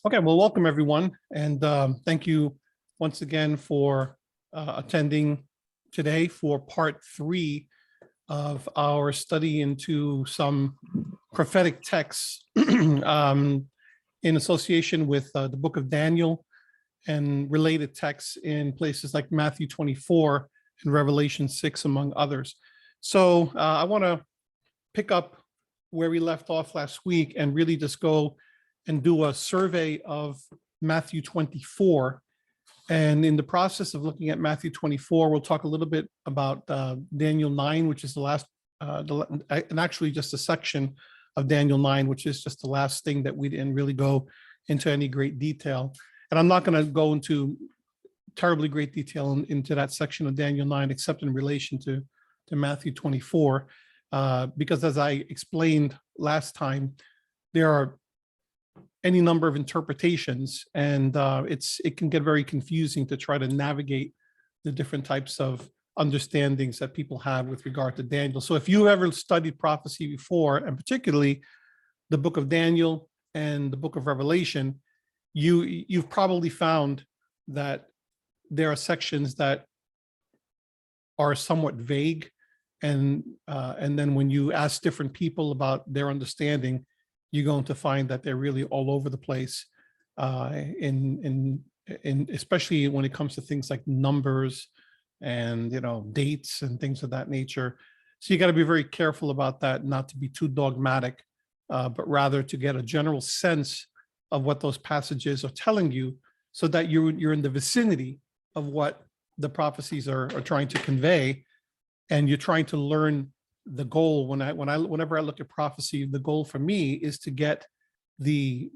Okay, well, welcome everyone, and thank you once again for attending today for part 3 of our study into some prophetic texts in association with the book of Daniel and related texts in places like Matthew 24 and Revelation 6, among others. So I want to pick up where we left off last week and really just go and do a survey of Matthew 24. And in the process of looking at Matthew 24, we'll talk a little bit about Daniel 9, which is the last, and actually just a section of Daniel 9, which is just the last thing that we didn't really go into any great detail. And I'm not going to go into terribly great detail into that section of Daniel 9, except in relation to Matthew 24, because as I explained last time, there are any number of interpretations, and it can get very confusing to try to navigate the different types of understandings that people have with regard to Daniel. So if you ever studied prophecy before, and particularly the book of Daniel and the book of Revelation, you've probably found that there are sections that are somewhat vague, and then when you ask different people about their understanding, you're going to find that they're really all over the place, especially when it comes to things like numbers and dates and things of that nature. So you got to be very careful about that, not to be too dogmatic, but rather to get a general sense of what those passages are telling you, so that you're in the vicinity of what the prophecies are trying to convey, and you're trying to learn the goal. Whenever I look at prophecy, the goal for me is to get the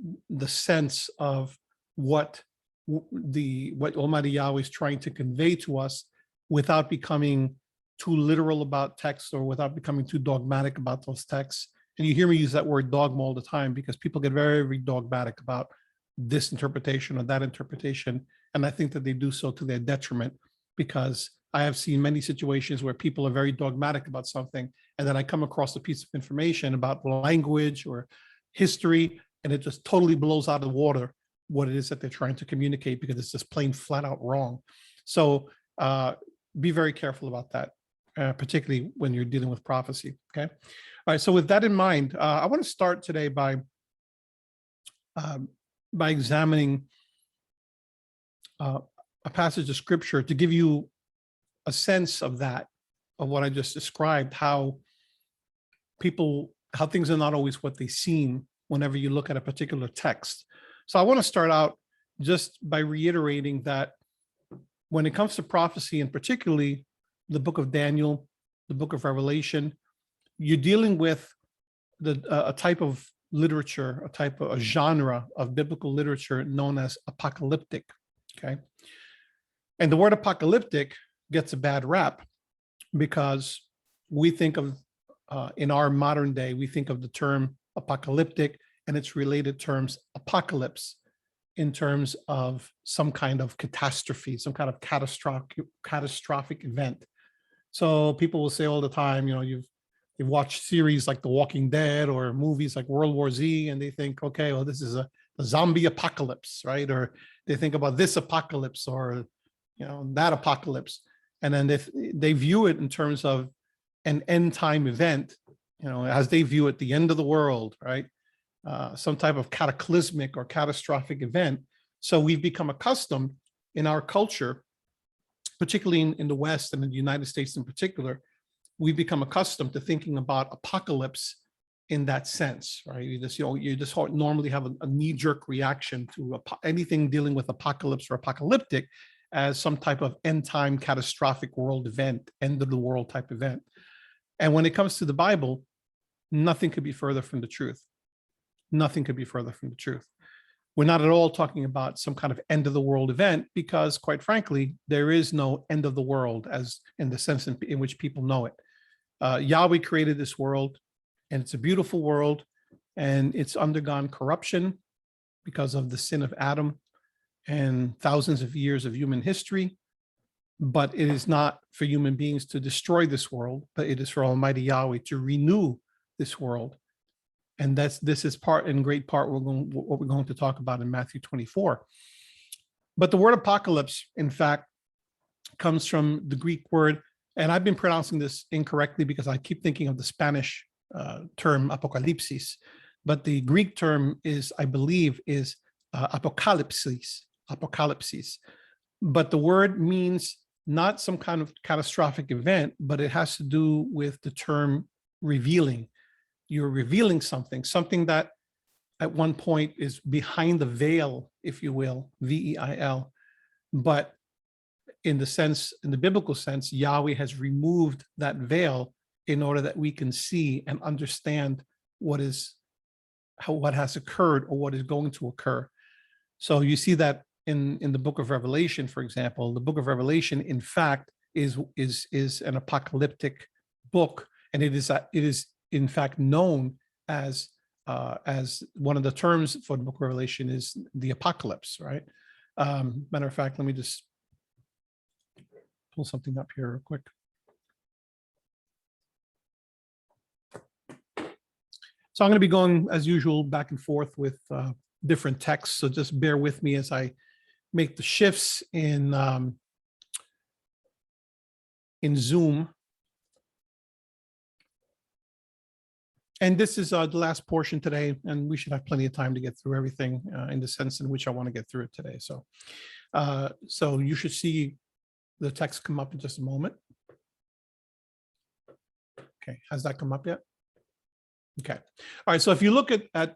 sense of what Almighty Yahweh is trying to convey to us, without becoming too literal about texts or without becoming too dogmatic about those texts. And you hear me use that word dogma all the time, because people get very, very dogmatic about this interpretation or that interpretation. And I think that they do so to their detriment, because I have seen many situations where people are very dogmatic about something, and then I come across a piece of information about language or history, and it just totally blows out of the water what it is that they're trying to communicate, because it's just plain flat out wrong. So be very careful about that, particularly when you're dealing with prophecy, okay? All right, so with that in mind, I want to start today by examining a passage of scripture to give you a sense of what I just described, how things are not always what they seem whenever you look at a particular text. So I want to start out just by reiterating that when it comes to prophecy, and particularly the book of Daniel, the book of Revelation, you're dealing with a type of literature, a genre of biblical literature known as apocalyptic, okay? And the word apocalyptic gets a bad rap, because we think of, in our modern day, we think of the term apocalyptic and its related terms, apocalypse, in terms of some kind of catastrophe, some kind of catastrophic event. So people will say all the time, you've watched series like The Walking Dead or movies like World War Z, and they think, okay, well, this is a zombie apocalypse, right? Or they think about this apocalypse, or that apocalypse. And then they view it in terms of an end time event, as they view it, the end of the world, right? Some type of cataclysmic or catastrophic event. So we've become accustomed in our culture, particularly in the West and in the United States in particular, we've become accustomed to thinking about apocalypse in that sense, right? You just normally have a knee-jerk reaction to anything dealing with apocalypse or apocalyptic as some type of end-time catastrophic world event, end of the world type event. And when it comes to the Bible, nothing could be further from the truth. Nothing could be further from the truth. We're not at all talking about some kind of end of the world event, because quite frankly, there is no end of the world as in the sense in which people know it. Yahweh created this world, and it's a beautiful world, and it's undergone corruption because of the sin of Adam and thousands of years of human history. but it is not for human beings to destroy this world, but it is for Almighty Yahweh to renew this world. And this is part, in great part, what we're going to talk about in Matthew 24. But the word apocalypse, in fact, comes from the Greek word, and I've been pronouncing this incorrectly because I keep thinking of the Spanish term apocalypsis, but the Greek term is, I believe, is apocalypsis. But the word means not some kind of catastrophic event, but it has to do with the term revealing. You're revealing something that at one point is behind the veil, if you will, V-E-I-L. But in the biblical sense, Yahweh has removed that veil in order that we can see and understand what has occurred or what is going to occur. So you see that in the book of Revelation, for example. The book of Revelation, in fact, is an apocalyptic book, and it is in fact known as one of the terms for the book of Revelation is the apocalypse, right? Matter of fact, let me just pull something up here real quick. So I'm going to be going, as usual, back and forth with different texts. So just bear with me as I make the shifts in Zoom. And this is the last portion today, and we should have plenty of time to get through everything in the sense in which I want to get through it today. So, so you should see the text come up in just a moment. Okay, has that come up yet? Okay, all right. So if you look at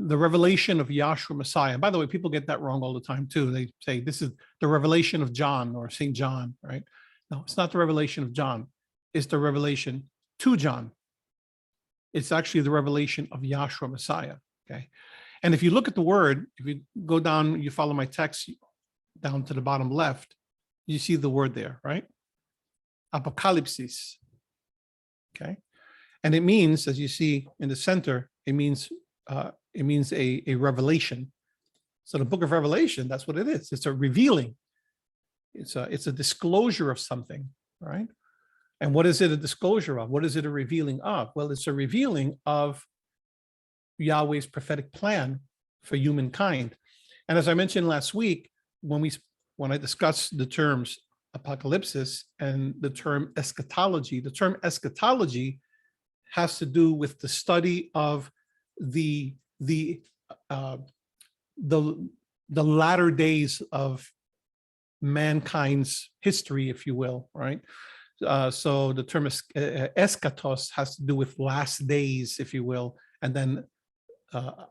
the revelation of Yahshua Messiah, by the way, people get that wrong all the time too. They say this is the revelation of John or Saint John, right? No, it's not the revelation of John. It's the revelation to John. It's actually the revelation of Yahshua Messiah, okay? And if you look at the word, if you go down, you follow my text down to the bottom left, you see the word there, right? Apocalypsis, okay? And it means, as you see in the center, it means a revelation. So the book of Revelation, that's what it is. It's a revealing. It's a disclosure of something, right? And what is it a disclosure of? What is it a revealing of? Well, it's a revealing of Yahweh's prophetic plan for humankind. And as I mentioned last week, when I discussed the terms apocalypsis and the term eschatology has to do with the study of the latter days of mankind's history, if you will, right? So the term eschatos has to do with last days, if you will, and then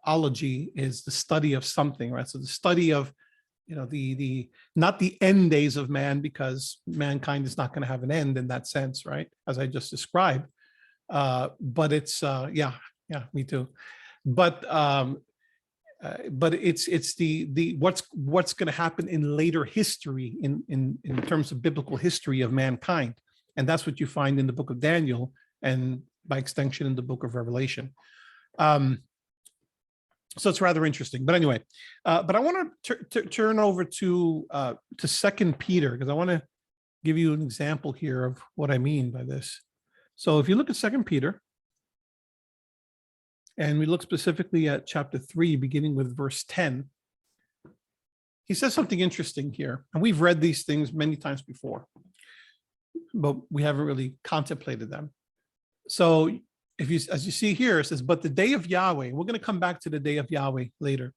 ology is the study of something, right? So the study of, the not the end days of man, because mankind is not going to have an end in that sense, right? As I just described, but it's yeah, me too. But it's the what's going to happen in later history in terms of biblical history of mankind. And that's what you find in the book of Daniel and by extension in the book of Revelation. So it's rather interesting. But anyway, but I want to turn over to 2 Peter, because I want to give you an example here of what I mean by this. So if you look at 2 Peter, and we look specifically at chapter 3, beginning with verse 10, he says something interesting here. And we've read these things many times before, but we haven't really contemplated them. So as you see here, it says, but the day of Yahweh, we're going to come back to the day of Yahweh later.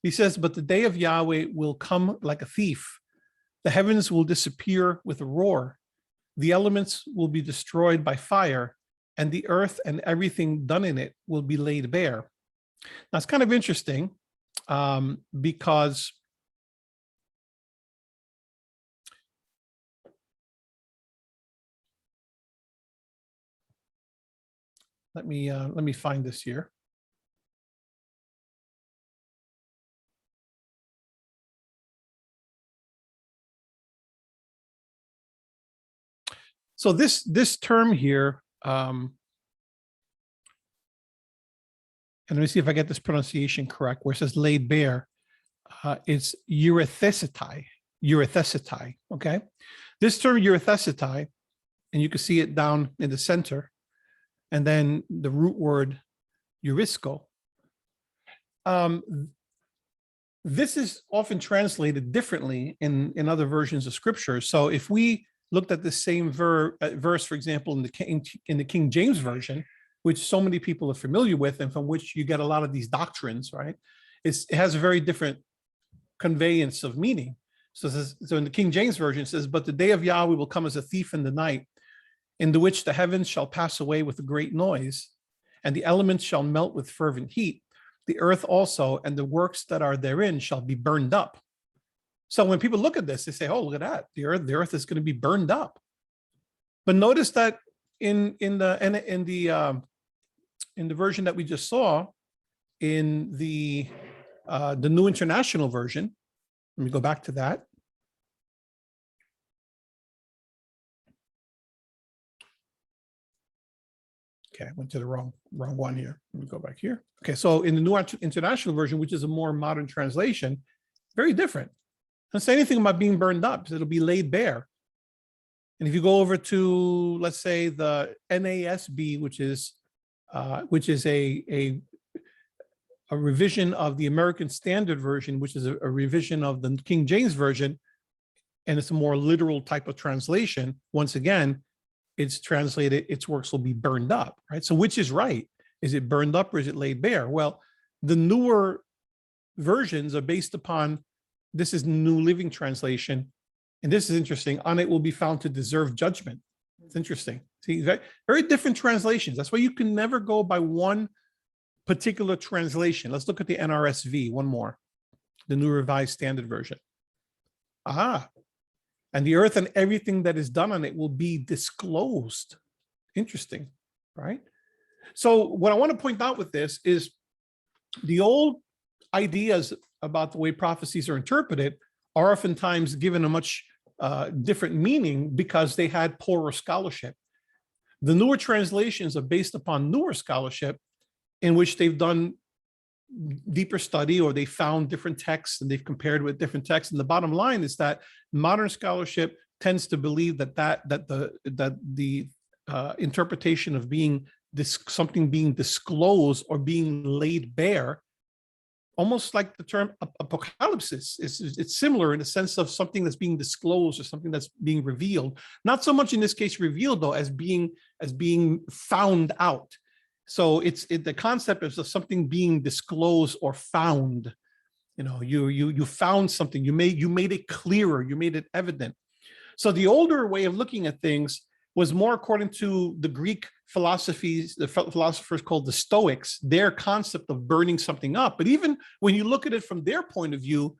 He says, but the day of Yahweh will come like a thief. The heavens will disappear with a roar. The elements will be destroyed by fire, and the earth and everything done in it will be laid bare. Now, it's kind of interesting because let me find this here. So this term here, and let me see if I get this pronunciation correct, where it says laid bare, it's eurythesitai, eurythestai, okay? This term eurythestai, and you can see it down in the center, and then the root word eurisco. This is often translated differently in other versions of scripture. So if we looked at the same verse, for example, in the King James Version, which so many people are familiar with and from which you get a lot of these doctrines, right? It has a very different conveyance of meaning. So in the King James Version, it says, "But the day of Yahweh will come as a thief in the night, in the which the heavens shall pass away with a great noise, and the elements shall melt with fervent heat. The earth also and the works that are therein shall be burned up." So when people look at this, they say, "Oh, look at that! The earth is going to be burned up." But notice that in the version that we just saw, in the New International Version, let me go back to that. Okay, I went to the wrong one here. Let me go back here. Okay, so in the New International Version, which is a more modern translation, very different. It doesn't say anything about being burned up. It'll be laid bare. And if you go over to, let's say, the NASB, which is a revision of the American Standard Version, which is a revision of the King James Version, and it's a more literal type of translation. Once again, it's translated, its works will be burned up, right? So which is right? Is it burned up or is it laid bare? Well, the newer versions are based upon, this is New Living Translation, and this is interesting, "On it will be found to deserve judgment." It's interesting. See, very, very different translations. That's why you can never go by one particular translation. Let's look at the NRSV, one more, the New Revised Standard Version. "And the earth and everything that is done on it will be disclosed." Interesting, right? So what I want to point out with this is the old ideas about the way prophecies are interpreted are oftentimes given a much different meaning because they had poorer scholarship. The newer translations are based upon newer scholarship in which they've done deeper study, or they found different texts and they've compared with different texts. And the bottom line is that modern scholarship tends to believe that the interpretation of something being disclosed or being laid bare, almost like the term apocalypse, it's similar in the sense of something that's being disclosed or something that's being revealed. Not so much in this case revealed, though, as being found out. So the concept is of something being disclosed or found. You know, you found something, you made it clearer, you made it evident. So the older way of looking at things was more according to the Greek philosophies, the philosophers called the Stoics, their concept of burning something up. But even when you look at it from their point of view,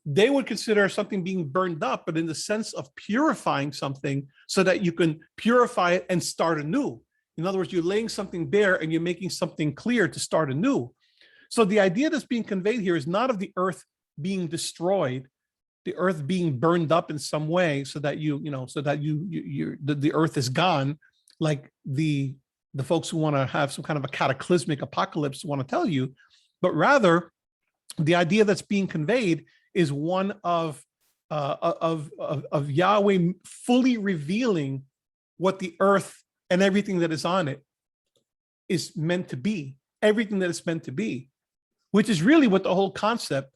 they would consider something being burned up, but in the sense of purifying something so that you can purify it and start anew. In other words, you're laying something bare and you're making something clear to start anew. So the idea that's being conveyed here is not of the earth being destroyed, the earth being burned up in some way so that the earth is gone, like the folks who want to have some kind of a cataclysmic apocalypse want to tell you, but rather the idea that's being conveyed is one of Yahweh fully revealing what the earth and everything that is on it is meant to be, everything that it's meant to be, which is really what the whole concept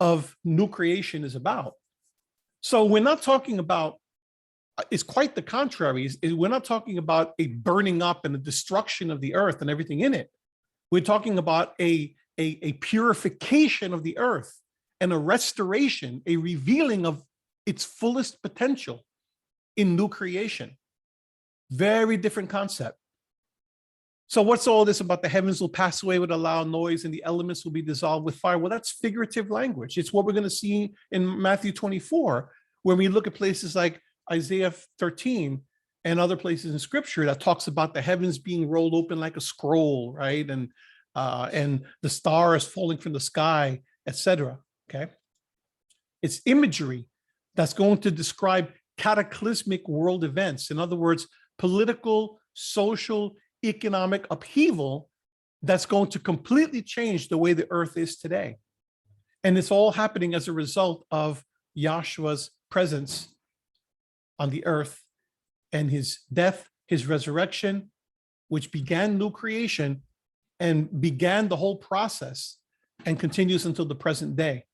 of new creation is about. So we're not talking about, it's quite the contrary. We're not talking about a burning up and a destruction of the earth and everything in it. We're talking about a purification of the earth and a restoration, a revealing of its fullest potential in new creation. Very different concept. So what's all this about the heavens will pass away with a loud noise and the elements will be dissolved with fire? Well, that's figurative language. It's what we're going to see in Matthew 24, when we look at places like Isaiah 13 and other places in scripture that talks about the heavens being rolled open like a scroll, right? And the stars falling from the sky, etc. Okay. It's imagery that's going to describe cataclysmic world events. In other words, political, social, economic upheaval that's going to completely change the way the earth is today. And it's all happening as a result of Yahshua's presence on the earth and his death, his resurrection, which began new creation and began the whole process and continues until the present day.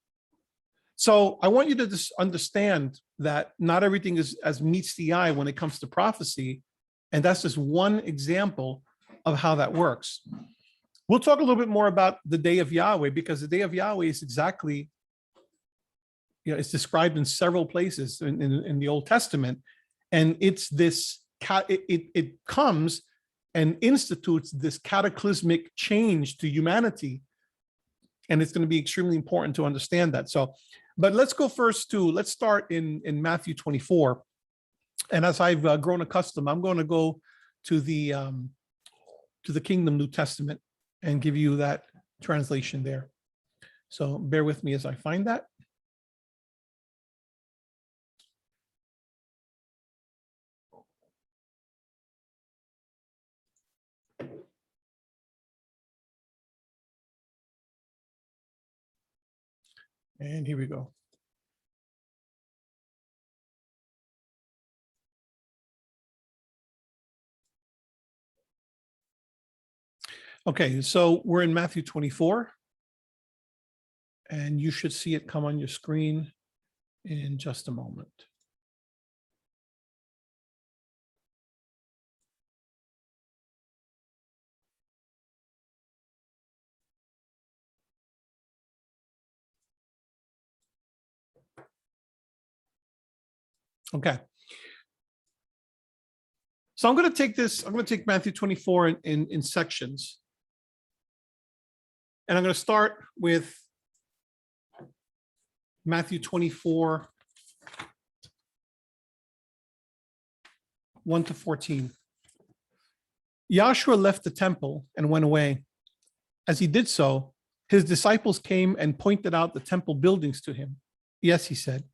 So I want you to just understand that not everything is as meets the eye when it comes to prophecy. And that's just one example of how that works. We'll talk a little bit more about the day of Yahweh, because the day of Yahweh is exactly, it's described in several places in the Old Testament. And it's this, it comes and institutes this cataclysmic change to humanity. And it's going to be extremely important to understand that. So, but let's go first let's start in Matthew 24. And as I've grown accustomed, I'm going to go to the Kingdom New Testament and give you that translation there. So bear with me as I find that. And here we go. Okay, so we're in Matthew 24, and you should see it come on your screen in just a moment. Okay. So I'm going to take Matthew 24 in sections. And I'm going to start with Matthew 24, 1 to 14. Yahshua left the temple and went away. As he did so, his disciples came and pointed out the temple buildings to him. Yes, he said,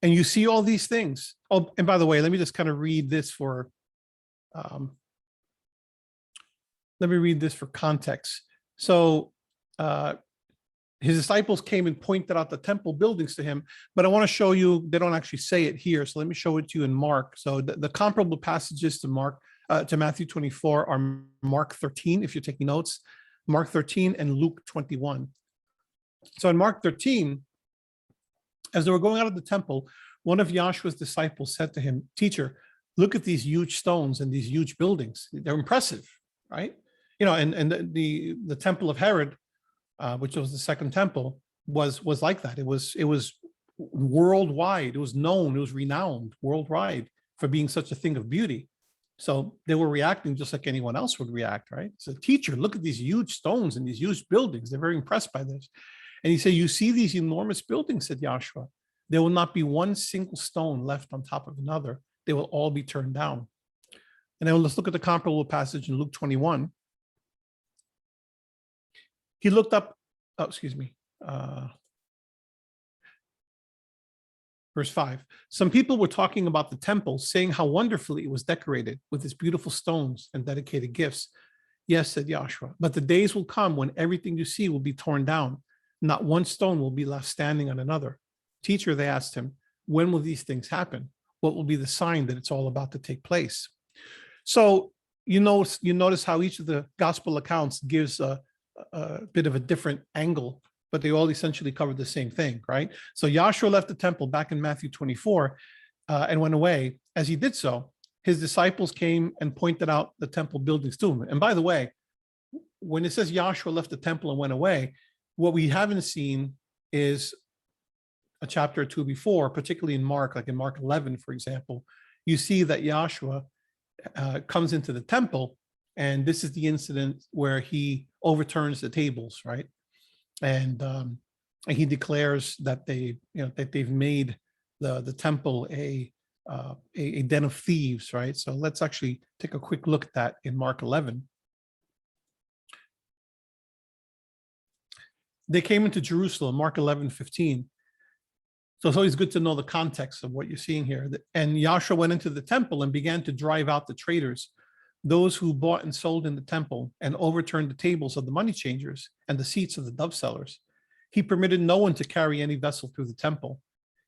and you see all these things. Oh, and by the way, let me just kind of read this for context. So his disciples came and pointed out the temple buildings to him, but I want to show you, they don't actually say it here. So let me show it to you in Mark. So the comparable passages to Matthew 24 are Mark 13, if you're taking notes, Mark 13 and Luke 21. So in Mark 13, as they were going out of the temple, one of Yahshua's disciples said to him, "Teacher, look at these huge stones and these huge buildings. They're impressive, right?" And the temple of Herod, which was the second temple, was like that. It was worldwide. It was known. It was renowned worldwide for being such a thing of beauty. So they were reacting just like anyone else would react, right? So, "Teacher, look at these huge stones and these huge buildings. They're very impressed by this." And he said, "You see these enormous buildings," said Yahshua. "There will not be one single stone left on top of another. They will all be turned down." And then let's look at the comparable passage in Luke 21. He looked up, verse 5. Some people were talking about the temple, saying how wonderfully it was decorated with its beautiful stones and dedicated gifts. "Yes," said Yahshua, "but the days will come when everything you see will be torn down. Not one stone will be left standing on another." "Teacher," they asked him, "when will these things happen? What will be the sign that it's all about to take place?" So you notice how each of the gospel accounts gives a bit of a different angle, but they all essentially cover the same thing, right? So Yahshua left the temple back in Matthew 24 and went away. As he did so, his disciples came and pointed out the temple buildings to him. And by the way, when it says Yahshua left the temple and went away, what we haven't seen is a chapter or two before, particularly in Mark, like in Mark 11, for example, you see that Yahshua comes into the temple, and this is the incident where he overturns the tables, right? And he declares that they've made the temple a den of thieves, right? So let's actually take a quick look at that in Mark 11. They came into Jerusalem, Mark 11:15. So it's always good to know the context of what you're seeing here. And Yahshua went into the temple and began to drive out the traders, those who bought and sold in the temple, and overturned the tables of the money changers and the seats of the dove sellers. He permitted no one to carry any vessel through the temple.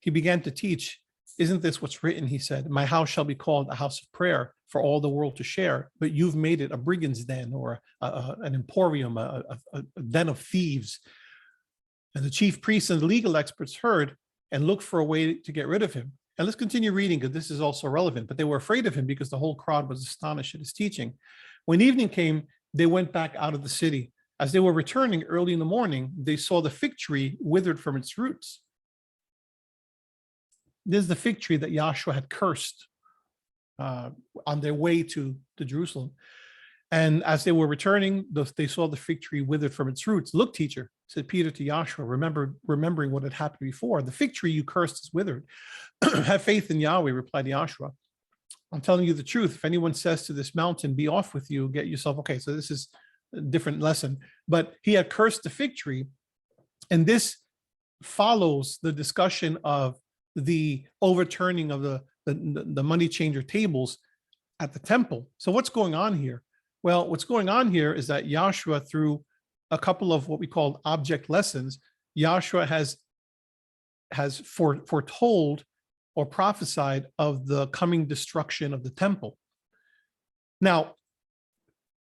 he began to teach, isn't this what's written? He said, my house shall be called a house of prayer for all the world to share, but you've made it a brigand's den, or an emporium, a den of thieves. And the chief priests and the legal experts heard and looked for a way to get rid of him. And let's continue reading, because this is also relevant. But they were afraid of him because the whole crowd was astonished at his teaching. When evening came, they went back out of the city. As they were returning early in the morning, they saw the fig tree withered from its roots. This is the fig tree that Yahshua had cursed on their way to Jerusalem. And as they were returning, they saw the fig tree withered from its roots. Look, teacher, said Peter to Yahshua, remembering what had happened before. The fig tree you cursed is withered. Have faith in Yahweh, replied Yahshua. I'm telling you the truth. If anyone says to this mountain, be off with you, get yourself. Okay, so this is a different lesson. But he had cursed the fig tree. And this follows the discussion of the overturning of the money changer tables at the temple. So what's going on here? Well, what's going on here is that Yahshua, through a couple of what we call object lessons, Yahshua has foretold or prophesied of the coming destruction of the temple. Now,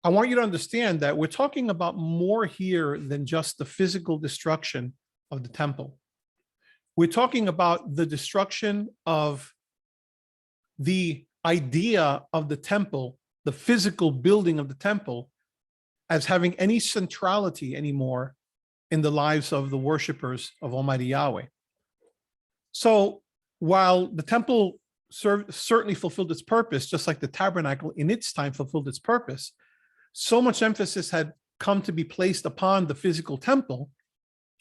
I want you to understand that we're talking about more here than just the physical destruction of the temple. We're talking about the destruction of the idea of the temple, the physical building of the temple, as having any centrality anymore in the lives of the worshipers of Almighty Yahweh. So while the temple certainly fulfilled its purpose, just like the tabernacle in its time fulfilled its purpose, so much emphasis had come to be placed upon the physical temple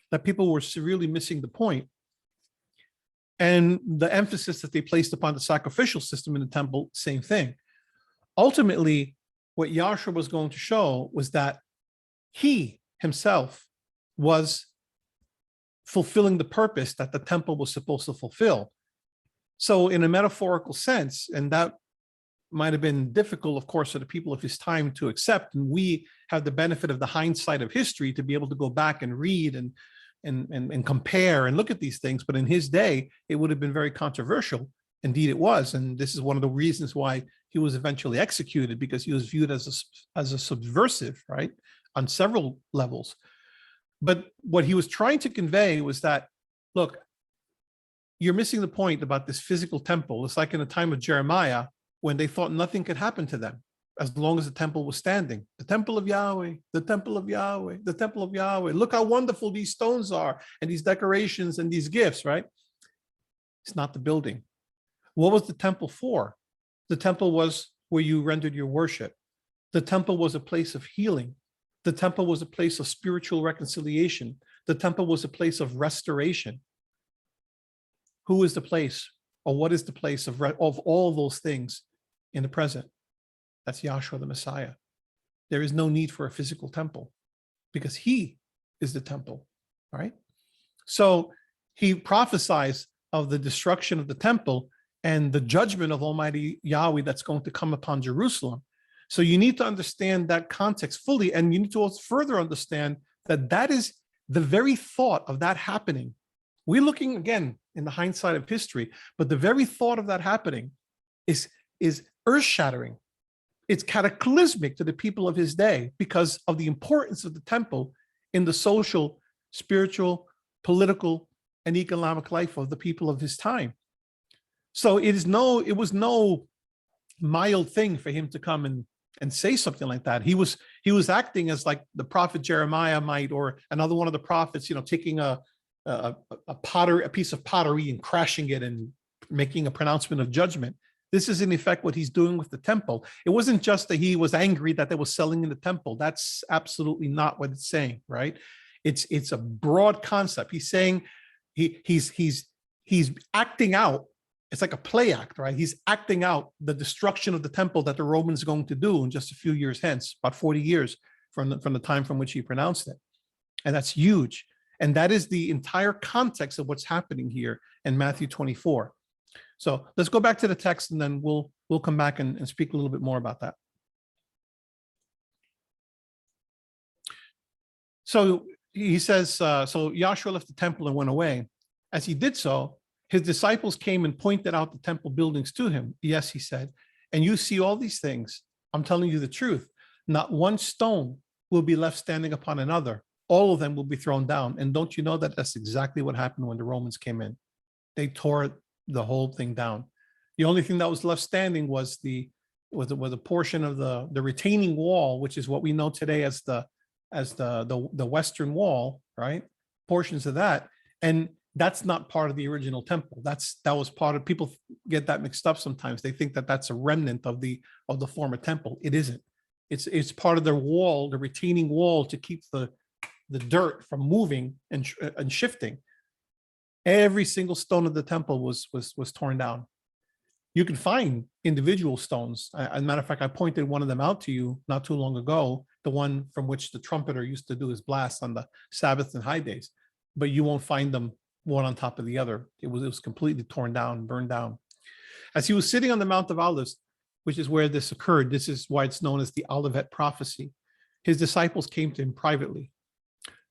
that people were severely missing the point. And the emphasis that they placed upon the sacrificial system in the temple, same thing. Ultimately, what Yahshua was going to show was that he himself was fulfilling the purpose that the temple was supposed to fulfill. So in a metaphorical sense, and that might have been difficult, of course, for the people of his time to accept, and we have the benefit of the hindsight of history to be able to go back and read and compare and look at these things. But in his day, it would have been very controversial. Indeed, it was. And this is one of the reasons why he was eventually executed, because he was viewed as a subversive, right, on several levels. But what he was trying to convey was that, look, you're missing the point about this physical temple. It's like in the time of Jeremiah, when they thought nothing could happen to them as long as the temple was standing. The temple of Yahweh, the temple of Yahweh, the temple of Yahweh. Look how wonderful these stones are, and these decorations and these gifts, right? It's not the building. What was the temple for? The temple was where you rendered your worship. The temple was a place of healing. The temple was a place of spiritual reconciliation. The temple was a place of restoration. Who is the place, or what is the place of all those things in the present? That's Yahshua the Messiah. There is no need for a physical temple because he is the temple, right? So he prophesies of the destruction of the temple and the judgment of Almighty Yahweh that's going to come upon Jerusalem. So you need to understand that context fully, and you need to also further understand that that is the very thought of that happening. We're looking again in the hindsight of history, but the very thought of that happening is earth-shattering. It's cataclysmic to the people of his day because of the importance of the temple in the social, spiritual, political, and economic life of the people of his time. So it was no mild thing for him to come and say something like that. He was acting as like the prophet Jeremiah might, or another one of the prophets, taking a piece of pottery and crashing it and making a pronouncement of judgment. This is in effect what he's doing with the temple. It wasn't just that he was angry that they were selling in the temple. That's absolutely not what it's saying, right? It's a broad concept. He's saying he's acting out. It's like a play act, right? He's acting out the destruction of the temple that the Romans are going to do in just a few years hence, about 40 years from the time from which he pronounced it. And that's huge. And that is the entire context of what's happening here in Matthew 24. So let's go back to the text, and then we'll come back and speak a little bit more about that. So he says, so Yahshua left the temple and went away. As he did so, His disciples came and pointed out the temple buildings to him. Yes, he said, and you see all these things. I'm telling you the truth. Not one stone will be left standing upon another. All of them will be thrown down. And don't you know that that's exactly what happened when the Romans came in? They tore the whole thing down. The only thing that was left standing was a portion of the retaining wall, which is what we know today as the Western Wall, right? Portions of that. And that's not part of the original temple. That was part of, people get that mixed up sometimes. They think that that's a remnant of the former temple. It isn't. It's part of their wall, the retaining wall, to keep the dirt from moving and shifting. Every single stone of the temple was torn down. You can find individual stones. As a matter of fact, I pointed one of them out to you not too long ago, the one from which the trumpeter used to do his blast on the Sabbath and high days, but you won't find them one on top of the other. It was completely torn down, burned down. As he was sitting on the Mount of Olives, which is where this occurred, this is why it's known as the Olivet prophecy, his disciples came to him privately.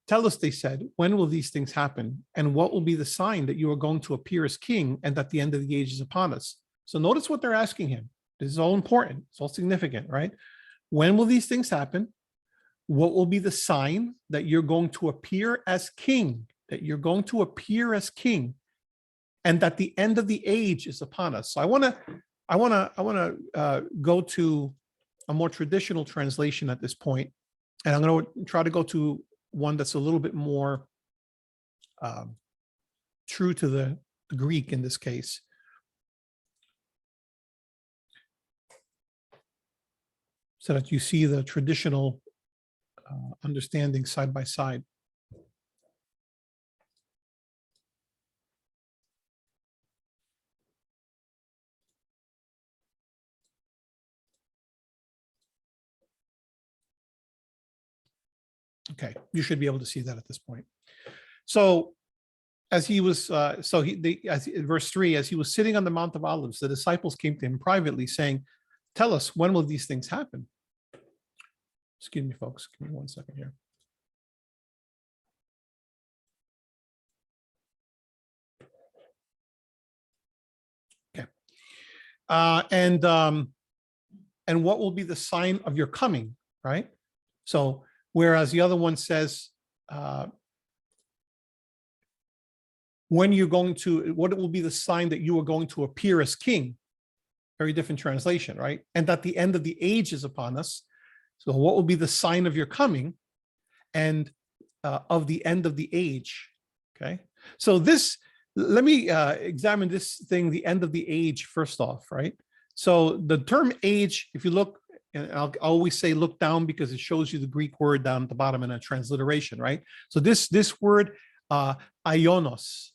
Tell us, they said, when will these things happen? And what will be the sign that you are going to appear as king and that the end of the age is upon us? So notice what they're asking him. This is all important. It's all significant, right? When will these things happen? What will be the sign that you're going to appear as king? That you're going to appear as king, and that the end of the age is upon us. So I want to go to a more traditional translation at this point, and I'm going to try to go to one that's a little bit more true to the Greek in this case. So that you see the traditional understanding side by side. Okay, you should be able to see that at this point. So as he was, verse 3, as he was sitting on the Mount of Olives, the disciples came to him privately saying, tell us, when will these things happen? Excuse me, folks, give me 1 second here. Okay. And what will be the sign of your coming, right? So whereas the other one says, when you're going to, what will be the sign that you are going to appear as king? Very different translation, right? And that the end of the age is upon us. So what will be the sign of your coming and of the end of the age? Okay. So this, let me examine this thing, the end of the age, first off, right? So the term age, if you look, and I'll always say look down because it shows you the Greek word down at the bottom in a transliteration, right? So this word ionos,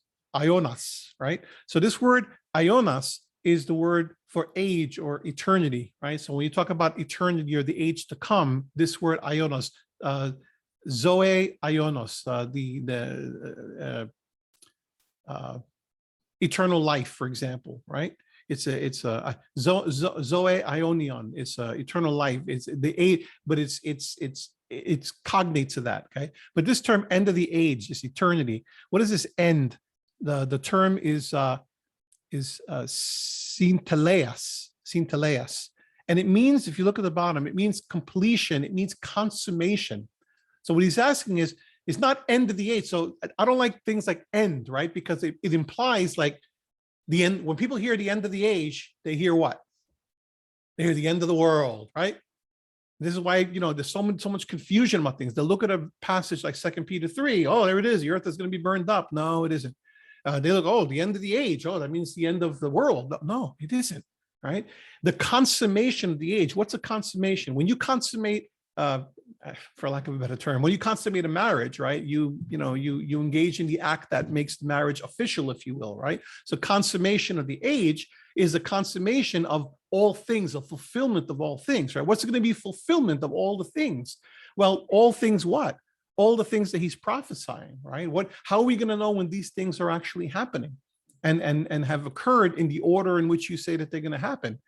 right? So this word ionos is the word for age or eternity, right? So when you talk about eternity or the age to come, this word ionos, zoe ionos, the eternal life, for example, right? It's a zoe ionion. It's eternal life. It's the age, but it's cognate to that. Okay, but this term "end of the age" is eternity. What is this end? The term is synteleas, and it means, if you look at the bottom, it means completion. It means consummation. So what he's asking is, it's not end of the age. So I don't like things like end, right? Because it implies like the end. When people hear the end of the age, they hear what? They hear the end of the world, right? This is why, there's so much confusion about things. They'll look at a passage like 2 Peter 3. Oh, there it is. The earth is going to be burned up. No, it isn't. They look, oh, the end of the age. Oh, that means the end of the world. No, it isn't, right? The consummation of the age. What's a consummation? When you consummate, for lack of a better term, when you consummate a marriage, right? You engage in the act that makes the marriage official, if you will, right? So consummation of the age is a consummation of all things, a fulfillment of all things, right? What's going to be fulfillment of all the things? Well, all things what? All the things that he's prophesying, right? How are we going to know when these things are actually happening and have occurred in the order in which you say that they're going to happen?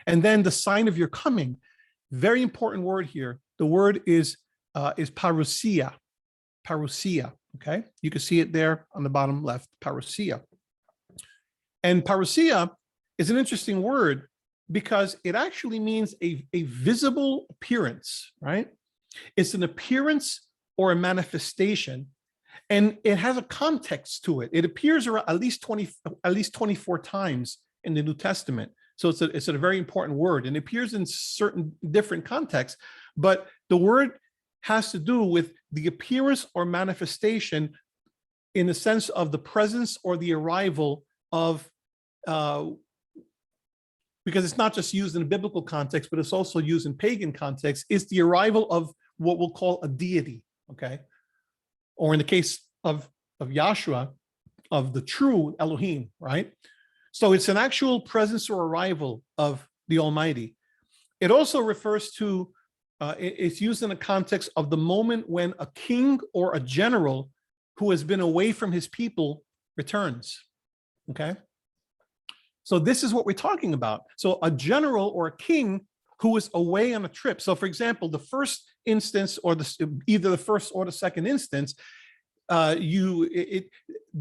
And then the sign of your coming, very important word here. The word is parousia, okay? You can see it there on the bottom left, parousia. And parousia is an interesting word because it actually means a visible appearance, right? It's an appearance or a manifestation, and it has a context to it. It appears around at least 24 times in the New Testament. So it's a very important word, and it appears in certain different contexts, but the word has to do with the appearance or manifestation in the sense of the presence or the arrival of, because it's not just used in a biblical context, but it's also used in pagan context, is the arrival of what we'll call a deity, okay? Or in the case of Yahshua, of the true Elohim, right? So it's an actual presence or arrival of the Almighty. It also refers to, it's used in the context of the moment when a king or a general who has been away from his people returns, okay? So this is what we're talking about. So a general or a king who is away on a trip. So for example, the first instance, or either the first or the second instance, the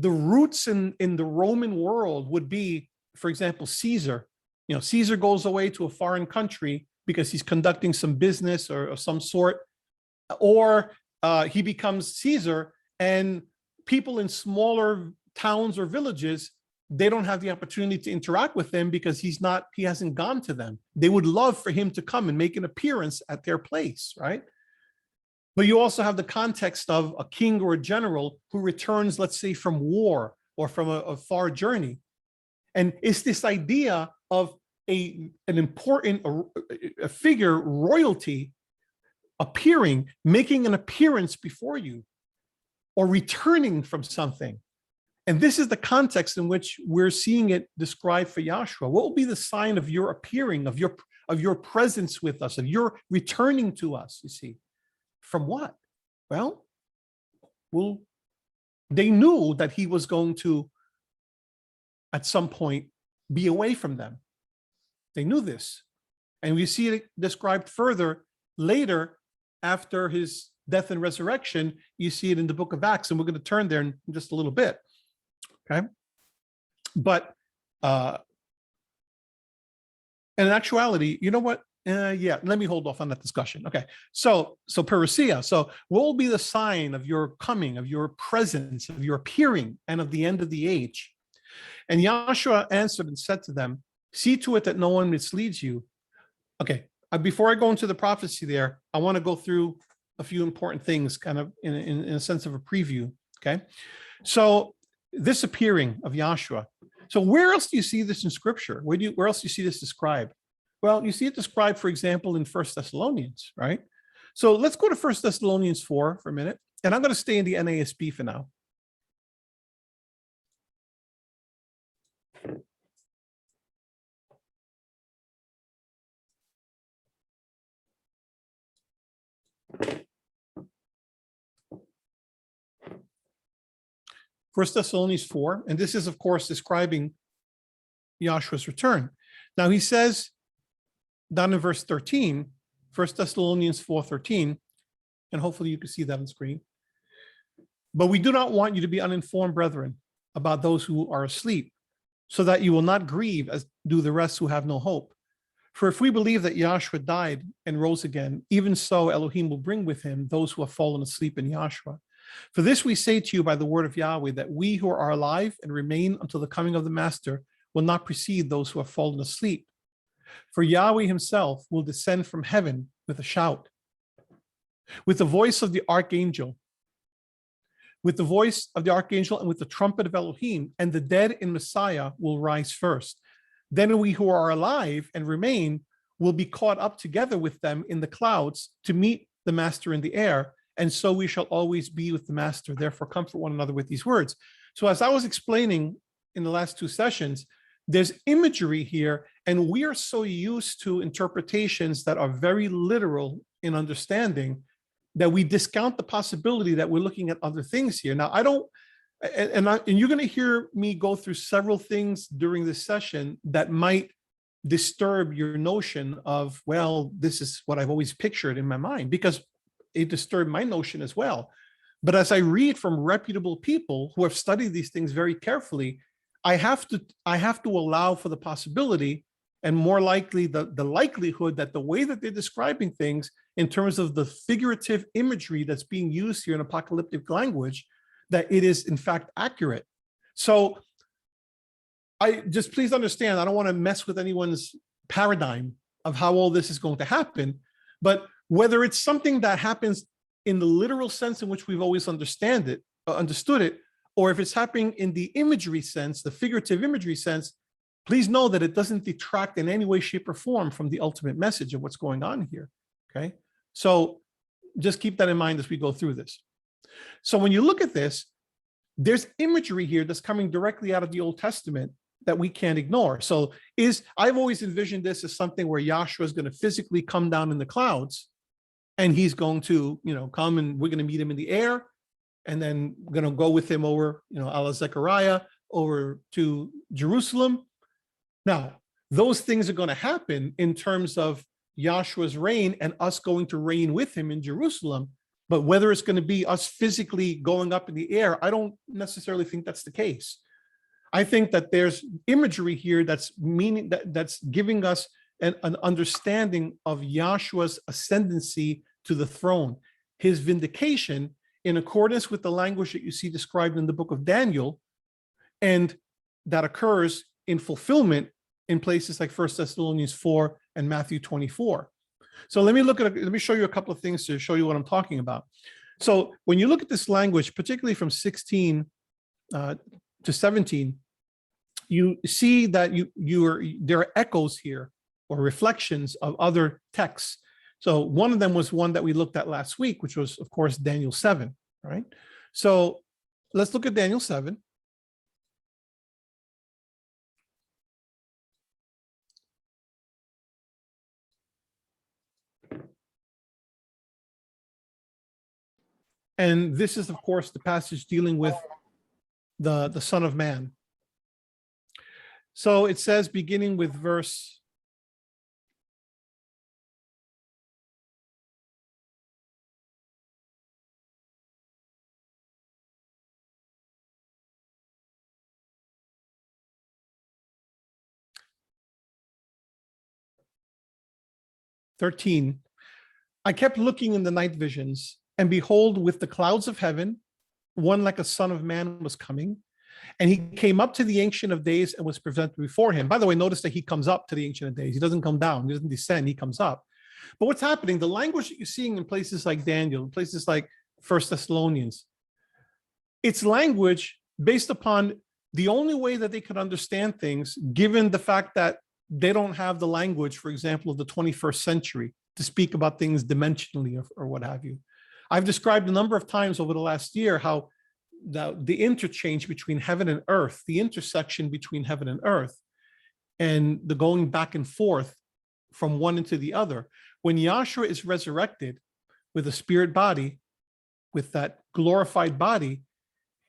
roots in the Roman world would be, for example, Caesar. You know, Caesar goes away to a foreign country because he's conducting some business or of some sort, or he becomes Caesar, and people in smaller towns or villages, they don't have the opportunity to interact with him because he hasn't gone to them. They would love for him to come and make an appearance at their place, right? But you also have the context of a king or a general who returns, let's say, from war or from a far journey. And it's this idea of an important a figure, royalty, appearing, making an appearance before you, or returning from something. And this is the context in which we're seeing it described for Yahshua. What will be the sign of your appearing, of your presence with us, of your returning to us, you see? From what? Well, they knew that he was going to, at some point, be away from them. They knew this. And we see it described further later after his death and resurrection. You see it in the book of Acts, and we're going to turn there in just a little bit. Okay. But in actuality, you know what? Yeah, let me hold off on that discussion. Okay. So parousia. So what will be the sign of your coming, of your presence, of your appearing, and of the end of the age? And Yahshua answered and said to them, see to it that no one misleads you. Okay. Before I go into the prophecy there, I want to go through a few important things, kind of in a sense of a preview. Okay. So this appearing of Yahshua. So where else do you see this in scripture? Where else do you see this described? Well, you see it described, for example, in 1 Thessalonians, right? So let's go to 1 Thessalonians 4 for a minute, and I'm going to stay in the NASB for now. First Thessalonians 4, and this is, of course, describing Yahshua's return. Now he says down in verse 13, 1 Thessalonians 4:13, and hopefully you can see that on screen. But we do not want you to be uninformed, brethren, about those who are asleep, so that you will not grieve as do the rest who have no hope. For if we believe that Yahshua died and rose again, even so Elohim will bring with him those who have fallen asleep in Yahshua. For this we say to you by the word of Yahweh, that we who are alive and remain until the coming of the Master will not precede those who have fallen asleep. For Yahweh himself will descend from heaven with a shout, with the voice of the archangel, and with the trumpet of Elohim, and the dead in Messiah will rise first. Then we who are alive and remain will be caught up together with them in the clouds to meet the Master in the air, and so we shall always be with the Master. Therefore, comfort one another with these words. So as I was explaining in the last two sessions, there's imagery here, and we are so used to interpretations that are very literal in understanding that we discount the possibility that we're looking at other things here. Now, and you're going to hear me go through several things during this session that might disturb your notion of, well, this is what I've always pictured in my mind, because it disturbed my notion as well. But as I read from reputable people who have studied these things very carefully, I have to allow for the possibility, and more likely the likelihood, that the way that they're describing things in terms of the figurative imagery that's being used here in apocalyptic language, that it is in fact accurate. So I just, please understand, I don't want to mess with anyone's paradigm of how all this is going to happen, but whether it's something that happens in the literal sense in which we've always understood it, or if it's happening in the imagery sense, the figurative imagery sense, please know that it doesn't detract in any way, shape, or form from the ultimate message of what's going on here, okay? So just keep that in mind as we go through this. So when you look at this, there's imagery here that's coming directly out of the Old Testament that we can't ignore. So I've always envisioned this as something where Yahshua is going to physically come down in the clouds, and he's going to, come, and we're going to meet him in the air, and then we're going to go with him over, a la Zechariah, over to Jerusalem. Now, those things are going to happen in terms of Yahshua's reign and us going to reign with him in Jerusalem. But whether it's going to be us physically going up in the air, I don't necessarily think that's the case. I think that there's imagery here that's giving us an understanding of Yahshua's ascendancy to the throne, his vindication in accordance with the language that you see described in the book of Daniel, and that occurs in fulfillment in places like 1 Thessalonians 4 and Matthew 24. So let me show you a couple of things to show you what I'm talking about. So when you look at this language, particularly from 16 to 17, you see that there are echoes here, or reflections of other texts. So one of them was one that we looked at last week, which was, of course, Daniel 7, right? So let's look at Daniel 7. And this is, of course, the passage dealing with the Son of Man. So it says, beginning with verse 13, I kept looking in the night visions, and behold, with the clouds of heaven, one like a son of man was coming. And he came up to the Ancient of Days and was presented before him. By the way, notice that he comes up to the Ancient of Days. He doesn't come down. He doesn't descend. He comes up. But what's happening, the language that you're seeing in places like Daniel, places like 1 Thessalonians, it's language based upon the only way that they could understand things, given the fact that they don't have the language, for example, of the 21st century to speak about things dimensionally or what have you. I've described a number of times over the last year how the interchange between heaven and earth, the intersection between heaven and earth, and the going back and forth from one into the other. When Yahshua is resurrected with a spirit body, with that glorified body,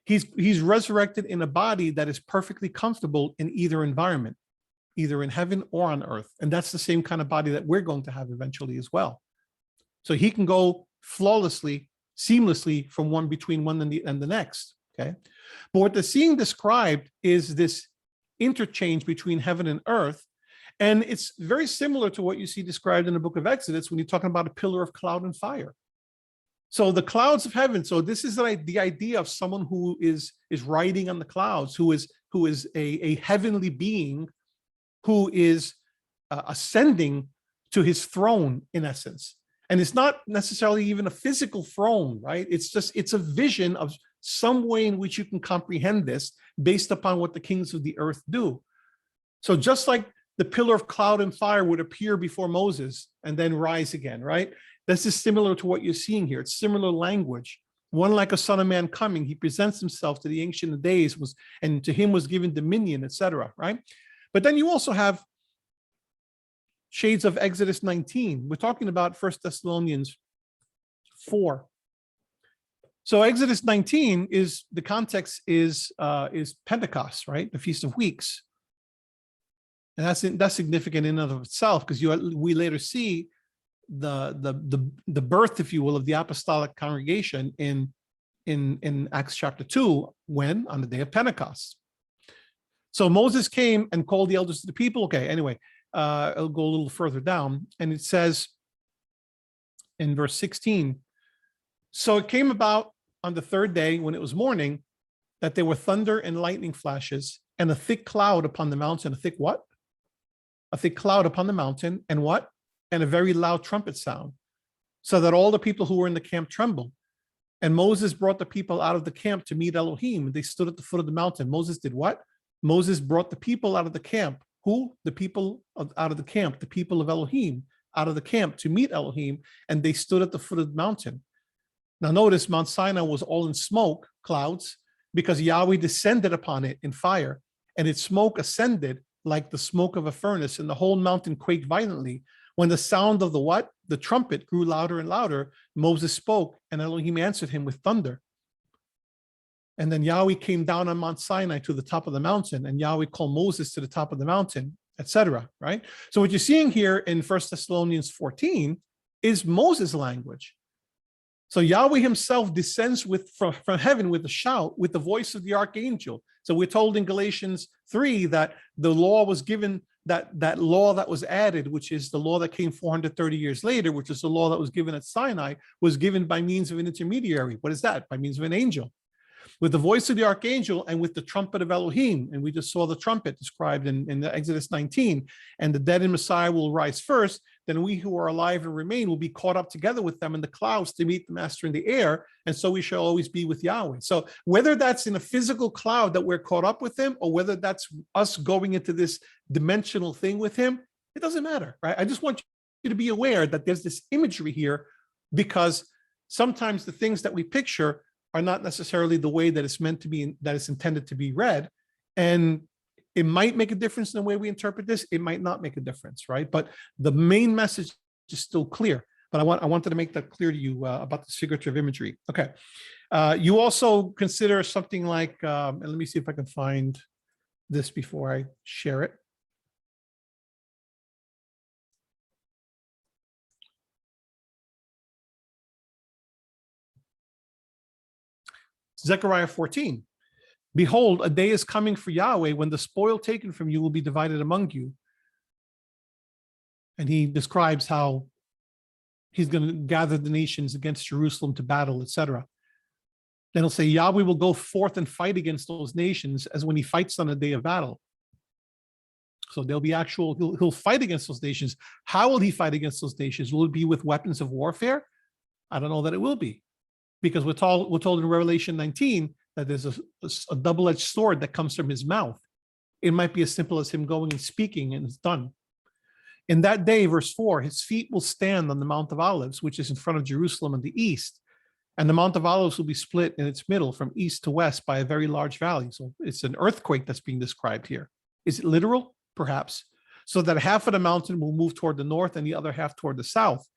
he's resurrected in a body that is perfectly comfortable in either environment, either in heaven or on earth. And that's the same kind of body that we're going to have eventually as well. So he can go flawlessly, seamlessly from between one and the next, okay? But what they're seeing described is this interchange between heaven and earth. And it's very similar to what you see described in the book of Exodus when you're talking about a pillar of cloud and fire. So the clouds of heaven. So this is like the idea of someone who is riding on the clouds, who is a heavenly being, who is ascending to his throne in essence. And it's not necessarily even a physical throne, right? It's a vision of some way in which you can comprehend this based upon what the kings of the earth do. So just like the pillar of cloud and fire would appear before Moses and then rise again, right? This is similar to what you're seeing here. It's similar language. One like a son of man coming, he presents himself to the Ancient of Days, and to him was given dominion, etc., right? But then you also have shades of Exodus 19. We're talking about 1 Thessalonians 4. So Exodus 19 the context is Pentecost, right? The Feast of Weeks. And that's significant in and of itself, because we later see the birth, if you will, of the apostolic congregation in Acts chapter 2, on the day of Pentecost. So Moses came and called the elders of the people. Okay, anyway, I'll go a little further down. And it says in verse 16, so it came about on the third day when it was morning that there were thunder and lightning flashes and a thick cloud upon the mountain. A thick what? A thick cloud upon the mountain, and what? And a very loud trumpet sound, so that all the people who were in the camp trembled. And Moses brought the people out of the camp to meet Elohim. They stood at the foot of the mountain. Moses did what? Moses brought the people out of the camp. Who? The people out of the camp, the people of Elohim, out of the camp to meet Elohim, and they stood at the foot of the mountain. Now notice Mount Sinai was all in smoke clouds because Yahweh descended upon it in fire, and its smoke ascended like the smoke of a furnace, and the whole mountain quaked violently. When the sound of the what? The trumpet grew louder and louder, Moses spoke, and Elohim answered him with thunder. And then Yahweh came down on Mount Sinai to the top of the mountain, and Yahweh called Moses to the top of the mountain, etc. Right? So what you're seeing here in 1 Thessalonians 14 is Moses' language. So Yahweh himself descends from heaven with a shout, with the voice of the archangel. So we're told in Galatians 3 that the law was given, that law that was added, which is the law that came 430 years later, which is the law that was given at Sinai, was given by means of an intermediary. What is that? By means of an angel. With the voice of the archangel and with the trumpet of Elohim. And we just saw the trumpet described in Exodus 19. And the dead in Messiah will rise first. Then we who are alive and remain will be caught up together with them in the clouds to meet the master in the air. And so we shall always be with Yahweh. So whether that's in a physical cloud that we're caught up with him, or whether that's us going into this dimensional thing with him, it doesn't matter, right? I just want you to be aware that there's this imagery here, because sometimes the things that we picture are not necessarily the way that it's meant to be, that it's intended to be read. And it might make a difference in the way we interpret this. It might not make a difference, right? But the main message is still clear. But I wanted to make that clear to you about the figurative imagery. Okay. You also consider something like, and let me see if I can find this before I share it. Zechariah 14. Behold, a day is coming for Yahweh when the spoil taken from you will be divided among you. And he describes how he's going to gather the nations against Jerusalem to battle, etc. Then he'll say, Yahweh will go forth and fight against those nations as when he fights on a day of battle. So there'll be he'll fight against those nations. How will he fight against those nations? Will it be with weapons of warfare? I don't know that it will be. Because we're told in Revelation 19 that there's a double-edged sword that comes from his mouth. It might be as simple as him going and speaking, and it's done. In that day, verse 4, his feet will stand on the Mount of Olives, which is in front of Jerusalem in the east. And the Mount of Olives will be split in its middle from east to west by a very large valley. So it's an earthquake that's being described here. Is it literal? Perhaps. So that half of the mountain will move toward the north and the other half toward the south.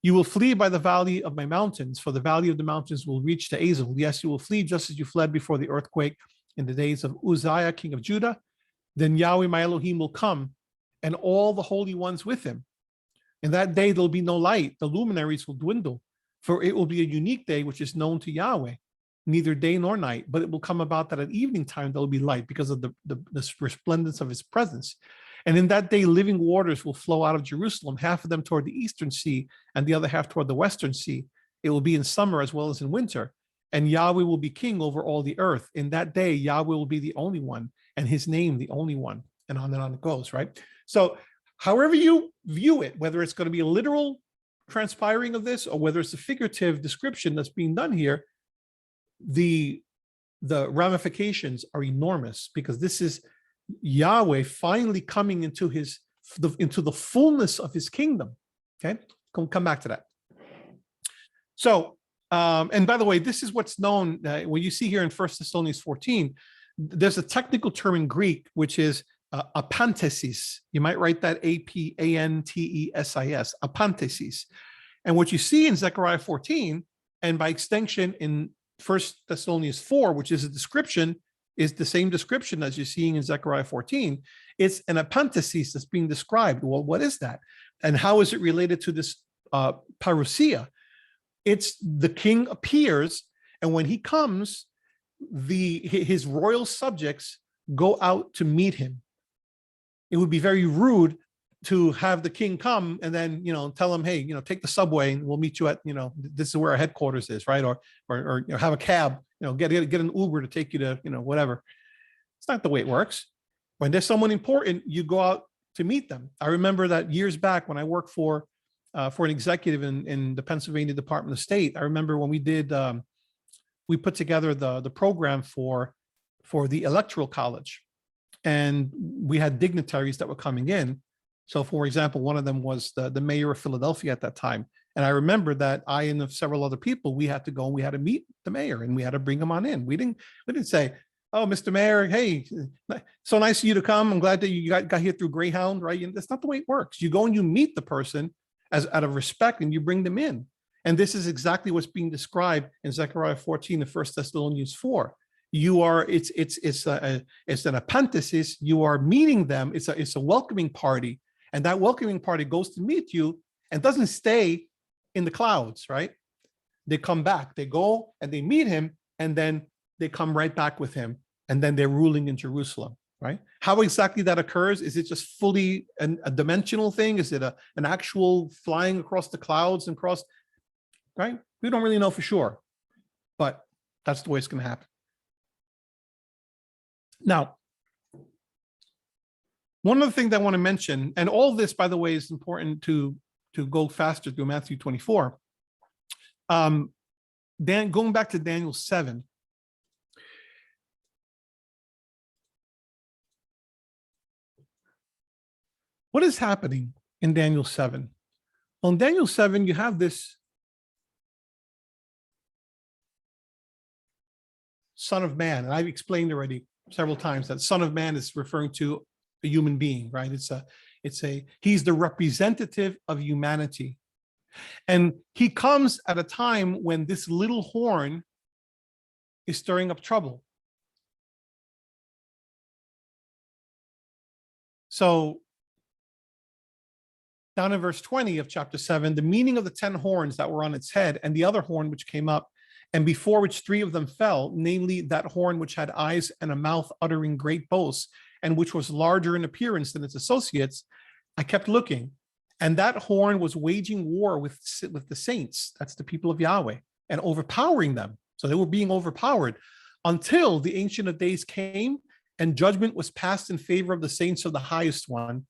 You will flee by the valley of my mountains, for the valley of the mountains will reach to Azel. Yes, you will flee just as you fled before the earthquake in the days of Uzziah, king of Judah. Then Yahweh, my Elohim, will come, and all the holy ones with him. In that day, there'll be no light. The luminaries will dwindle, for it will be a unique day which is known to Yahweh, neither day nor night. But it will come about that at evening time, there'll be light because of the resplendence of his presence. And in that day, living waters will flow out of Jerusalem, half of them toward the eastern sea and the other half toward the western sea. It will be in summer as well as in winter. And Yahweh will be king over all the earth. In that day, Yahweh will be the only one, and his name the only one. And on it goes, right? So however you view it, whether it's going to be a literal transpiring of this or whether it's a figurative description that's being done here, the ramifications are enormous, because this is Yahweh finally coming into the fullness of his kingdom. Okay, come back to that. So, and by the way, this is what's known when you see here in 1 Thessalonians 14. There's a technical term in Greek which is apanthesis. You might write that apanthesis, apanthesis. And what you see in Zechariah 14, and by extension in 1 Thessalonians 4, which is a description, is the same description as you're seeing in Zechariah 14. It's an apanthesis that's being described. Well, what is that? And how is it related to this parousia? It's the king appears, and when he comes, his royal subjects go out to meet him. It would be very rude to have the king come and then, tell him, hey, take the subway and we'll meet you at, this is where our headquarters is, right? Or have a cab, get an Uber to take you to, whatever. It's not the way it works. When there's someone important, you go out to meet them. I remember that years back when I worked for an executive in the Pennsylvania Department of State. I remember when we put together the program for the Electoral College, and we had dignitaries that were coming in. So, for example, one of them was the mayor of Philadelphia at that time. And I remember that I and several other people, we had to go and we had to meet the mayor and we had to bring him on in. We didn't say, oh, Mr. Mayor, hey, so nice of you to come. I'm glad that you got here through Greyhound, right? That's not the way it works. You go and you meet the person out of respect and you bring them in. And this is exactly what's being described in Zechariah 14 and 1 Thessalonians 4. It's an epanthesis. You are meeting them. It's a welcoming party. And that welcoming party goes to meet you and doesn't stay in the clouds, right? They come back, they go and they meet him, and then they come right back with him. And then they're ruling in Jerusalem, right? How exactly that occurs? Is it just fully a dimensional thing? Is it an actual flying across the clouds and cross, right? We don't really know for sure, but that's the way it's going to happen. Now, one of the things I want to mention, and all this, by the way, is important to go faster through Matthew 24. Going back to Daniel 7. What is happening in Daniel 7? Well, in Daniel 7, you have this Son of Man, and I've explained already several times that Son of Man is referring to a human being, right? He's the representative of humanity. And he comes at a time when this little horn is stirring up trouble. So down in verse 20 of chapter 7, the meaning of the 10 horns that were on its head and the other horn which came up, and before which 3 of them fell, namely that horn which had eyes and a mouth uttering great boasts, and which was larger in appearance than its associates, I kept looking, and that horn was waging war with the saints, that's the people of Yahweh, and overpowering them. So they were being overpowered until the Ancient of Days came and judgment was passed in favor of the saints of the highest one.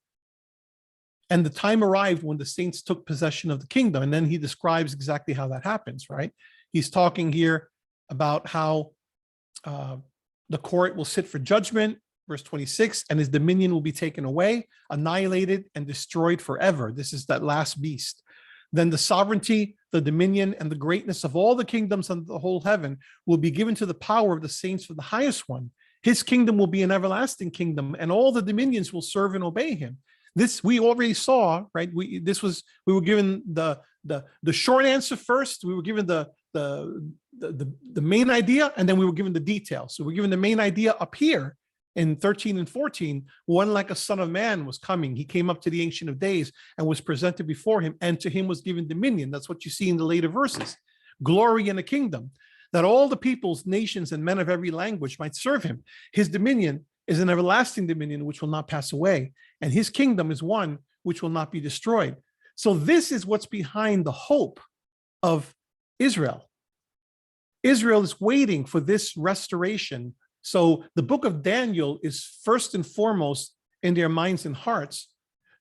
And the time arrived when the saints took possession of the kingdom. And then he describes exactly how that happens, right? He's talking here about how the court will sit for judgment, verse 26, and his dominion will be taken away, annihilated, and destroyed forever. This is that last beast. Then the sovereignty, the dominion, and the greatness of all the kingdoms under the whole heaven will be given to the power of the saints of the highest one. His kingdom will be an everlasting kingdom, and all the dominions will serve and obey him. This we already saw, right? We were given the short answer first. We were given the main idea, and then we were given the details. So we're given the main idea up here in 13 and 14. One like a son of man was coming. He came up to the Ancient of Days and was presented before him, and to him was given dominion. That's what you see in the later verses. Glory and a kingdom, that all the peoples, nations, and men of every language might serve him. His dominion is an everlasting dominion which will not pass away, and his kingdom is one which will not be destroyed. So this is what's behind the hope of Israel. Israel is waiting for this restoration. So the book of Daniel is first and foremost in their minds and hearts.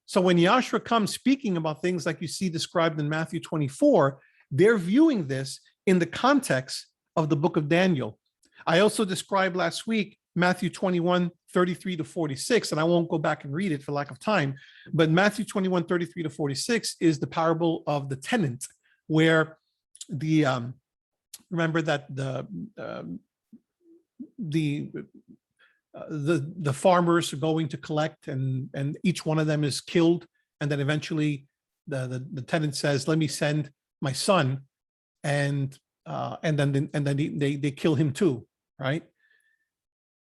So when Yahshua comes speaking about things like you see described in Matthew 24, they're viewing this in the context of the book of Daniel. I also described last week Matthew 21, 33 to 46, and I won't go back and read it for lack of time, but Matthew 21, 33 to 46 is the parable of the tenant, where remember that the farmers are going to collect, and each one of them is killed, and then eventually the tenant says, "Let me send my son," and then they kill him too, right?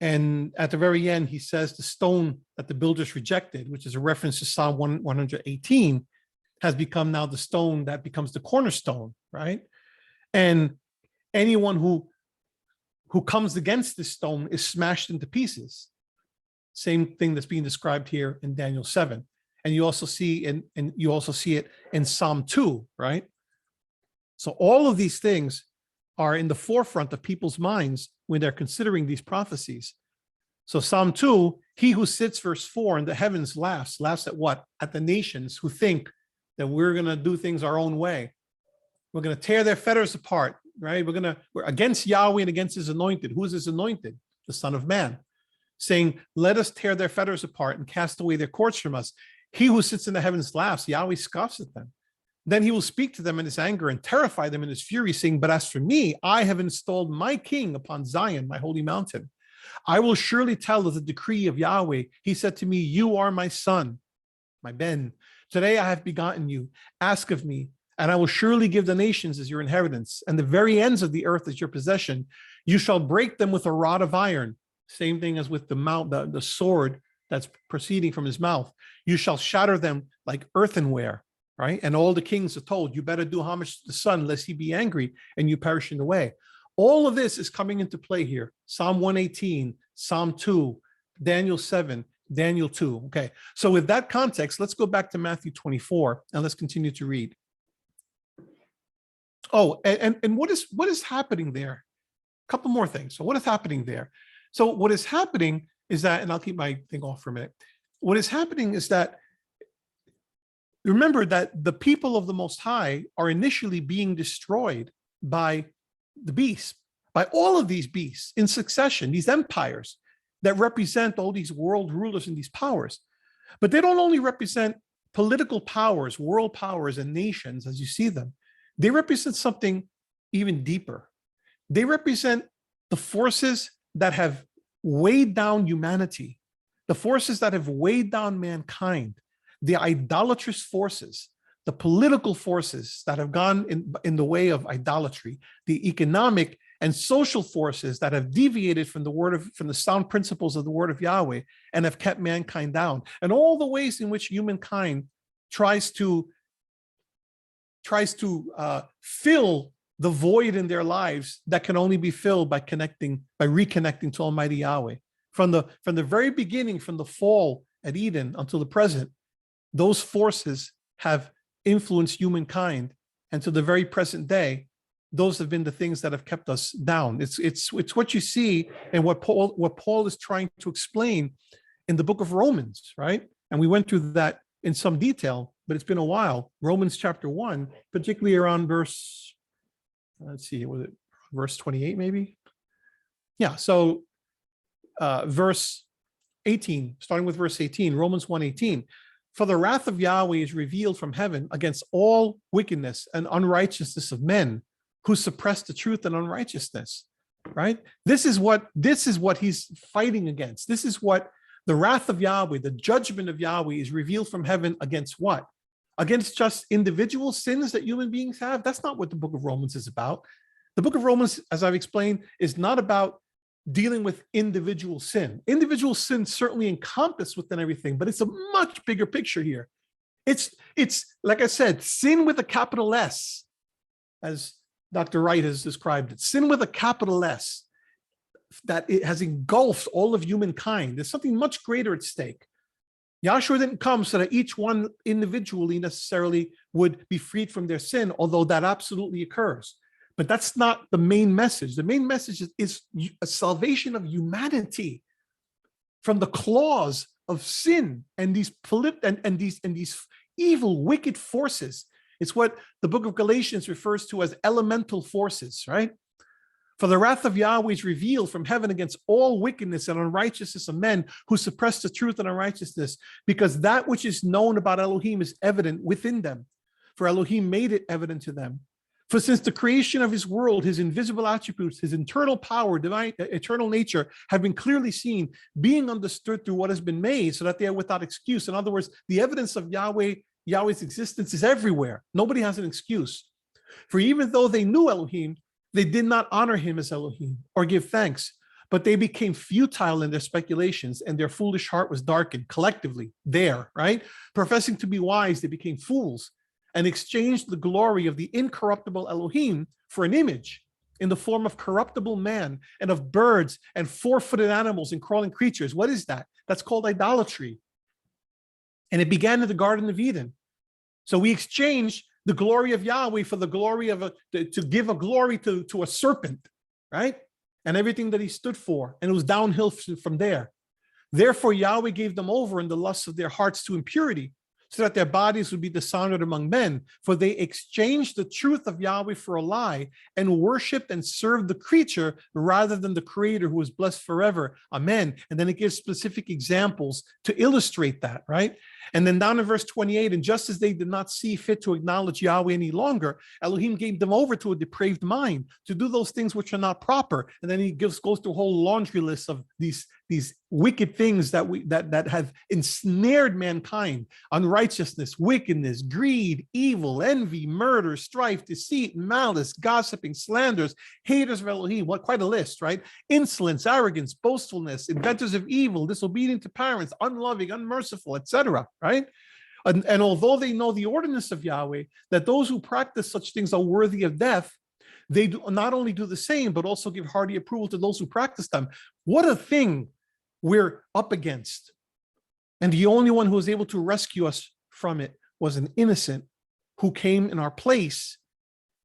And at the very end, he says the stone that the builders rejected, which is a reference to Psalm 118, has become now the stone that becomes the cornerstone, right? And anyone who comes against this stone is smashed into pieces. Same thing that's being described here in Daniel 7. And you also see it in Psalm 2, right? So all of these things are in the forefront of people's minds when they're considering these prophecies. So Psalm 2, he who sits, verse 4, in the heavens laughs at what? At the nations who think that we're going to do things our own way. We're going to tear their fetters apart, right? We're against Yahweh and against his anointed. Who is his anointed? The Son of Man, saying, let us tear their fetters apart and cast away their cords from us. He who sits in the heavens laughs. Yahweh scoffs at them. Then he will speak to them in his anger and terrify them in his fury, saying, but as for me, I have installed my king upon Zion, my holy mountain. I will surely tell of the decree of Yahweh. He said to me, you are my son, my Ben. Today I have begotten you. Ask of me, and I will surely give the nations as your inheritance, and the very ends of the earth as your possession. You shall break them with a rod of iron. Same thing as with the sword that's proceeding from his mouth. You shall shatter them like earthenware, right? And all the kings are told, you better do homage to the Son, lest he be angry and you perish in the way. All of this is coming into play here. Psalm 118, Psalm 2, Daniel 7, Daniel 2. Okay, so with that context, let's go back to Matthew 24 and let's continue to read. Oh, and what is happening there? A couple more things. So what is happening there? So what is happening is that, and I'll keep my thing off for a minute. What is happening is that, remember that the people of the Most High are initially being destroyed by the beast, by all of these beasts in succession, these empires that represent all these world rulers and these powers. But they don't only represent political powers, world powers, and nations as you see them. They represent something even deeper. They represent the forces that have weighed down humanity, the forces that have weighed down mankind, the idolatrous forces, the political forces that have gone in the way of idolatry, the economic and social forces that have deviated from the sound principles of the word of Yahweh and have kept mankind down, and all the ways in which humankind tries to fill the void in their lives that can only be filled by reconnecting to Almighty Yahweh. From the very beginning, from the fall at Eden until the present, those forces have influenced humankind, and to the very present day, those have been the things that have kept us down. It's what you see and what Paul is trying to explain in the book of Romans, right? And we went through that in some detail, but it's been a while. Romans chapter 1, particularly around verse, let's see, was it verse 28 maybe? Yeah, so verse 18, starting with verse 18, Romans 1:18. For the wrath of Yahweh is revealed from heaven against all wickedness and unrighteousness of men who suppress the truth and unrighteousness, right? This is what he's fighting against. This is what the wrath of Yahweh, the judgment of Yahweh is revealed from heaven against what? Against just individual sins that human beings have? That's not what the book of Romans is about. The book of Romans, as I've explained, is not about dealing with individual sin. Individual sin certainly encompassed within everything, but it's a much bigger picture here. It's like I said, sin with a capital S, as Dr. Wright has described it, sin with a capital S, that it has engulfed all of humankind. There's something much greater at stake. Yahshua didn't come so that each one individually necessarily would be freed from their sin, although that absolutely occurs. But that's not the main message. The main message is a salvation of humanity from the claws of sin and these evil, wicked forces. It's what the book of Galatians refers to as elemental forces, right? For the wrath of Yahweh is revealed from heaven against all wickedness and unrighteousness of men who suppress the truth and unrighteousness, because that which is known about Elohim is evident within them, for Elohim made it evident to them. For since the creation of his world, his invisible attributes, his internal power, divine, eternal nature have been clearly seen, being understood through what has been made, so that they are without excuse. In other words, the evidence of Yahweh's existence is everywhere. Nobody has an excuse. For even though they knew Elohim, they did not honor him as Elohim or give thanks, but they became futile in their speculations, and their foolish heart was darkened. Collectively, there, right? Professing to be wise, they became fools and exchanged the glory of the incorruptible Elohim for an image in the form of corruptible man and of birds and four-footed animals and crawling creatures. What is that? That's called idolatry. And it began in the Garden of Eden. So we exchanged the glory of Yahweh for the glory of to give a glory to a serpent, right? And everything that he stood for. And it was downhill from there. Therefore, Yahweh gave them over in the lusts of their hearts to impurity, so that their bodies would be dishonored among men. For they exchanged the truth of Yahweh for a lie and worshiped and served the creature rather than the creator, who is blessed forever. Amen. And then it gives specific examples to illustrate that, right? And then down in verse 28, and just as they did not see fit to acknowledge Yahweh any longer, Elohim gave them over to a depraved mind to do those things which are not proper. And then he goes through a whole laundry list of these wicked things that have ensnared mankind: unrighteousness, wickedness, greed, evil, envy, murder, strife, deceit, malice, gossiping, slanders, haters of Elohim. What, quite a list, right? Insolence, arrogance, boastfulness, inventors of evil, disobedient to parents, unloving, unmerciful, etc. Right? And although they know the ordinance of Yahweh, that those who practice such things are worthy of death, they do not only do the same, but also give hearty approval to those who practice them. What a thing we're up against. And the only one who was able to rescue us from it was an innocent who came in our place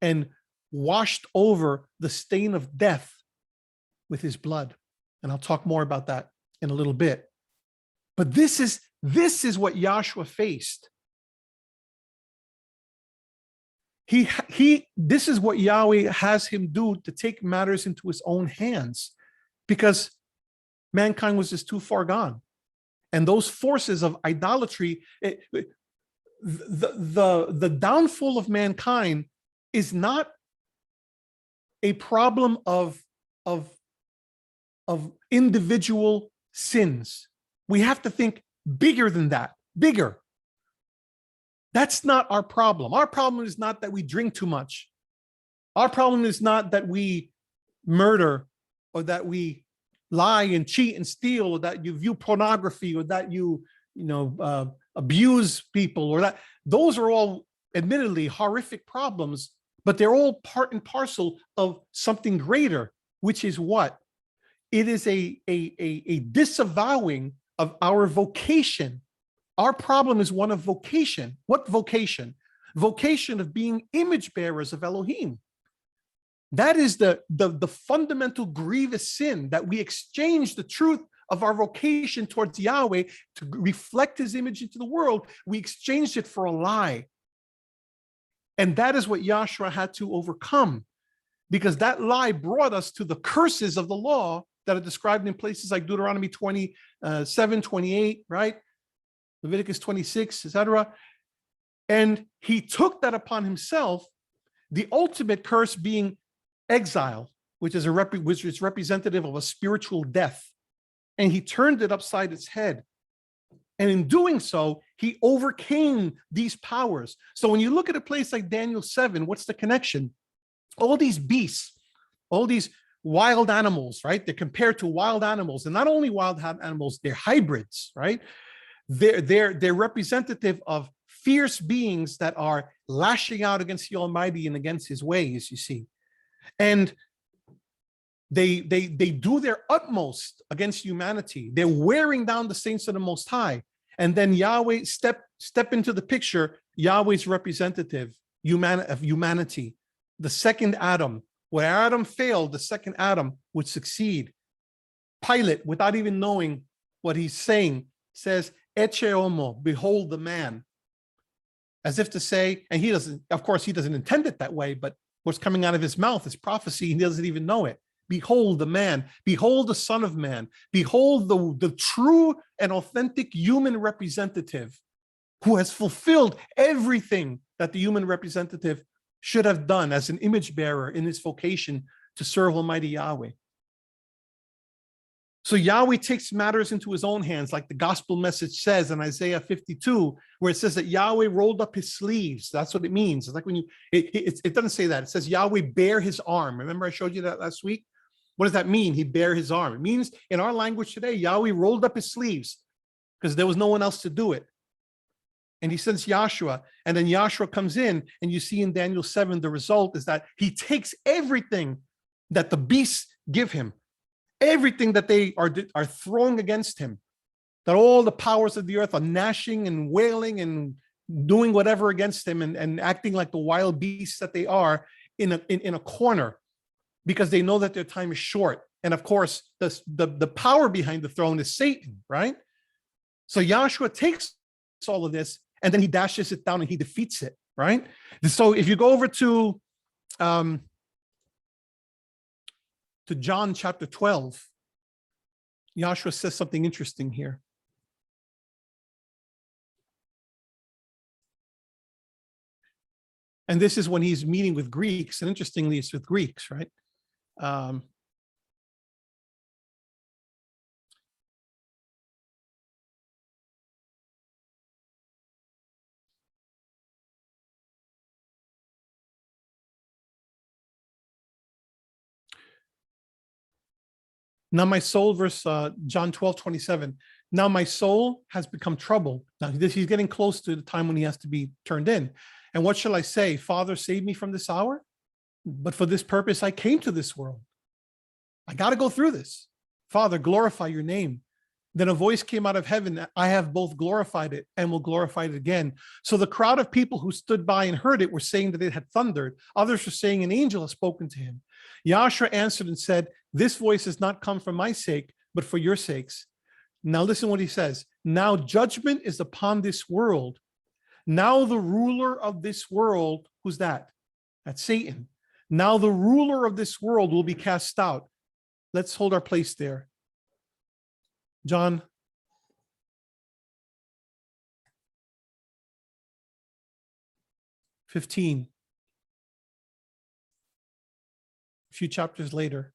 and washed over the stain of death with his blood. And I'll talk more about that in a little bit. But this is what Yahshua faced. This is what Yahweh has him do, to take matters into his own hands, because mankind was just too far gone. And those forces of idolatry, the downfall of mankind is not a problem of individual sins. We have to think bigger than that, bigger. That's not our problem. Our problem is not that we drink too much. Our problem is not that we murder, or that we lie and cheat and steal, or that you view pornography, or that you abuse people, or that. Those are all admittedly horrific problems, but they're all part and parcel of something greater, which is what? It is a disavowing of our vocation. Our problem is one of vocation. What vocation? Vocation of being image bearers of Elohim. That is the fundamental grievous sin, that we exchange the truth of our vocation towards Yahweh to reflect his image into the world. We exchanged it for a lie. And that is what Yahshua had to overcome, because that lie brought us to the curses of the law that are described in places like Deuteronomy 27, 28, right? Leviticus 26, etc. And he took that upon himself, the ultimate curse being exile, which is representative of a spiritual death. And he turned it upside its head. And in doing so, he overcame these powers. So when you look at a place like Daniel 7, what's the connection? All these beasts, all these wild animals, right? They're compared to wild animals, and not only wild animals, they're hybrids, right? They're representative of fierce beings that are lashing out against the Almighty and against his ways, you see. And they do their utmost against humanity. They're wearing down the saints of the Most High. And then Yahweh step into the picture, Yahweh's representative of humanity, the second Adam. Where Adam failed, the second Adam would succeed. Pilate, without even knowing what he's saying, says, Eche homo, behold the man. As if to say, and he doesn't, of course, he doesn't intend it that way, but what's coming out of his mouth is prophecy. He doesn't even know it. Behold the man, behold the Son of Man, behold the true and authentic human representative who has fulfilled everything that the human representative should have done as an image bearer in his vocation to serve Almighty Yahweh. So Yahweh takes matters into his own hands, like the gospel message says in Isaiah 52, where it says that Yahweh rolled up his sleeves. That's what it means. It's like when it doesn't say that. It says Yahweh bare his arm. Remember I showed you that last week? What does that mean? He bare his arm. It means in our language today, Yahweh rolled up his sleeves because there was no one else to do it. And he sends Yahshua, and then Yahshua comes in, and you see in Daniel 7, the result is that he takes everything that the beasts give him, everything that they are throwing against him, that all the powers of the earth are gnashing and wailing and doing whatever against him and acting like the wild beasts that they are in a corner, because they know that their time is short. And of course, the power behind the throne is Satan, right? So Yahshua takes all of this and then he dashes it down and he defeats it, right? So if you go over to John chapter 12, Yahshua says something interesting here. And this is when he's meeting with Greeks, and interestingly, it's with Greeks, right? Now my soul, verse John 12:27. Now my soul has become troubled. Now he's getting close to the time when he has to be turned in. And what shall I say? Father, save me from this hour. But for this purpose, I came to this world. I got to go through this. Father, glorify your name. Then a voice came out of heaven. I have both glorified it and will glorify it again. So the crowd of people who stood by and heard it were saying that it had thundered. Others were saying an angel has spoken to him. Yahshua answered and said, this voice has not come for my sake, but for your sakes. Now listen what he says. Now judgment is upon this world. Now the ruler of this world, who's that? That's Satan. Now the ruler of this world will be cast out. Let's hold our place there. John 15. A few chapters later.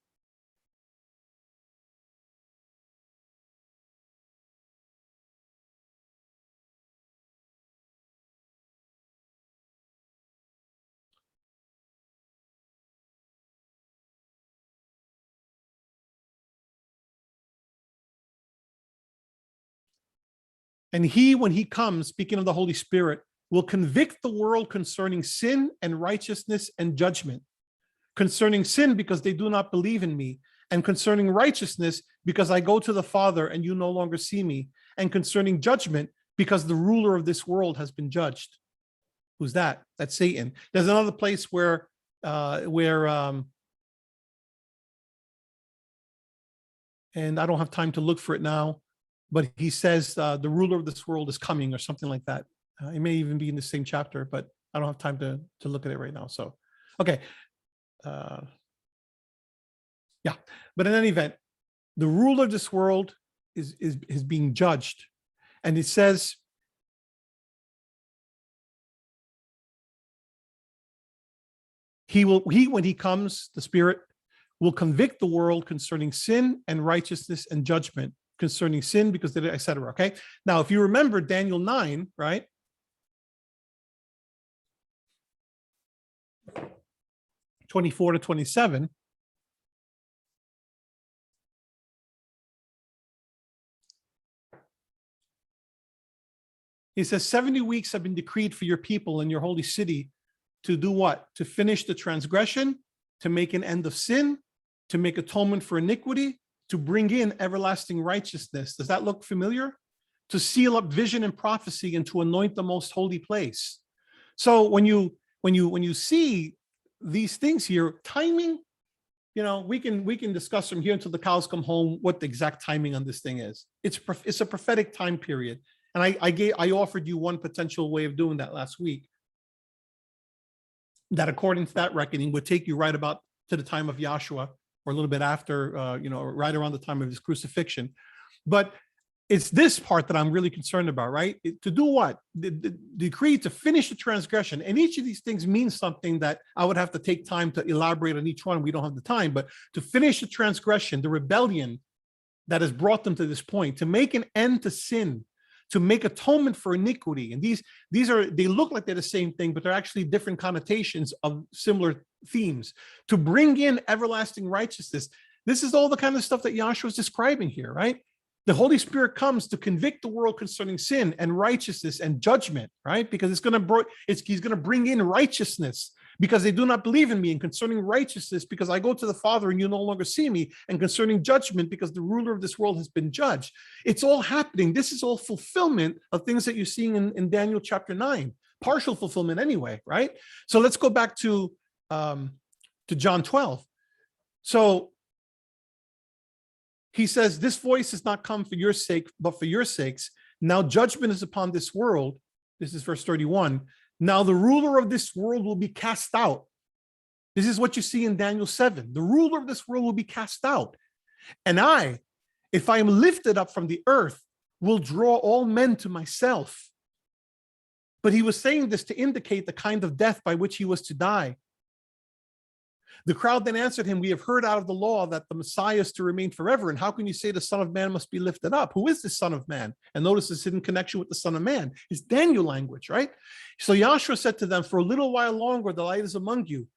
And he, when he comes, speaking of the Holy Spirit, will convict the world concerning sin and righteousness and judgment. Concerning sin, because they do not believe in me. And concerning righteousness, because I go to the Father and you no longer see me. And concerning judgment, because the ruler of this world has been judged. Who's that? That's Satan. There's another place where and I don't have time to look for it now, but he says the ruler of this world is coming or something like that. It may even be in the same chapter, but I don't have time to look at it right now. So, okay. Yeah, but in any event, the ruler of this world is being judged. And it says, when he comes, the Spirit will convict the world concerning sin and righteousness and judgment. Concerning sin, because they did, etc. Okay. Now, if you remember Daniel 9, right? (24 to 27). He says, 70 weeks have been decreed for your people in your holy city to do what? To finish the transgression, to make an end of sin, to make atonement for iniquity, to bring in everlasting righteousness. Does that look familiar? To seal up vision and prophecy and to anoint the most holy place. So when you see these things here, timing, we can discuss from here until the cows come home what the exact timing on this thing is. It's a prophetic time period. And I offered you one potential way of doing that last week, that according to that reckoning would take you right about to the time of Yahshua, or a little bit after, right around the time of his crucifixion. But it's this part that I'm really concerned about, right? To do what? The decree to finish the transgression. And each of these things means something that I would have to take time to elaborate on each one. We don't have the time, but to finish the transgression, the rebellion that has brought them to this point, to make an end to sin, to make atonement for iniquity. And they look like they're the same thing, but they're actually different connotations of similar themes. To bring in everlasting righteousness. This is all the kind of stuff that Yahshua is describing here, right? The Holy Spirit comes to convict the world concerning sin and righteousness and judgment, right? Because he's going to bring in righteousness, because they do not believe in me, and concerning righteousness, because I go to the Father and you no longer see me, and concerning judgment, because the ruler of this world has been judged. It's all happening. This is all fulfillment of things that you're seeing in Daniel chapter 9, partial fulfillment anyway, right? So let's go back to John 12. So he says, this voice has not come for your sake, but for your sakes. Now judgment is upon this world. This is verse 31. Now the ruler of this world will be cast out. This is what you see in Daniel 7. The ruler of this world will be cast out. And I, if I am lifted up from the earth, will draw all men to myself. But he was saying this to indicate the kind of death by which he was to die. The crowd then answered him, we have heard out of the law that the Messiah is to remain forever. And how can you say the Son of Man must be lifted up? Who is the Son of Man? And notice this hidden connection with the Son of Man. It's Daniel language, right? So Yahshua said to them, for a little while longer, the light is among you.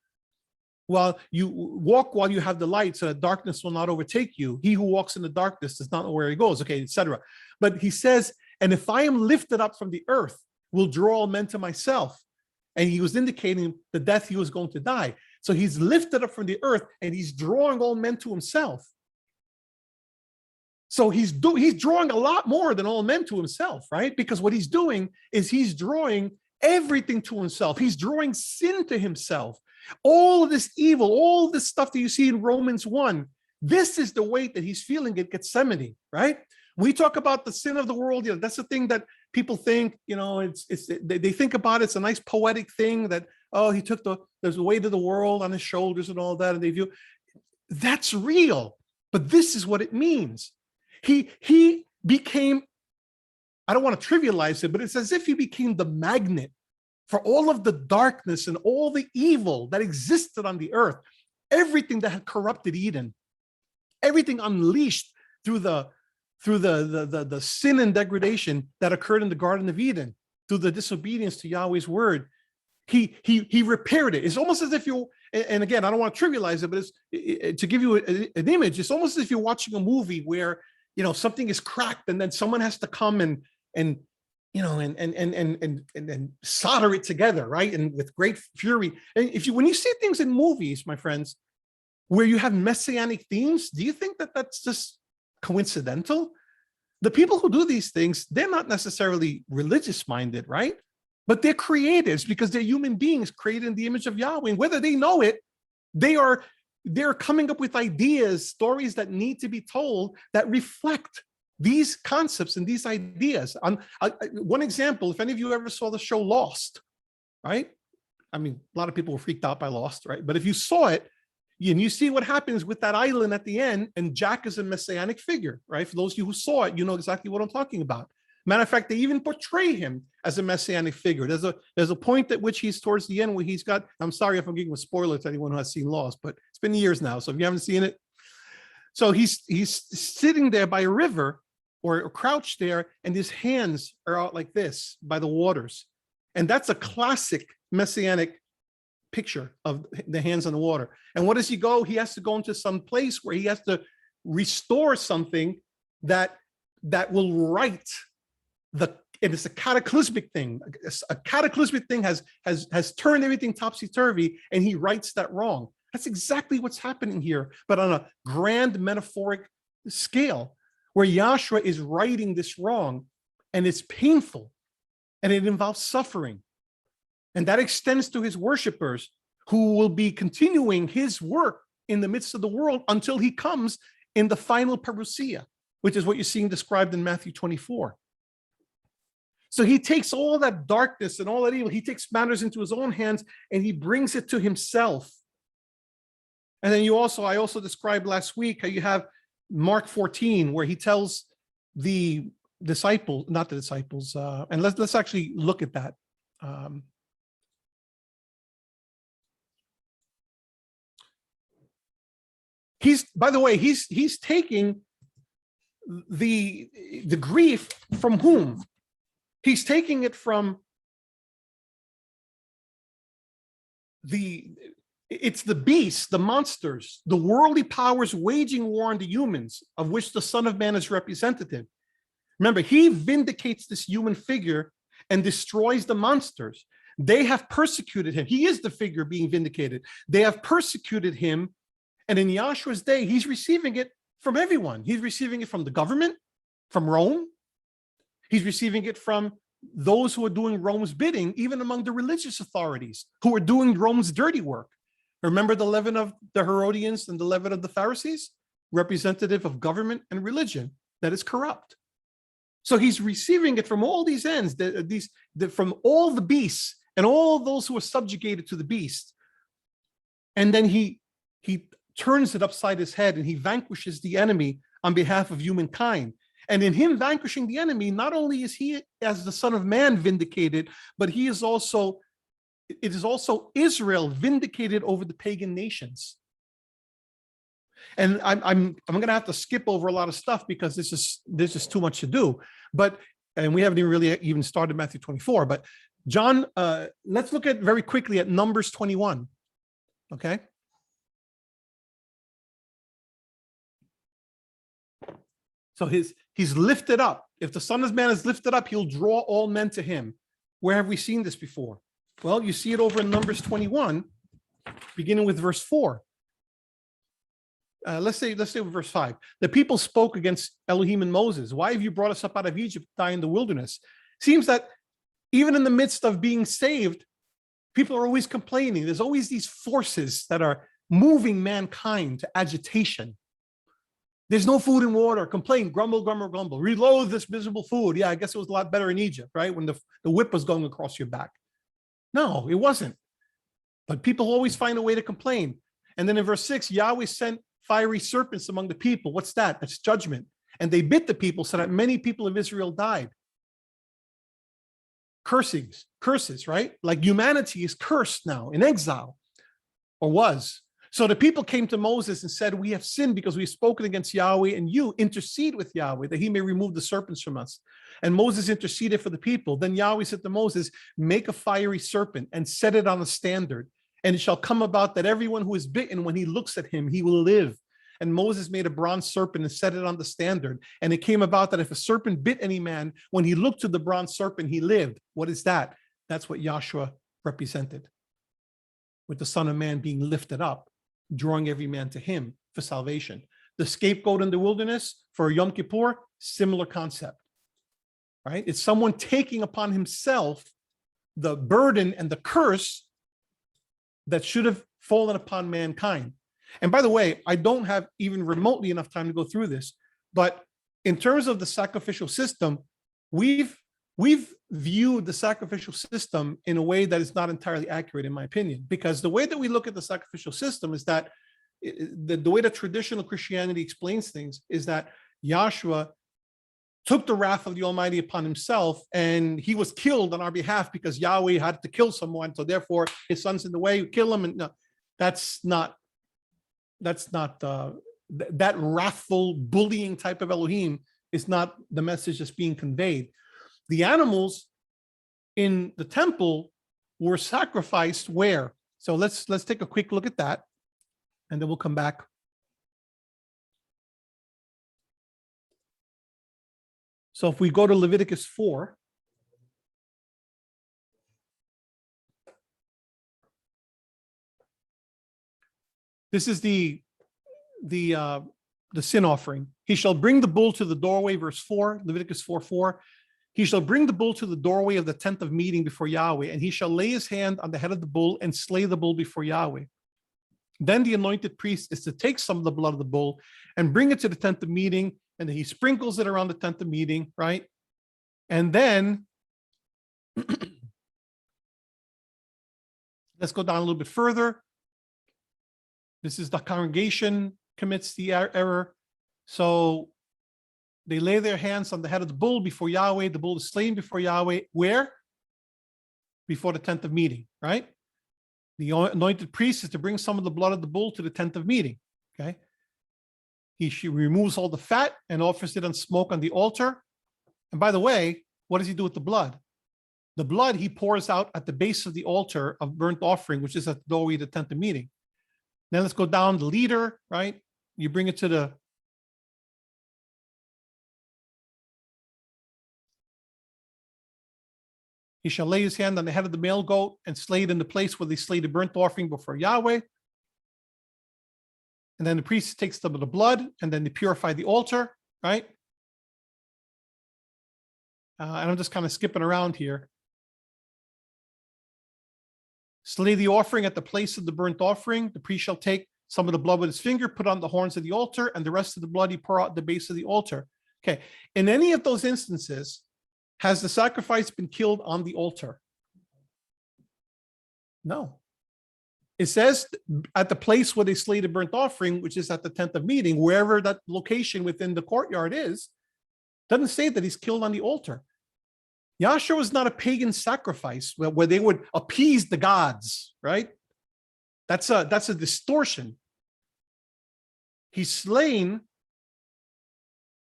While you walk while you have the light, so that darkness will not overtake you. He who walks in the darkness does not know where he goes, okay, etc. But he says, and if I am lifted up from the earth, will draw all men to myself. And he was indicating the death he was going to die. So he's lifted up from the earth and he's drawing all men to himself. So he's drawing a lot more than all men to himself, right? Because what he's doing is he's drawing everything to himself. He's drawing sin to himself. All of this evil, all this stuff that you see in Romans 1, this is the weight that he's feeling at Gethsemane, right? We talk about the sin of the world. That's the thing that people think, they think about it. It's a nice poetic thing that, oh, he took there's the weight of the world on his shoulders and all that. And they view that's real. But this is what it means. He became, I don't want to trivialize it, but it's as if he became the magnet for all of the darkness and all the evil that existed on the earth, everything that had corrupted Eden, everything unleashed through the sin and degradation that occurred in the Garden of Eden, through the disobedience to Yahweh's word. He repaired it. It's almost as if you, and again, I don't want to trivialize it, but it's to give you an image. It's almost as if you're watching a movie where, something is cracked and then someone has to come and solder it together, right? And with great fury. And when you see things in movies, my friends, where you have messianic themes, do you think that that's just coincidental? The people who do these things, they're not necessarily religious minded, right? But they're creatives because they're human beings created in the image of Yahweh. And whether they know it, they're coming up with ideas, stories that need to be told that reflect these concepts and these ideas. One example, if any of you ever saw the show Lost, right? I mean, a lot of people were freaked out by Lost, right? But if you saw it, and you see what happens with that island at the end, and Jack is a messianic figure, right? For those of you who saw it, you know exactly what I'm talking about. Matter of fact, they even portray him as a messianic figure. There's a point at which he's towards the end where he's got, I'm sorry if I'm giving a spoiler to anyone who has seen Lost, but it's been years now. So if you haven't seen it, so he's sitting there by a river or crouched there, and his hands are out like this by the waters. And that's a classic messianic picture of the hands on the water. And what does he go? He has to go into some place where he has to restore something that will right and it's a cataclysmic thing. A cataclysmic thing has turned everything topsy-turvy, and he rights that wrong. That's exactly what's happening here, but on a grand metaphoric scale, where Yahshua is righting this wrong, and it's painful, and it involves suffering. And that extends to his worshipers, who will be continuing his work in the midst of the world until he comes in the final parousia, which is what you're seeing described in Matthew 24. So he takes all that darkness and all that evil, he takes matters into his own hands, and he brings it to himself. And then I also described last week how you have Mark 14, where he tells the disciples, not the disciples, and let's actually look at that. By the way, he's taking the grief from whom? He's taking it from it's the beasts, the monsters, the worldly powers waging war on the humans, of which the Son of Man is representative. Remember, he vindicates this human figure and destroys the monsters. They have persecuted him. He is the figure being vindicated. They have persecuted him. And in Yahshua's day, he's receiving it from everyone. He's receiving it from the government, from Rome. He's receiving it from those who are doing Rome's bidding, even among the religious authorities who are doing Rome's dirty work. Remember the leaven of the Herodians and the leaven of the Pharisees? Representative of government and religion that is corrupt. So he's receiving it from all these ends, from all the beasts and all those who are subjugated to the beast. And then he turns it upside his head and he vanquishes the enemy on behalf of humankind. And in him vanquishing the enemy, not only is he as the Son of Man vindicated, but it is also Israel vindicated over the pagan nations. And I'm going to have to skip over a lot of stuff because there's just too much to do. And we haven't even started Matthew 24. But John, let's look at very quickly at Numbers 21. Okay. So he's lifted up. If the Son of Man is lifted up, he'll draw all men to him. Where have we seen this before? Well, you see it over in Numbers 21, beginning with verse 4. Let's say with verse 5. The people spoke against Elohim and Moses. Why have you brought us up out of Egypt to die in the wilderness? Seems that even in the midst of being saved, people are always complaining. There's always these forces that are moving mankind to agitation. There's no food and water. Complain, grumble, grumble, grumble. Reload this miserable food. Yeah, I guess it was a lot better in Egypt, right? When the whip was going across your back. No, it wasn't. But people always find a way to complain. And then in verse 6, Yahweh sent fiery serpents among the people. What's that? That's judgment. And they bit the people so that many people of Israel died. Curses, right? Like humanity is cursed now, in exile, or was. So the people came to Moses and said, we have sinned because we've spoken against Yahweh, and you intercede with Yahweh that he may remove the serpents from us. And Moses interceded for the people. Then Yahweh said to Moses, make a fiery serpent and set it on a standard. And it shall come about that everyone who is bitten, when he looks at him, he will live. And Moses made a bronze serpent and set it on the standard. And it came about that if a serpent bit any man, when he looked to the bronze serpent, he lived. What is that? That's what Yahshua represented, with the Son of Man being lifted up, drawing every man to him for salvation. The scapegoat in the wilderness for Yom Kippur, similar concept, right? It's someone taking upon himself the burden and the curse that should have fallen upon mankind. And by the way, I don't have even remotely enough time to go through this, but in terms of the sacrificial system, we've viewed the sacrificial system in a way that is not entirely accurate, in my opinion, because the way that we look at the sacrificial system is that the way that traditional Christianity explains things is that Yahshua took the wrath of the Almighty upon himself, and he was killed on our behalf because Yahweh had to kill someone. So therefore his son's in the way, kill him. And no, that's not that wrathful bullying type of Elohim is not the message that's being conveyed. The animals in the temple were sacrificed where? So let's take a quick look at that, and then we'll come back. So if we go to Leviticus 4, this is the sin offering. He shall bring the bull to the doorway, verse 4, Leviticus 4:4. He shall bring the bull to the doorway of the tent of meeting before Yahweh, and he shall lay his hand on the head of the bull and slay the bull before Yahweh. Then the anointed priest is to take some of the blood of the bull and bring it to the tent of meeting, and then he sprinkles it around the tent of meeting, right? And then let's go down a little bit further. This is the congregation commits the error. So they lay their hands on the head of the bull before Yahweh. The bull is slain before Yahweh. Where? Before the tent of meeting, right? The anointed priest is to bring some of the blood of the bull to the tent of meeting, okay? She removes all the fat and offers it on smoke on the altar. And by the way, what does he do with the blood? The blood he pours out at the base of the altar of burnt offering, which is at the doorway of the tent of meeting. Then let's go down the leader, right? You bring it to the He shall lay his hand on the head of the male goat and slay it in the place where they slay the burnt offering before Yahweh. And then the priest takes some of the blood, and then they purify the altar, right? And I'm just kind of skipping around here. Slay the offering at the place of the burnt offering. The priest shall take some of the blood with his finger, put on the horns of the altar, and the rest of the blood he pour out at the base of the altar. Okay. In any of those instances, has the sacrifice been killed on the altar? No. It says at the place where they slay the burnt offering, which is at the tent of meeting, wherever that location within the courtyard is, doesn't say that he's killed on the altar. Yahshua was not a pagan sacrifice where they would appease the gods, right? That's a distortion. He's slain,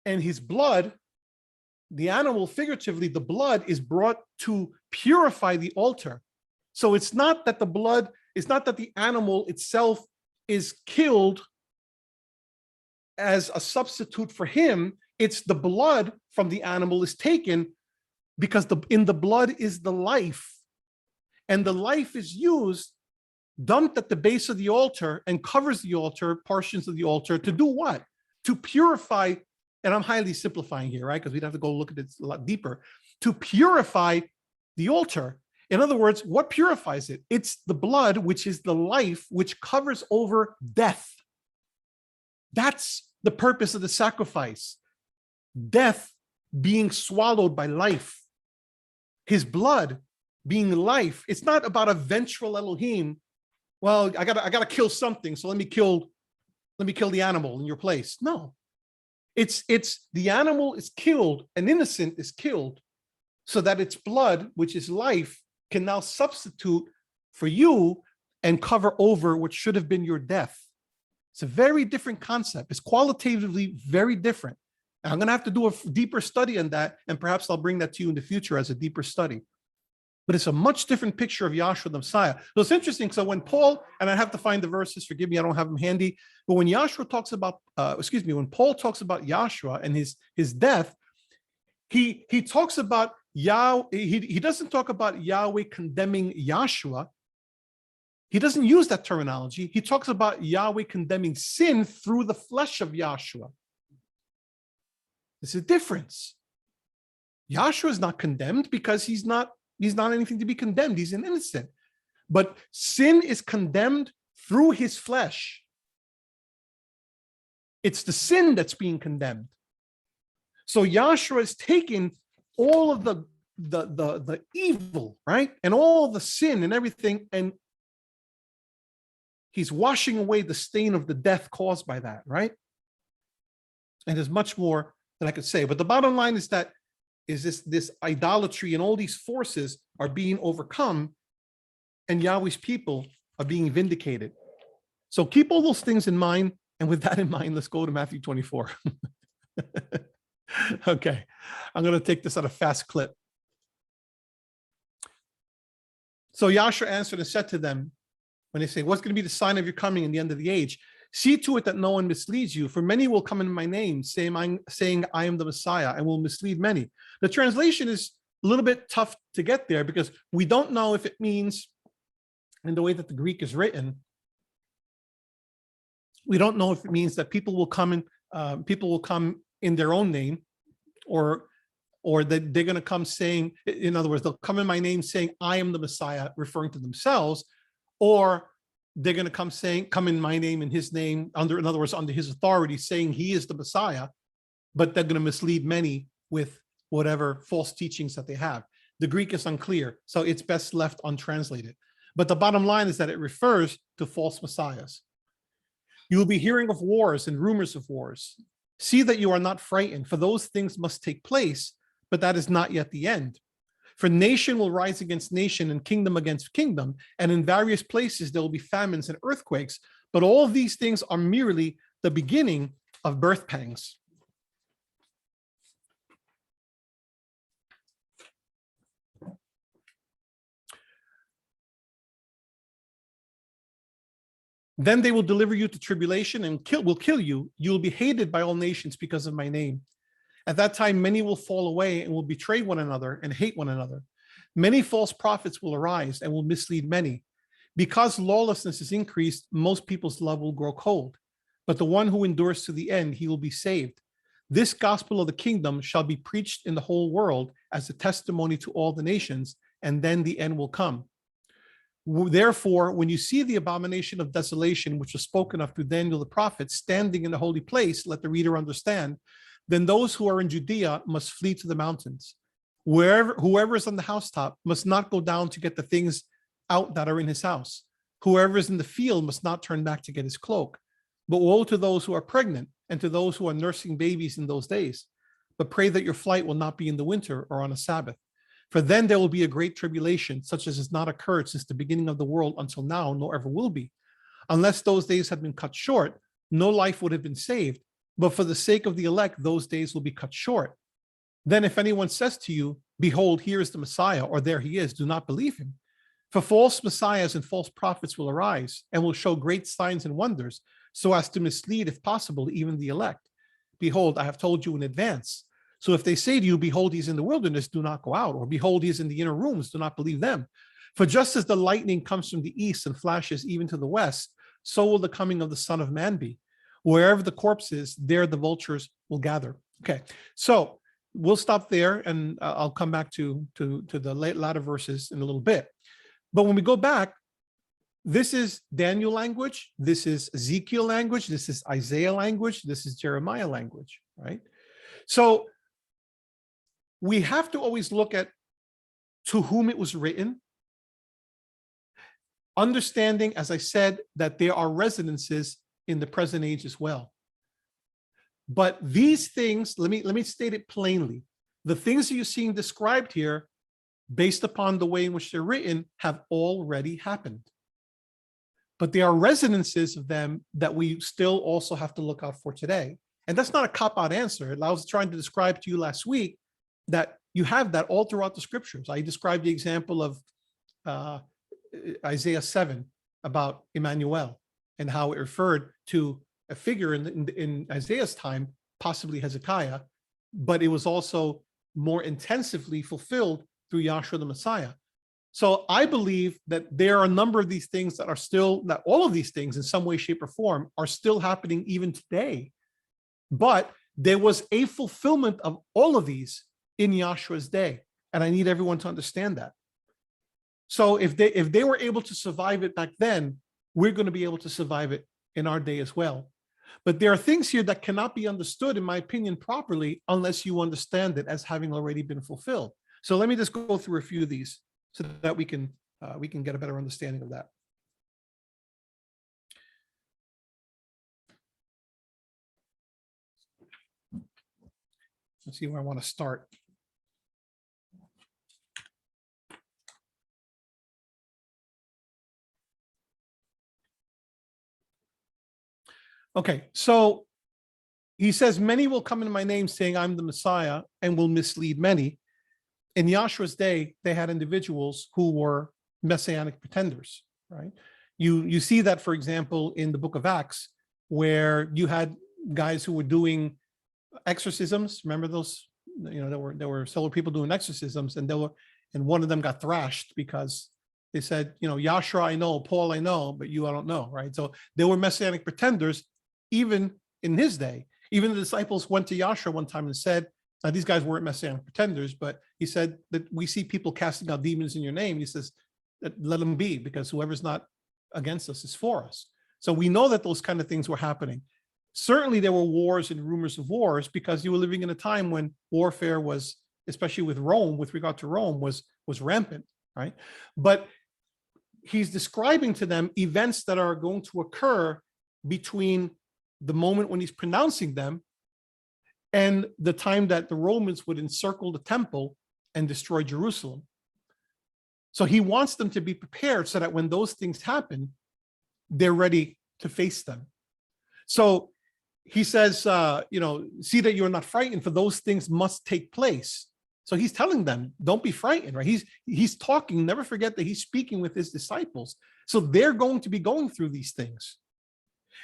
and his blood, the animal, figuratively, the blood is brought to purify the altar. So it's not that the blood, it's not that the animal itself is killed as a substitute for him. It's the blood from the animal is taken, because in the blood is the life, and the life is used, dumped at the base of the altar, and covers the altar, portions of the altar, to do what? To purify, and I'm highly simplifying here, right? Because we'd have to go look at it a lot deeper. To purify the altar. In other words, what purifies it? It's the blood, which is the life, which covers over death. That's the purpose of the sacrifice. Death being swallowed by life. His blood being life. It's not about a vengeful Elohim. Well, I gotta kill something, so let me kill the animal in your place. No. It's the animal is killed, an innocent is killed, so that its blood, which is life, can now substitute for you and cover over what should have been your death. It's a very different concept. It's qualitatively very different. And I'm going to have to do a deeper study on that, and perhaps I'll bring that to you in the future as a deeper study. But it's a much different picture of Yahshua the Messiah. So it's interesting. So when Paul, and I have to find the verses, forgive me, I don't have them handy, but when Yahshua talks about, when Paul talks about Yahshua and his death, he talks about Yahweh. He doesn't talk about Yahweh condemning Yahshua. He doesn't use that terminology. He talks about Yahweh condemning sin through the flesh of Yahshua. There's a difference. Yahshua is not condemned because he's not anything to be condemned. He's an innocent. But sin is condemned through his flesh. It's the sin that's being condemned. So Yahshua is taking all of the evil, right? And all the sin and everything, and he's washing away the stain of the death caused by that, right? And there's much more that I could say. But the bottom line is that this idolatry and all these forces are being overcome, and Yahweh's people are being vindicated. So keep all those things in mind. And with that in mind, let's go to Matthew 24. Okay, I'm going to take this at a fast clip. So Yahshua answered and said to them, when they say, what's going to be the sign of your coming in the end of the age? See to it that no one misleads you, for many will come in my name, saying I am the Messiah, and will mislead many. The translation is a little bit tough to get there because we don't know if it means, in the way that the Greek is written, we don't know if it means that people will come in their own name, or that they're going to come saying, in other words, they'll come in my name saying I am the Messiah, referring to themselves, or they're going to come in my name, in his name, in other words, under his authority, saying he is the Messiah, but they're going to mislead many with whatever false teachings that they have. The Greek is unclear, so it's best left untranslated. But the bottom line is that it refers to false messiahs. You will be hearing of wars and rumors of wars. See that you are not frightened, for those things must take place, but that is not yet the end. For nation will rise against nation and kingdom against kingdom, and in various places there will be famines and earthquakes, but all of these things are merely the beginning of birth pangs. Then they will deliver you to tribulation and will kill you. You will be hated by all nations because of my name. At that time, many will fall away and will betray one another and hate one another. Many false prophets will arise and will mislead many. Because lawlessness is increased, most people's love will grow cold. But the one who endures to the end, he will be saved. This gospel of the kingdom shall be preached in the whole world as a testimony to all the nations, and then the end will come. Therefore, when you see the abomination of desolation, which was spoken of through Daniel the prophet, standing in the holy place, let the reader understand, then those who are in Judea must flee to the mountains. Whoever is on the housetop must not go down to get the things out that are in his house. Whoever is in the field must not turn back to get his cloak. But woe to those who are pregnant and to those who are nursing babies in those days. But pray that your flight will not be in the winter or on a Sabbath. For then there will be a great tribulation, such as has not occurred since the beginning of the world until now, nor ever will be. Unless those days had been cut short, no life would have been saved. But for the sake of the elect, those days will be cut short. Then if anyone says to you, behold, here is the Messiah, or there he is, do not believe him. For false messiahs and false prophets will arise and will show great signs and wonders, so as to mislead, if possible, even the elect. Behold, I have told you in advance. So if they say to you, behold, he's in the wilderness, do not go out, or behold, he's in the inner rooms, do not believe them. For just as the lightning comes from the east and flashes even to the west, so will the coming of the Son of Man be. Wherever the corpse is, there the vultures will gather. Okay, so we'll stop there, and I'll come back to the latter verses in a little bit. But when we go back, this is Daniel language, this is Ezekiel language, this is Isaiah language, this is Jeremiah language, right? So we have to always look at to whom it was written, understanding, as I said, that there are resonances in the present age as well. But these things, let me state it plainly. The things that you're seeing described here, based upon the way in which they're written, have already happened. But there are resonances of them that we still also have to look out for today. And that's not a cop-out answer. I was trying to describe to you last week that you have that all throughout the scriptures. I described the example of Isaiah 7 about Emmanuel and how it referred to a figure in Isaiah's time, possibly Hezekiah, but it was also more intensively fulfilled through Yahshua the Messiah. So I believe that there are a number of these things that are still, that all of these things in some way, shape, or form are still happening even today. But there was a fulfillment of all of these in Yahshua's day. And I need everyone to understand that. So if they were able to survive it back then, we're going to be able to survive it in our day as well. But there are things here that cannot be understood, in my opinion, properly unless you understand it as having already been fulfilled. So let me just go through a few of these so that we can get a better understanding of that. Let's see where I want to start. Okay, so he says, many will come in my name saying I'm the Messiah and will mislead many. In Yahshua's day, they had individuals who were messianic pretenders, right? You see that, for example, in the book of Acts, where you had guys who were doing exorcisms. Remember those? You know, there were several people doing exorcisms, and one of them got thrashed because they said, you know, Yahshua I know, Paul I know, but you I don't know, right? So they were messianic pretenders even in his day. Even the disciples went to Yahshua one time and said, now these guys weren't messianic pretenders, but he said that we see people casting out demons in your name. He says, let them be, because whoever's not against us is for us. So we know that those kind of things were happening. Certainly there were wars and rumors of wars, because you were living in a time when warfare was, especially with Rome, with regard to Rome, was rampant, right? But he's describing to them events that are going to occur between the moment when he's pronouncing them and the time that the Romans would encircle the temple and destroy Jerusalem. So he wants them to be prepared so that when those things happen, they're ready to face them. So he says, you know, see that you're not frightened, for those things must take place. So he's telling them, don't be frightened, right? He's talking, never forget that he's speaking with his disciples. So they're going to be going through these things.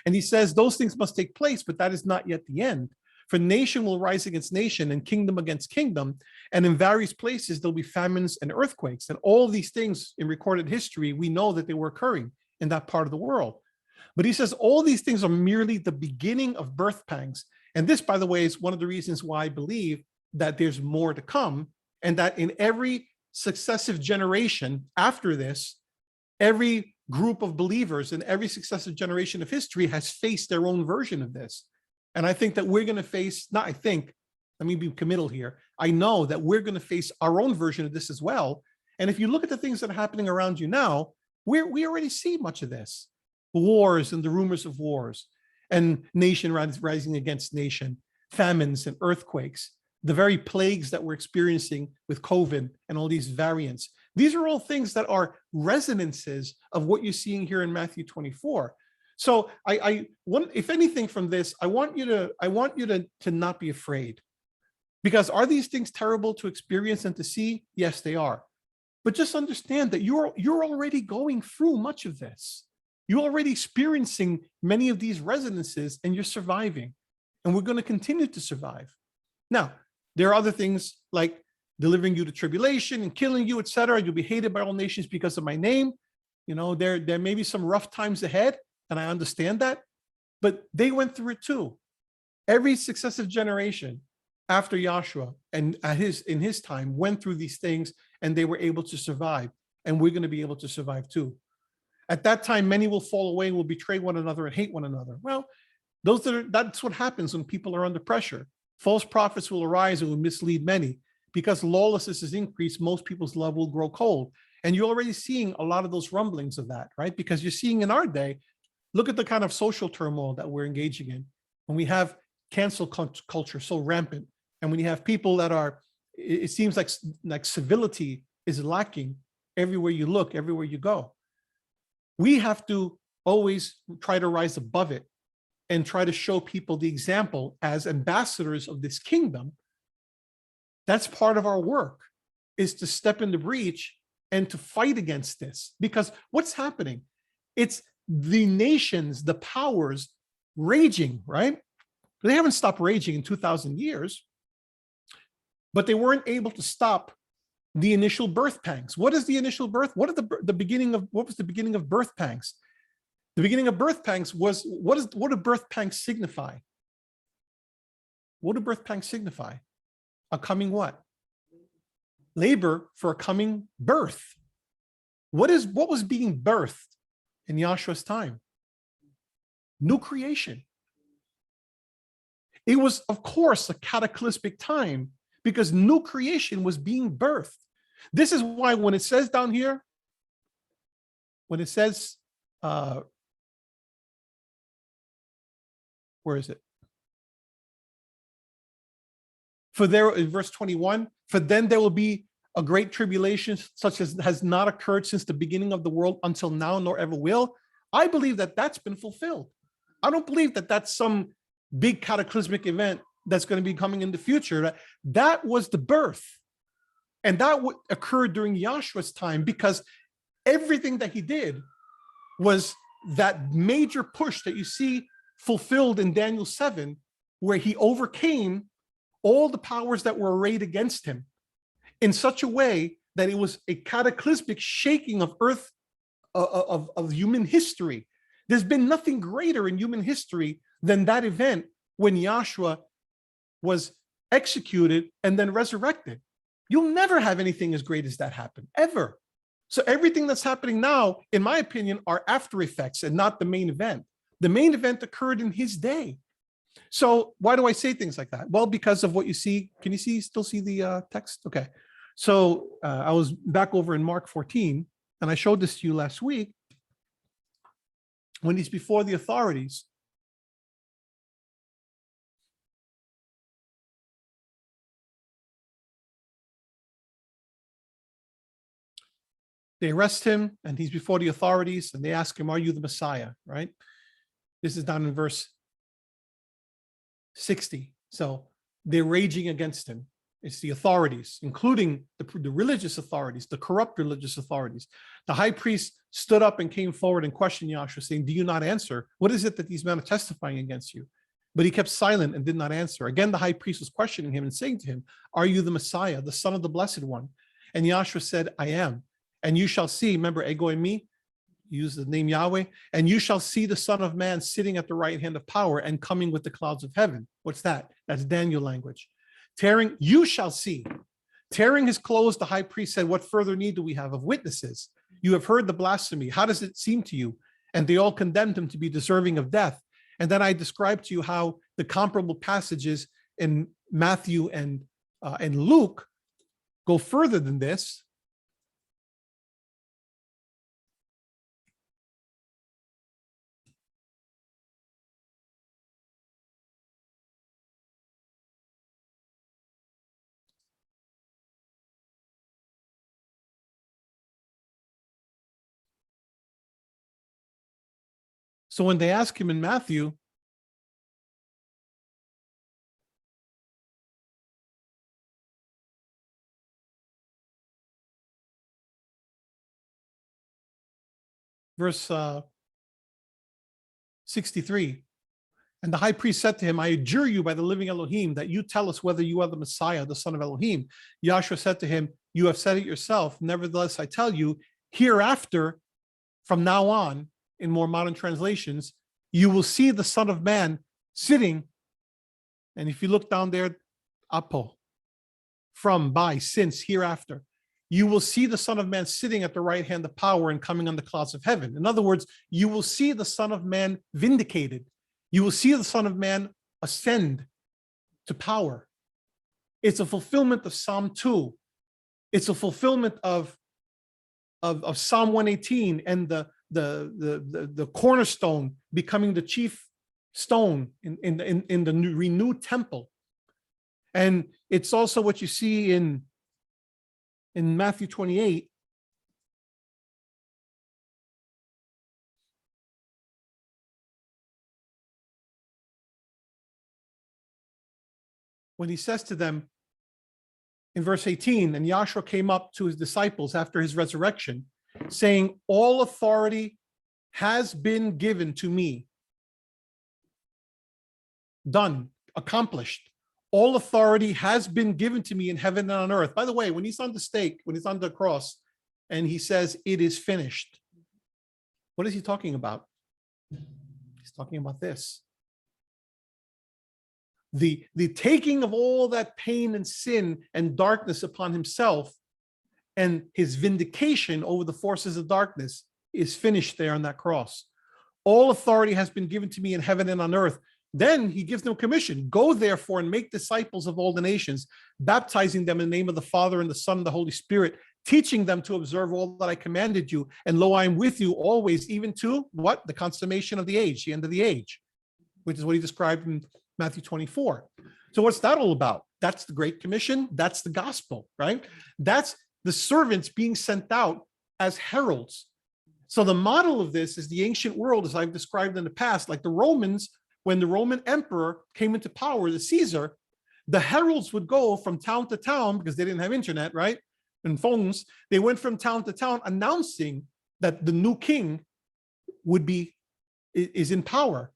And he says, those things must take place, but that is not yet the end. For nation will rise against nation and kingdom against kingdom. And in various places, there'll be famines and earthquakes. And all these things in recorded history, we know that they were occurring in that part of the world. But he says all these things are merely the beginning of birth pangs. And this, by the way, is one of the reasons why I believe that there's more to come, and that in every successive generation after this, every group of believers in every successive generation of history has faced their own version of this. And I think that we're going to face, not I think, let me be committal here. I know that we're going to face our own version of this as well. And if you look at the things that are happening around you now, we already see much of this. Wars and the rumors of wars, and nation rising against nation, famines and earthquakes, the very plagues that we're experiencing with COVID and all these variants. These are all things that are resonances of what you're seeing here in Matthew 24. So I want, if anything from this, I want you to not be afraid. Because are these things terrible to experience and to see? Yes, they are. But just understand that you're already going through much of this. You're already experiencing many of these resonances, and you're surviving. And we're going to continue to survive. Now, there are other things like delivering you to tribulation and killing you, etc. You'll be hated by all nations because of my name. You know, there may be some rough times ahead, and I understand that. But they went through it too. Every successive generation after Yahshua and in his time went through these things, and they were able to survive. And we're going to be able to survive too. At that time, many will fall away, will betray one another and hate one another. Well, that's what happens when people are under pressure. False prophets will arise and will mislead many. Because lawlessness is increased, most people's love will grow cold. And you're already seeing a lot of those rumblings of that, right? Because you're seeing in our day, look at the kind of social turmoil that we're engaging in. When we have cancel culture so rampant, and when you have people that are, it seems like civility is lacking everywhere you look, everywhere you go. We have to always try to rise above it and try to show people the example as ambassadors of this kingdom. That's part of our work, is to step in the breach and to fight against this. Because what's happening? It's the nations, the powers raging, right? They haven't stopped raging in 2,000 years, but they weren't able to stop the initial birth pangs. What is the initial birth? What was the beginning of birth pangs? The beginning of birth pangs was, what do birth pangs signify? What do birth pangs signify? A coming what? Labor for a coming birth. What was being birthed in Yahshua's time? New creation. It was, of course, a cataclysmic time because new creation was being birthed. This is why when it says down here, when it says, where is it? For there, in verse 21, for then there will be a great tribulation such as has not occurred since the beginning of the world until now, nor ever will. I believe that that's been fulfilled. I don't believe that that's some big cataclysmic event that's going to be coming in the future. That was the birth. And that occurred during Yahshua's time, because everything that he did was that major push that you see fulfilled in Daniel 7, where he overcame all the powers that were arrayed against him in such a way that it was a cataclysmic shaking of earth, of human history. There's been nothing greater in human history than that event when Yahshua was executed and then resurrected. You'll never have anything as great as that happen, ever. So everything that's happening now, in my opinion, are after effects and not the main event. The main event occurred in his day. So why do I say things like that? Well, because of what you see. Can you still see the text? Okay. So I was back over in Mark 14, and I showed this to you last week. When he's before the authorities, they arrest him, and he's before the authorities, and they ask him, are you the Messiah, right? This is down in verse 60. So they're raging against him. It's the authorities, including the religious authorities, the corrupt religious authorities. The high priest stood up and came forward and questioned Yahshua, saying, do you not answer? What is it that these men are testifying against you? But he kept silent and did not answer. Again, the high priest was questioning him and saying to him, "Are you the Messiah, the Son of the Blessed One?" And Yahshua said, "I am. And you shall see," remember, ego and me, use the name Yahweh, "and you shall see the Son of Man sitting at the right hand of power and coming with the clouds of heaven." What's that? That's Daniel language. You shall see. Tearing his clothes, the high priest said, "What further need do we have of witnesses? You have heard the blasphemy. How does it seem to you?" And they all condemned him to be deserving of death. And then I described to you how the comparable passages in Matthew and Luke go further than this. So when they ask him in Matthew, verse 63, and the high priest said to him, "I adjure you by the living Elohim that you tell us whether you are the Messiah, the Son of Elohim." Yahshua said to him, "You have said it yourself. Nevertheless, I tell you, hereafter, from now on, in more modern translations, you will see the Son of Man sitting." And if you look down there, apo, from, by, since, hereafter, you will see the Son of Man sitting at the right hand of power and coming on the clouds of heaven. In other words, you will see the Son of Man vindicated. You will see the Son of Man ascend to power. It's a fulfillment of Psalm 2. It's a fulfillment of Psalm 118 and the cornerstone becoming the chief stone in the new, renewed temple. And it's also what you see in Matthew 28. When he says to them in verse 18, and Yahshua came up to his disciples after his resurrection, saying, "All authority has been given to me." Done, accomplished. All authority has been given to me in heaven and on earth. By the way, when he's on the stake, when he's on the cross, and he says, "It is finished," what is he talking about? He's talking about this. The taking of all that pain and sin and darkness upon himself and his vindication over the forces of darkness is finished there on that cross. All authority has been given to me in heaven and on earth. Then he gives them a commission. "Go therefore and make disciples of all the nations, baptizing them in the name of the Father and the Son and the Holy Spirit, teaching them to observe all that I commanded you. And lo, I am with you always, even to" what? "The consummation of the age," the end of the age, which is what he described in Matthew 24. So what's that all about? That's the Great Commission. That's the gospel, right? That's the servants being sent out as heralds. So the model of this is the ancient world, as I've described in the past, like the Romans. When the Roman emperor came into power, the Caesar, the heralds would go from town to town because they didn't have internet, right? And phones. They went from town to town announcing that the new king is in power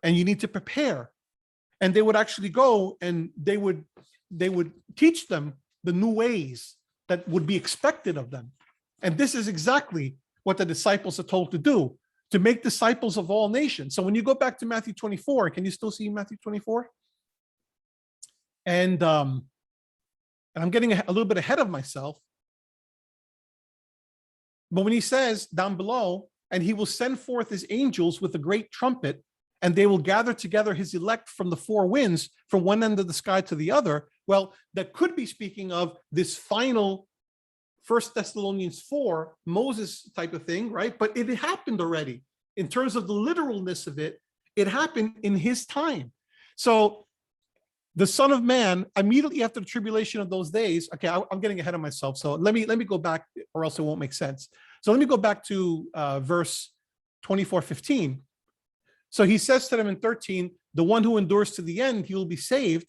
and you need to prepare. And they would actually go and they would teach them the new ways that would be expected of them. And this is exactly what the disciples are told to do, to make disciples of all nations. So when you go back to Matthew 24, can you still see Matthew 24? And I'm getting a little bit ahead of myself. But when he says down below, "And he will send forth his angels with a great trumpet, and they will gather together his elect from the four winds, from one end of the sky to the other." Well, that could be speaking of this final 1 Thessalonians 4, Moses type of thing, right? But it happened already. In terms of the literalness of it, it happened in his time. So the Son of Man, immediately after the tribulation of those days, okay, I'm getting ahead of myself. So let me go back, or else it won't make sense. So let me go back to verse 24:15. So he says to them in 13, "The one who endures to the end, he will be saved,"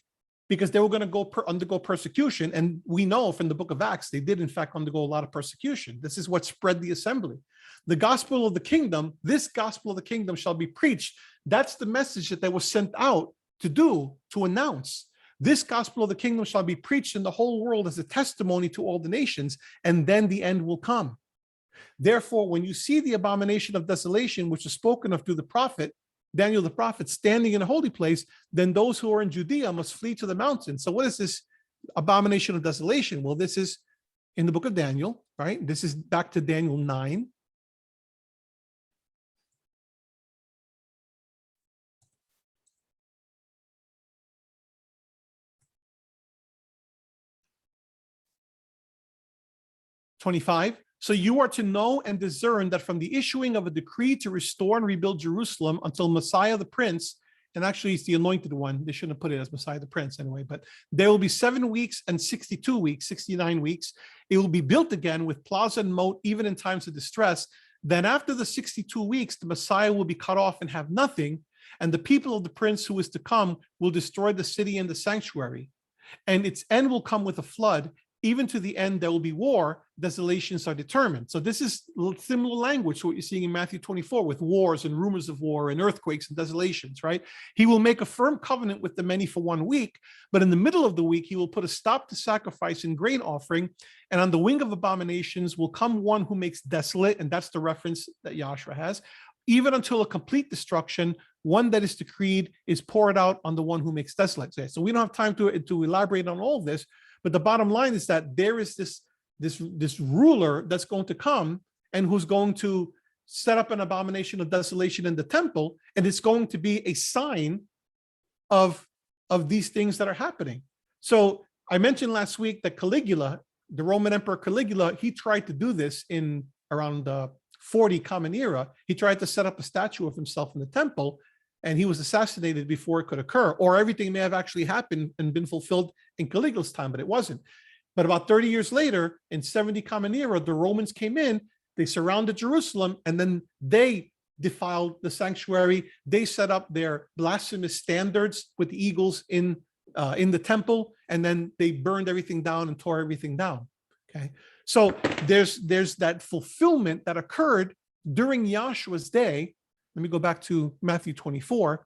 because they were going to undergo persecution. And we know from the book of Acts, they did in fact undergo a lot of persecution. This is what spread the assembly. "The gospel of the kingdom, this gospel of the kingdom shall be preached." That's the message that they were sent out to do, to announce. This gospel of the kingdom shall be preached in the whole world as a testimony to all the nations, and then the end will come. Therefore, when you see the abomination of desolation, which is spoken of through the prophet, Daniel the prophet, standing in a holy place, then those who are in Judea must flee to the mountains. So what is this abomination of desolation? Well, this is in the book of Daniel, right? This is back to Daniel 9. "25. So you are to know and discern that from the issuing of a decree to restore and rebuild Jerusalem until Messiah the Prince," and actually it's the anointed one, they shouldn't have put it as Messiah the Prince anyway, but "there will be 7 weeks and 62 weeks, 69 weeks. It will be built again with plaza and moat, even in times of distress. Then after the 62 weeks, the Messiah will be cut off and have nothing, and the people of the Prince who is to come will destroy the city and the sanctuary. And its end will come with a flood. Even to the end, there will be war, desolations are determined." So this is similar language to what you're seeing in Matthew 24 with wars and rumors of war and earthquakes and desolations, right? "He will make a firm covenant with the many for 1 week, but in the middle of the week, he will put a stop to sacrifice and grain offering. And on the wing of abominations will come one who makes desolate," and that's the reference that Yahshua has, "even until a complete destruction, one that is decreed is poured out on the one who makes desolate." So we don't have time to elaborate on all of this, but the bottom line is that there is this ruler that's going to come and who's going to set up an abomination of desolation in the temple, and it's going to be a sign of these things that are happening. So I mentioned last week that Caligula, the Roman Emperor Caligula, he tried to do this in around 40 Common Era. He tried to set up a statue of himself in the temple, and he was assassinated before it could occur, or everything may have actually happened and been fulfilled in Caligula's time, but it wasn't. But about 30 years later, in 70 Common Era, the Romans came in, they surrounded Jerusalem, and then they defiled the sanctuary. They set up their blasphemous standards with the eagles in the temple, and then they burned everything down and tore everything down. Okay, so there's that fulfillment that occurred during Yahshua's day. Let me go back to Matthew 24.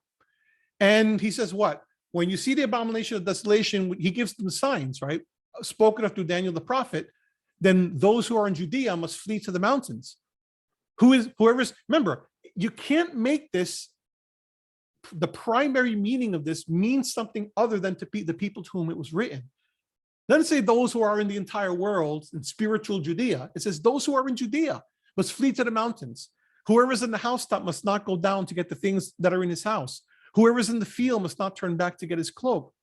And he says what? When you see the abomination of desolation, he gives them signs, right? Spoken of through Daniel the prophet, then those who are in Judea must flee to the mountains. Remember, you can't make this, the primary meaning of this means something other than to the people to whom it was written. It doesn't say those who are in the entire world in spiritual Judea. It says those who are in Judea must flee to the mountains. Whoever is in the housetop must not go down to get the things that are in his house. Whoever is in the field must not turn back to get his cloak.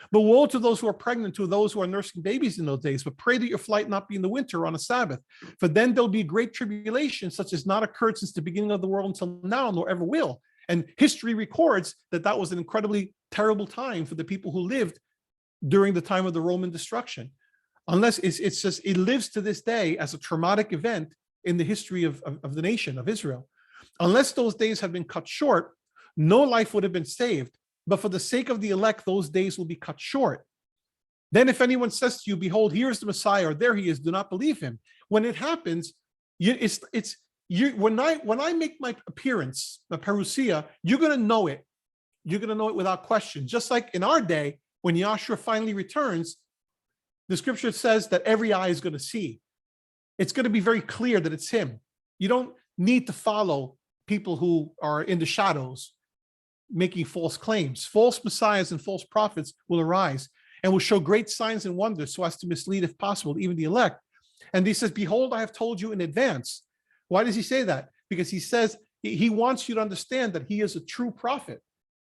But woe to those who are pregnant, to those who are nursing babies in those days. But pray that your flight not be in the winter on a Sabbath. For then there'll be great tribulation, such as not occurred since the beginning of the world until now, nor ever will. And history records that that was an incredibly terrible time for the people who lived during the time of the Roman destruction. Unless it's just, it lives to this day as a traumatic event in the history of the nation of Israel. Unless those days have been cut short, no life would have been saved. But for the sake of the elect, those days will be cut short. Then if anyone says to you, behold, here is the Messiah, or there he is, do not believe him. When it happens, when I make my appearance, the parousia, you're going to know it. You're going to know it without question. Just like in our day, when Yahshua finally returns, the scripture says that every eye is going to see. It's going to be very clear that it's him. You don't need to follow people who are in the shadows making false claims. False messiahs and false prophets will arise and will show great signs and wonders so as to mislead, if possible, even the elect. And he says, behold, I have told you in advance. Why does he say that? Because he says he wants you to understand that he is a true prophet.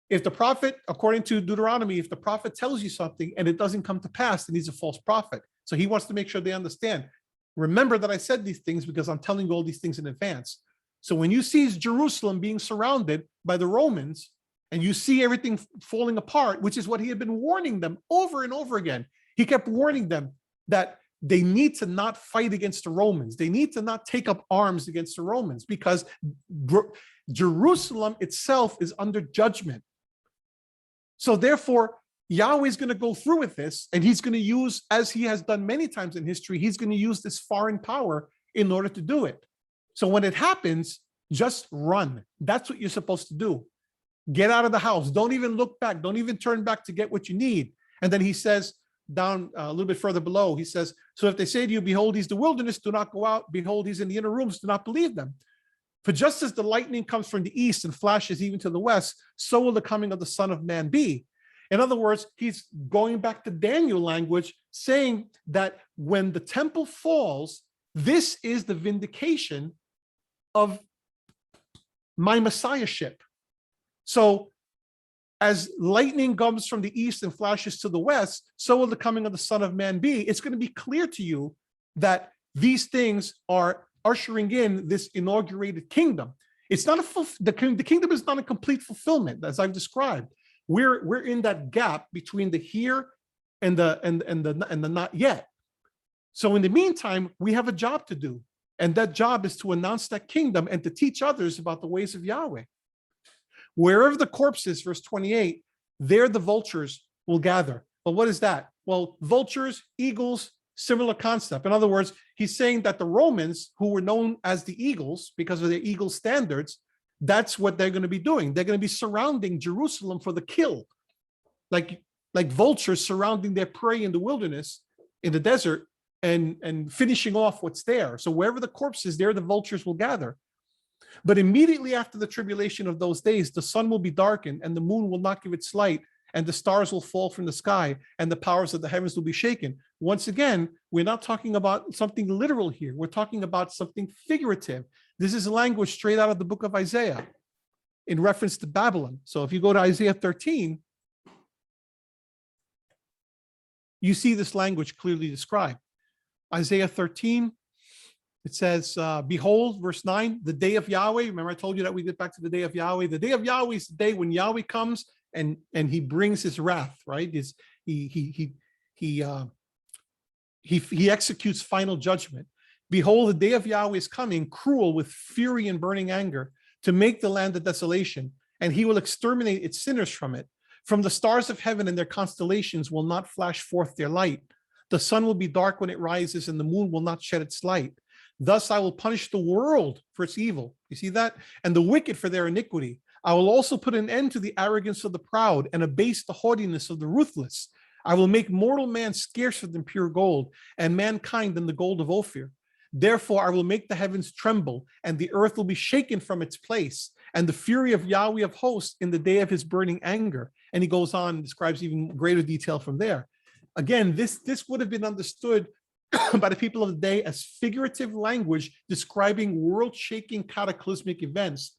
If the prophet, according to Deuteronomy, if the prophet tells you something and it doesn't come to pass, then he's a false prophet. So he wants to make sure they understand. Remember that I said these things because I'm telling you all these things in advance. So when you see Jerusalem being surrounded by the Romans and you see everything falling apart, which is what he had been warning them over and over again. He kept warning them that they need to not fight against the Romans. They need to not take up arms against the Romans because Jerusalem itself is under judgment. So therefore, Yahweh is going to go through with this, and he's going to use, as he has done many times in history, he's going to use this foreign power in order to do it. So when it happens, just run. That's what you're supposed to do. Get out of the house. Don't even look back. Don't even turn back to get what you need. And then he says down a little bit further below, he says, so if they say to you, behold, he's the wilderness, do not go out. Behold, he's in the inner rooms, do not believe them. For just as the lightning comes from the east and flashes even to the west, so will the coming of the Son of Man be. In other words, he's going back to Daniel language, saying that when the temple falls, this is the vindication of my messiahship. So as lightning comes from the east and flashes to the west, so will the coming of the Son of Man be. It's going to be clear to you that these things are ushering in this inaugurated kingdom. It's not the kingdom is not a complete fulfillment, as I've described. We're in that gap between the here and the not yet. So in the meantime, we have a job to do, and that job is to announce that kingdom and to teach others about the ways of Yahweh. Wherever the corpse is, verse 28, there the vultures will gather. But what is that? Well, vultures, eagles, similar concept. In other words, he's saying that the Romans, who were known as the eagles because of their eagle standards, that's what they're going to be doing. They're going to be surrounding Jerusalem for the kill, like vultures surrounding their prey in the wilderness, in the desert, and finishing off what's there. So wherever the corpse is, there the vultures will gather. But immediately after the tribulation of those days, the sun will be darkened, and the moon will not give its light, and the stars will fall from the sky, and the powers of the heavens will be shaken. Once again, we're not talking about something literal here. We're talking about something figurative. This is language straight out of the book of Isaiah in reference to Babylon. So if you go to Isaiah 13, you see this language clearly described. Isaiah 13, it says, behold, verse 9, the day of Yahweh. Remember, I told you that we get back to the day of Yahweh. The day of Yahweh is the day when Yahweh comes and he brings his wrath, right? He executes final judgment. Behold, the day of Yahweh is coming, cruel with fury and burning anger, to make the land a desolation, and he will exterminate its sinners from it. From the stars of heaven and their constellations will not flash forth their light. The sun will be dark when it rises, and the moon will not shed its light. Thus I will punish the world for its evil. You see that? And the wicked for their iniquity. I will also put an end to the arrogance of the proud and abase the haughtiness of the ruthless. I will make mortal man scarcer than pure gold, and mankind than the gold of Ophir. Therefore I will make the heavens tremble, and the earth will be shaken from its place, and the fury of Yahweh of hosts in the day of his burning anger. And he goes on and describes even greater detail from there. Again, this would have been understood by the people of the day as figurative language describing world-shaking cataclysmic events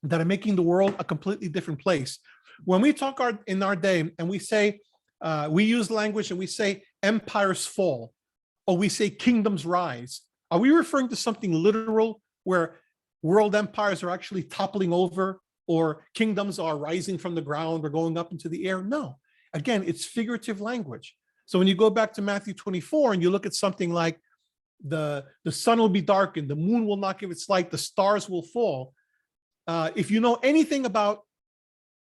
that are making the world a completely different place. When we talk in our day and we say, we use language and we say empires fall, or we say kingdoms rise, are we referring to something literal where world empires are actually toppling over, or kingdoms are rising from the ground or going up into the air? No. Again, it's figurative language. So when you go back to Matthew 24 and you look at something like the sun will be darkened, the moon will not give its light, the stars will fall. If you know anything about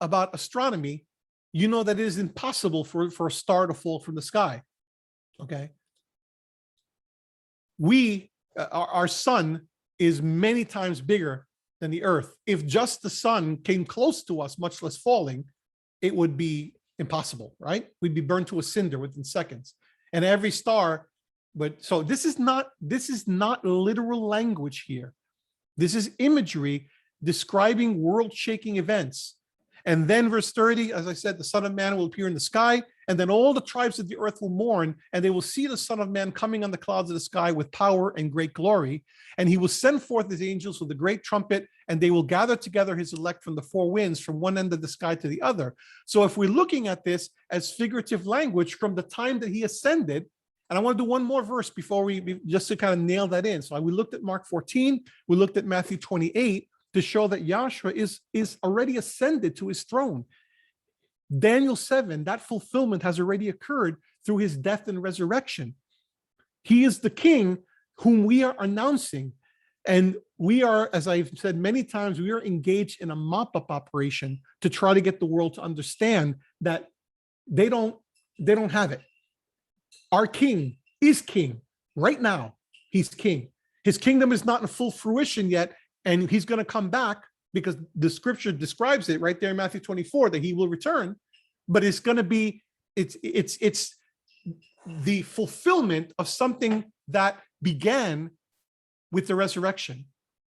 astronomy, you know that it is impossible for a star to fall from the sky. Okay. Our sun is many times bigger than the earth. If just the sun came close to us, much less falling, it would be impossible, right? We'd be burned to a cinder within seconds. And every star, so this is not literal language here. This is imagery describing world-shaking events. And then verse 30, as I said, the Son of Man will appear in the sky, and then all the tribes of the earth will mourn, and they will see the Son of Man coming on the clouds of the sky with power and great glory. And he will send forth his angels with a great trumpet, and they will gather together his elect from the four winds, from one end of the sky to the other. So if we're looking at this as figurative language from the time that he ascended, and I want to do one more verse before just to kind of nail that in. So we looked at Mark 14, we looked at Matthew 28, to show that Yahshua is already ascended to his throne. Daniel 7, that fulfillment has already occurred through his death and resurrection. He is the king whom we are announcing. And we are, as I've said many times, we are engaged in a mop-up operation to try to get the world to understand that they don't have it. Our king is king right now. He's king. His kingdom is not in full fruition yet, and he's going to come back because the scripture describes it right there in Matthew 24 that he will return, but it's going to be, it's the fulfillment of something that began with the resurrection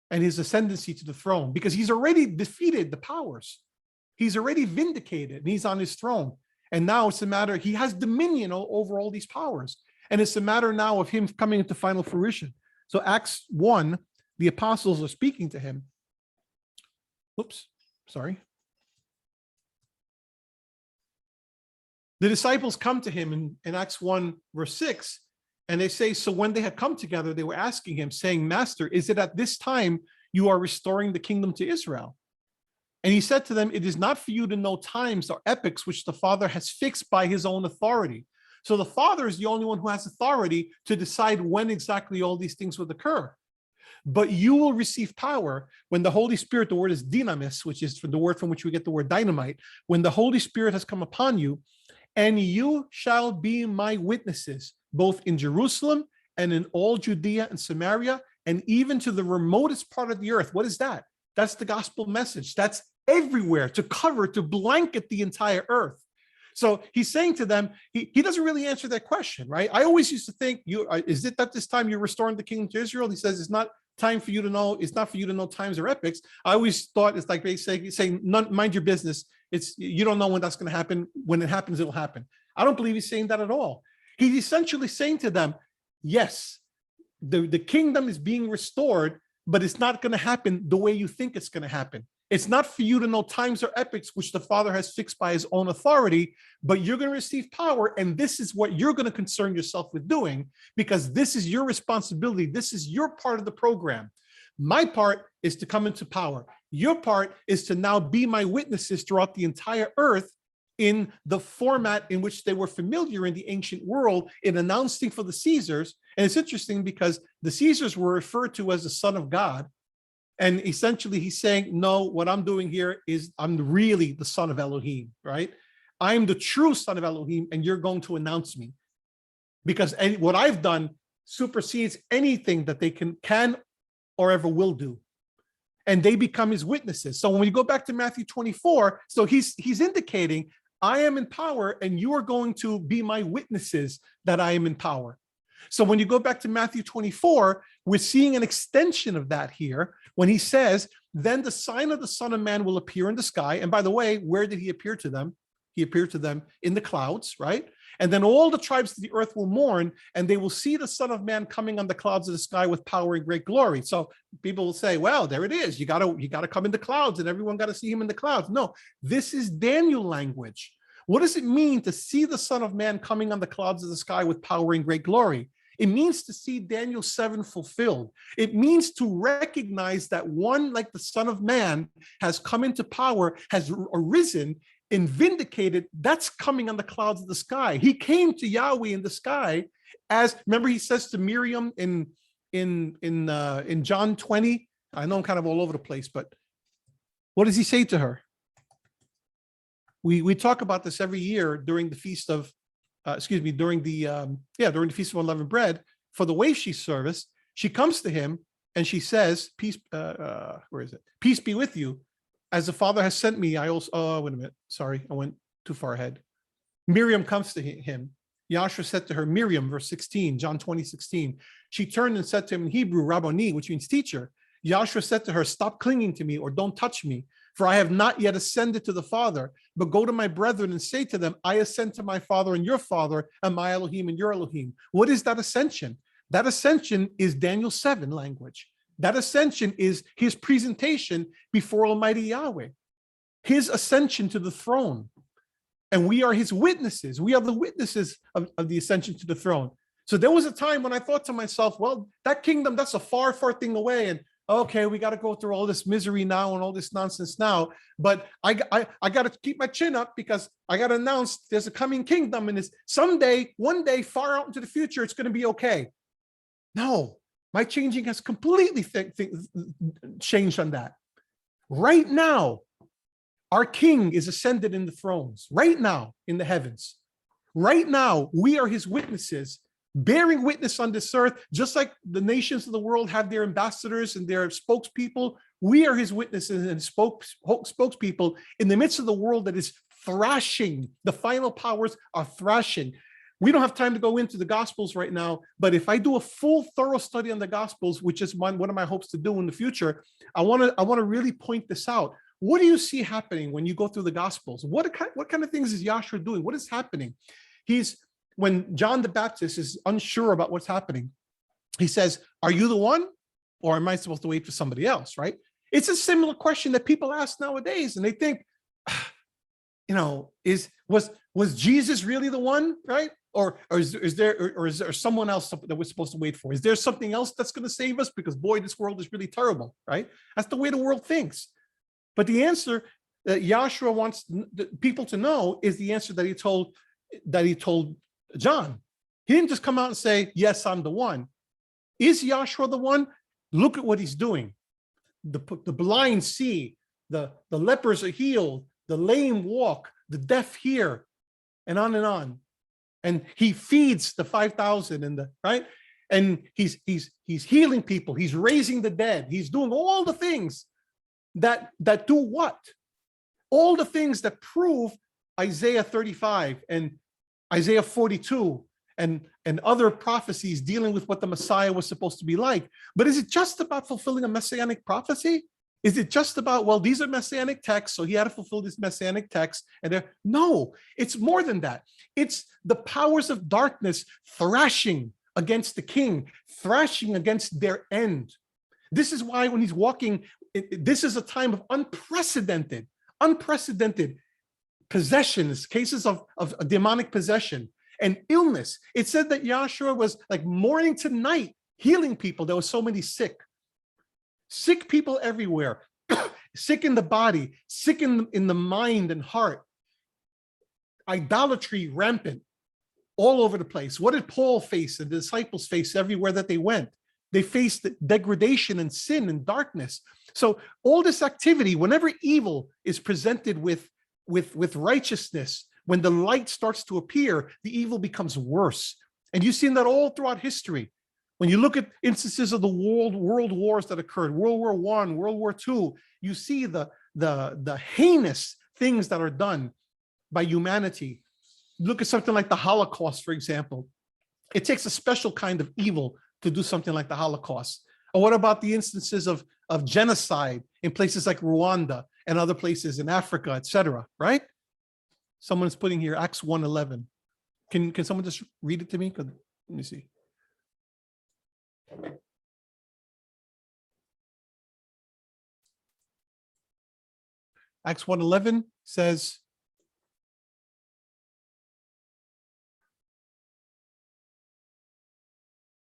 and his ascendancy to the throne, because he's already defeated the powers. He's already vindicated and he's on his throne. And now it's a matter, he has dominion over all these powers. And it's a matter now of him coming into final fruition. So Acts 1, the apostles are speaking to him. Oops, sorry. The disciples come to him in Acts 1, verse 6, and they say, so when they had come together, they were asking him, saying, Master, is it at this time you are restoring the kingdom to Israel? And he said to them, it is not for you to know times or epochs which the Father has fixed by his own authority. So the Father is the only one who has authority to decide when exactly all these things would occur. But you will receive power when the Holy Spirit, the word is dynamis, which is the word from which we get the word dynamite, when the Holy Spirit has come upon you, and you shall be my witnesses, both in Jerusalem and in all Judea and Samaria, and even to the remotest part of the earth. What is that? That's the gospel message. That's everywhere, to cover, to blanket the entire earth. So he's saying to them, he doesn't really answer that question, right? I always used to think, is it that this time you're restoring the kingdom to Israel? He says, it's not time for you to know, it's not for you to know times or epochs. I always thought it's like they say, mind your business. You don't know when that's going to happen. When it happens, it'll happen. I don't believe he's saying that at all. He's essentially saying to them, yes, the kingdom is being restored, but it's not going to happen the way you think it's going to happen. It's not for you to know times or epochs which the Father has fixed by his own authority, but you're going to receive power, and this is what you're going to concern yourself with doing, because this is your responsibility. This is your part of the program. My part is to come into power. Your part is to now be my witnesses throughout the entire earth in the format in which they were familiar in the ancient world, in announcing for the Caesars. And it's interesting because the Caesars were referred to as the Son of God. And essentially he's saying, no, what I'm doing here is I'm really the son of Elohim, right? I'm the true son of Elohim, and you're going to announce me, because what I've done supersedes anything that they can or ever will do. And they become his witnesses. So when we go back to Matthew 24, so he's indicating, I am in power and you are going to be my witnesses that I am in power. So when you go back to Matthew 24, we're seeing an extension of that here when he says, then the sign of the Son of Man will appear in the sky. And by the way, where did he appear to them? He appeared to them in the clouds, right? And then all the tribes of the earth will mourn, and they will see the Son of Man coming on the clouds of the sky with power and great glory. So people will say, well, there it is. You gotta come in the clouds, and everyone got to see him in the clouds. No, this is Daniel language. What does it mean to see the Son of Man coming on the clouds of the sky with power and great glory? It means to see Daniel 7 fulfilled. It means to recognize that one like the Son of Man has come into power, has arisen and vindicated. That's coming on the clouds of the sky. He came to Yahweh in the sky, as remember he says to Miriam in John 20. I know I'm kind of all over the place, but what does he say to her? We talk about this every year during the feast of during the Feast of Unleavened Bread, for the wave sheaf service. She comes to him and she says, peace, where is it? Peace be with you. As the Father has sent me, I also, wait a minute. Sorry, I went too far ahead. Miriam comes to him. Yahshua said to her, Miriam, verse 16, John 20:16. She turned and said to him in Hebrew, Rabboni, which means teacher. Yahshua said to her, stop clinging to me, or don't touch me, for I have not yet ascended to the Father, but go to my brethren and say to them, I ascend to my Father and your Father, and my Elohim and your Elohim. What is that ascension? That ascension is Daniel 7 language. That ascension is his presentation before Almighty Yahweh, his ascension to the throne. And we are his witnesses. We are the witnesses of the ascension to the throne. So there was a time when I thought to myself, well, that kingdom, that's a far, far thing away. And okay, we got to go through all this misery now and all this nonsense now. But I got to keep my chin up, because I got to announce there's a coming kingdom, and it's someday, one day, far out into the future, it's going to be okay. No, my changing has completely changed on that. Right now, our King is ascended in the thrones. Right now, in the heavens. Right now, we are his witnesses, bearing witness on this earth, just like the nations of the world have their ambassadors and their spokespeople. We are his witnesses and spokespeople in the midst of the world that is thrashing. The final powers are thrashing. We don't have time to go into the Gospels right now, but if I do a full, thorough study on the Gospels, which is one of my hopes to do in the future, I want to really point this out. What do you see happening when you go through the Gospels? What kind of things is Yahshua doing? What is happening? When John the Baptist is unsure about what's happening, he says, "Are you the one, or am I supposed to wait for somebody else?" Right? It's a similar question that people ask nowadays, and they think, was Jesus really the one, right? Or is there someone else that we're supposed to wait for? Is there something else that's going to save us? Because boy, this world is really terrible, right? That's the way the world thinks. But the answer that Yahshua wants people to know is the answer that he told John. He didn't just come out and say, "Yes, I'm the one." Is Yahshua the one? Look at what he's doing. The blind see, the lepers are healed, the lame walk, the deaf hear, and on and on. And he feeds the 5,000 right? And he's healing people, he's raising the dead, he's doing all the things that do what? All the things that prove Isaiah 35 and Isaiah 42 and other prophecies dealing with what the Messiah was supposed to be like. But is it just about fulfilling a messianic prophecy? Is it just about, well, these are messianic texts, so he had to fulfill this messianic text? No, it's more than that. It's the powers of darkness thrashing against the king, thrashing against their end. This is why when he's walking, this is a time of unprecedented possessions, cases of demonic possession and illness. It said that Yahshua was like morning to night healing people. There were so many sick people everywhere, sick in the body, sick in the mind and heart, idolatry rampant all over the place. What did Paul face and the disciples face everywhere that they went? They faced degradation and sin and darkness. So all this activity, whenever evil is presented with righteousness, when the light starts to appear, the evil becomes worse. And you've seen that all throughout history. When you look at instances of the world wars that occurred, World War I, World War II, you see the heinous things that are done by humanity. Look at something like the Holocaust, for example. It takes a special kind of evil to do something like the Holocaust. Or what about the instances of genocide in places like Rwanda and other places in Africa, etc., right? Someone's putting here Acts 1:11. Can someone just read it to me? Let me see. Acts 1:11 says,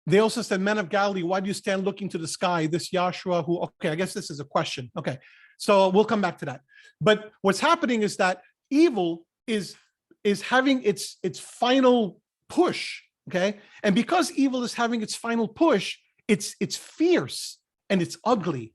they also said, "Men of Galilee, why do you stand looking to the sky? This Yahshua who," okay, I guess this is a question. Okay, so we'll come back to that. But what's happening is that evil is having its final push, okay? And because evil is having its final push, it's fierce and it's ugly.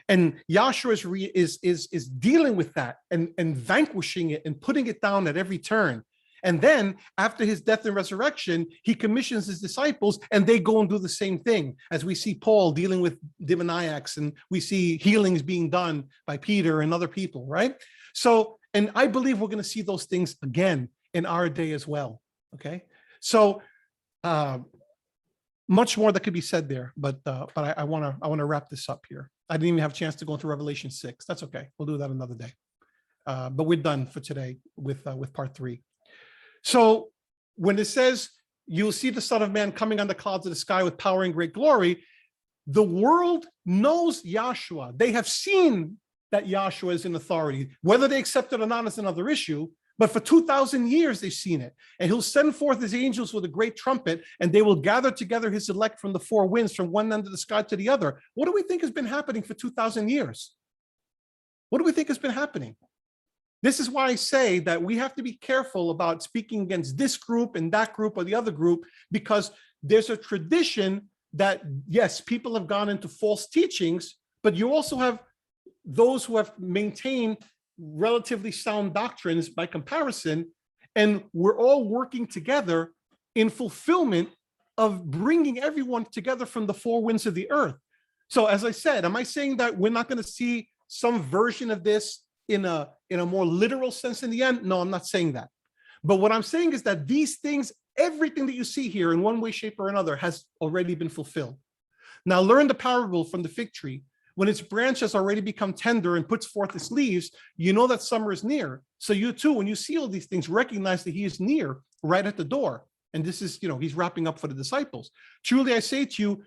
And Yahshua is dealing with that and vanquishing it and putting it down at every turn. And then after his death and resurrection, he commissions his disciples and they go and do the same thing, as we see Paul dealing with demoniacs and we see healings being done by Peter and other people, right? So, and I believe we're going to see those things again in our day as well, okay? So much more that could be said there, but I want to wrap this up here. I didn't even have a chance to go into Revelation 6. That's okay. We'll do that another day. But we're done for today with part 3. So when it says, "You'll see the Son of Man coming on the clouds of the sky with power and great glory," the world knows Yahshua. They have seen that Yahshua is in authority. Whether they accept it or not is another issue. But for 2,000 years, they've seen it. And he'll send forth his angels with a great trumpet, and they will gather together his elect from the 4 winds, from one end of the sky to the other. What do we think has been happening for 2,000 years? What do we think has been happening? This is why I say that we have to be careful about speaking against this group and that group or the other group, because there's a tradition that, yes, people have gone into false teachings, but you also have those who have maintained relatively sound doctrines by comparison, and we're all working together in fulfillment of bringing everyone together from the 4 winds of the earth. So as I said, am I saying that we're not going to see some version of this in a more literal sense in the end? No, I'm not saying that. But what I'm saying is that these things, everything that you see here in one way, shape, or another has already been fulfilled. Now learn the parable from the fig tree. When its branch has already become tender and puts forth its leaves, you know that summer is near. So you too, when you see all these things, recognize that he is near, right at the door. And this is, he's wrapping up for the disciples. Truly I say to you,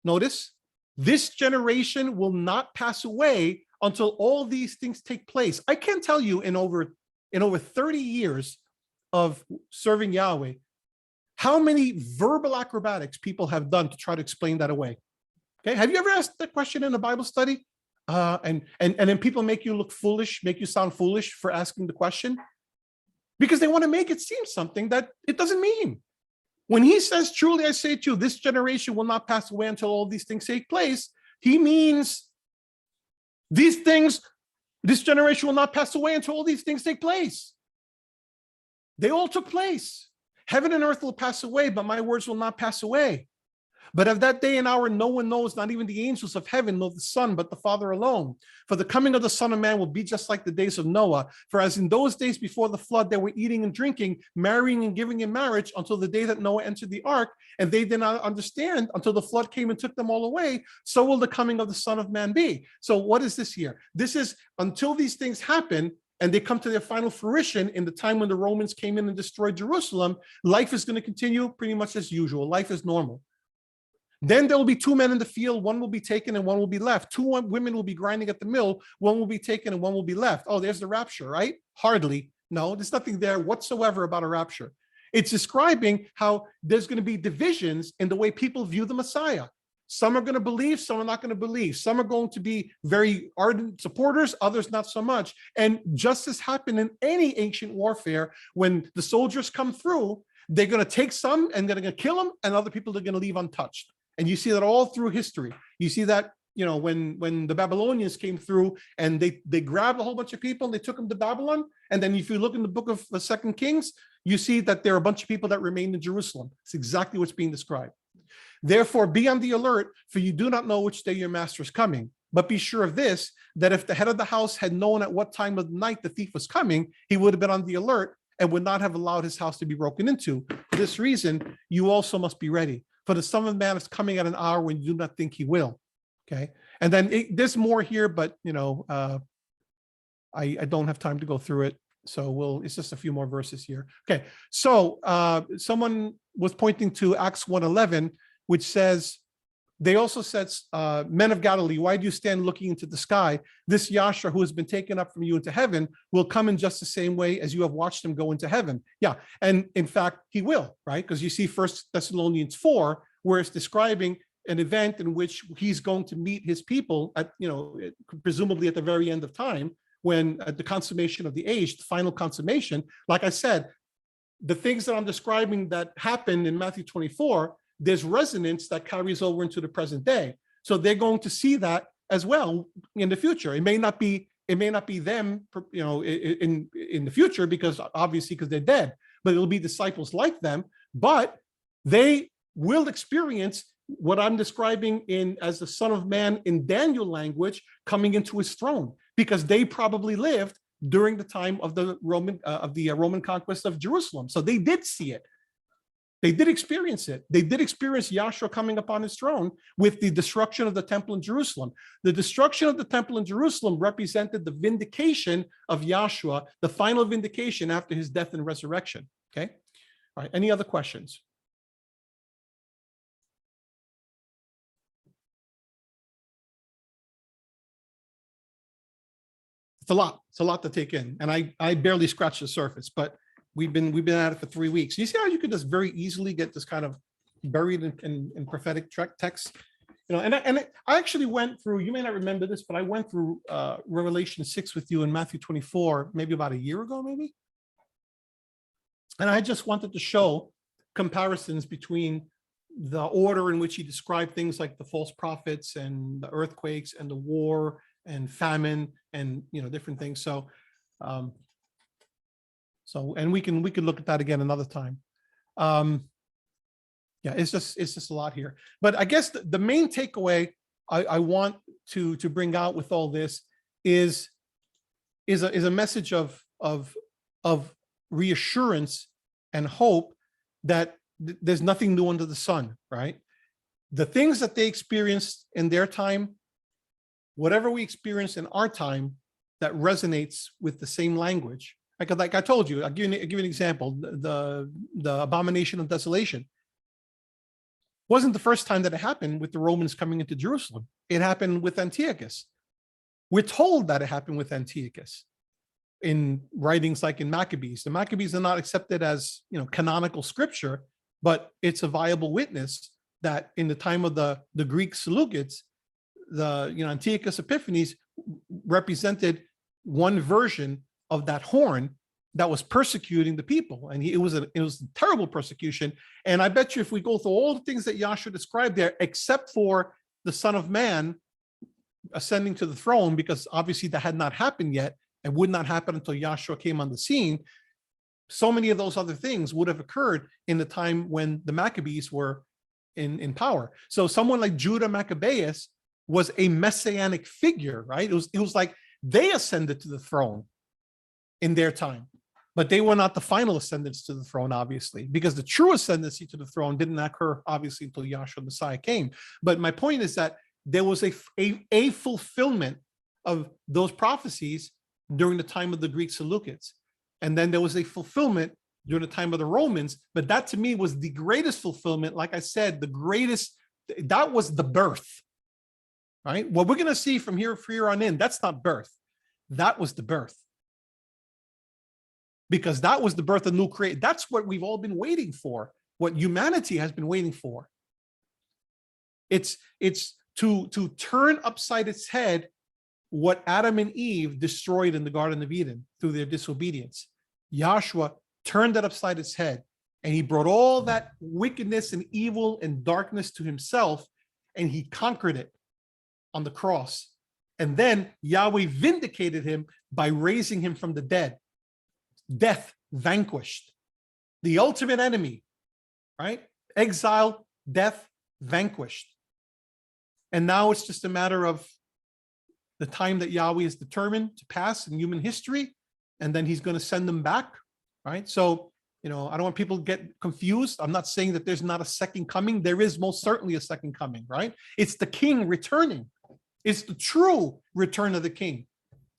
notice, this generation will not pass away until all these things take place. I can't tell you in over 30 years of serving Yahweh, how many verbal acrobatics people have done to try to explain that away. Okay, have you ever asked that question in a Bible study? And then people make you look foolish, make you sound foolish for asking the question, because they want to make it seem something that it doesn't mean. When he says, truly I say to you, this generation will not pass away until all these things take place, he means these things, this generation will not pass away until all these things take place. They all took place. Heaven and earth will pass away, but my words will not pass away. But of that day and hour, no one knows, not even the angels of heaven, nor the Son, but the Father alone. For the coming of the Son of Man will be just like the days of Noah. For as in those days before the flood, they were eating and drinking, marrying and giving in marriage until the day that Noah entered the ark, and they did not understand until the flood came and took them all away. So will the coming of the Son of Man be. So what is this here? This is until these things happen, and they come to their final fruition in the time when the Romans came in and destroyed Jerusalem, life is going to continue pretty much as usual. Life is normal. Then there will be two men in the field, one will be taken and one will be left. Two women will be grinding at the mill, one will be taken and one will be left. Oh, there's the rapture, right? Hardly. No, there's nothing there whatsoever about a rapture. It's describing how there's going to be divisions in the way people view the Messiah. Some are going to believe, some are not going to believe. Some are going to be very ardent supporters, others not so much. And just as happened in any ancient warfare, when the soldiers come through, they're going to take some and they're going to kill them, and other people are going to leave untouched. And you see that all through history. You see that, when the Babylonians came through and they grabbed a whole bunch of people and they took them to Babylon. And then if you look in the book of the 2 Kings, you see that there are a bunch of people that remained in Jerusalem. It's exactly what's being described. Therefore, be on the alert, for you do not know which day your master is coming. But be sure of this, that if the head of the house had known at what time of the night the thief was coming, he would have been on the alert and would not have allowed his house to be broken into. For this reason, you also must be ready. For the Son of Man is coming at an hour when you do not think he will. Okay. And then there's more here, but I don't have time to go through it. So it's just a few more verses here. Okay. So someone was pointing to Acts 1:11, which says, they also said, men of Galilee, why do you stand looking into the sky? This Yahshua, who has been taken up from you into heaven, will come in just the same way as you have watched him go into heaven. Yeah, and in fact, he will, right? Because you see 1 Thessalonians 4, where it's describing an event in which he's going to meet his people at, presumably at the very end of time, when at the consummation of the age, the final consummation. Like I said, the things that I'm describing that happened in Matthew 24, there's resonance that carries over into the present day. So they're going to see that as well in the future. It may not be them, in the future, because they're dead, but it'll be disciples like them, but they will experience what I'm describing as the Son of Man in Daniel language coming into his throne, because they probably lived during the time of the Roman conquest of Jerusalem. So they did see it. They did experience it. They did experience Yahshua coming upon his throne with the destruction of the temple in Jerusalem. The destruction of the temple in Jerusalem represented the vindication of Yahshua, the final vindication after his death and resurrection. Okay. All right. Any other questions? It's a lot. It's a lot to take in. And I barely scratched the surface, but we've been at it for 3 weeks. You see how you could just very easily get this kind of buried in prophetic text, And I actually went through. You may not remember this, but I went through Revelation 6 with you in Matthew 24, maybe about a year ago, maybe. And I just wanted to show comparisons between the order in which he described things like the false prophets and the earthquakes and the war and famine and different things. So. And we can look at that again another time. Yeah, it's just a lot here. But I guess the main takeaway I want to bring out with all this is a message of reassurance and hope that there's nothing new under the sun, right? The things that they experienced in their time, whatever we experience in our time, that resonates with the same language. Like I told you, I'll give you an example. The Abomination of Desolation wasn't the first time that it happened with the Romans coming into Jerusalem. It happened with Antiochus. We're told that it happened with Antiochus in writings like in Maccabees. The Maccabees are not accepted as, canonical scripture, but it's a viable witness that in the time of the Greek Seleucids, Antiochus Epiphanes represented one version of that horn that was persecuting the people, and it was a terrible persecution. And I bet you, if we go through all the things that Yahshua described there, except for the Son of Man ascending to the throne, because obviously that had not happened yet and would not happen until Yahshua came on the scene, so many of those other things would have occurred in the time when the Maccabees were in power. So someone like Judah Maccabeus was a messianic figure, right? It was like they ascended to the throne in their time, but they were not the final ascendants to the throne, obviously, because the true ascendancy to the throne didn't occur, obviously, until Yahshua Messiah came. But my point is that there was a fulfillment of those prophecies during the time of the Greek Seleucids. And then there was a fulfillment during the time of the Romans. But that, to me, was the greatest fulfillment. Like I said, that was the birth, right? What we're going to see from here on in, that's not birth. That was the birth. Because that was the birth of new creation. That's what we've all been waiting for, what humanity has been waiting for. It's to turn upside its head what Adam and Eve destroyed in the Garden of Eden through their disobedience. Yahshua turned that upside its head, and he brought all that wickedness and evil and darkness to himself, and he conquered it on the cross. And then Yahweh vindicated him by raising him from the dead. Death vanquished. The ultimate enemy, right? Exile, death vanquished. And now it's just a matter of the time that Yahweh is determined to pass in human history, and then he's going to send them back, right? So, I don't want people to get confused. I'm not saying that there's not a second coming. There is most certainly a second coming, right? It's the king returning. It's the true return of the king.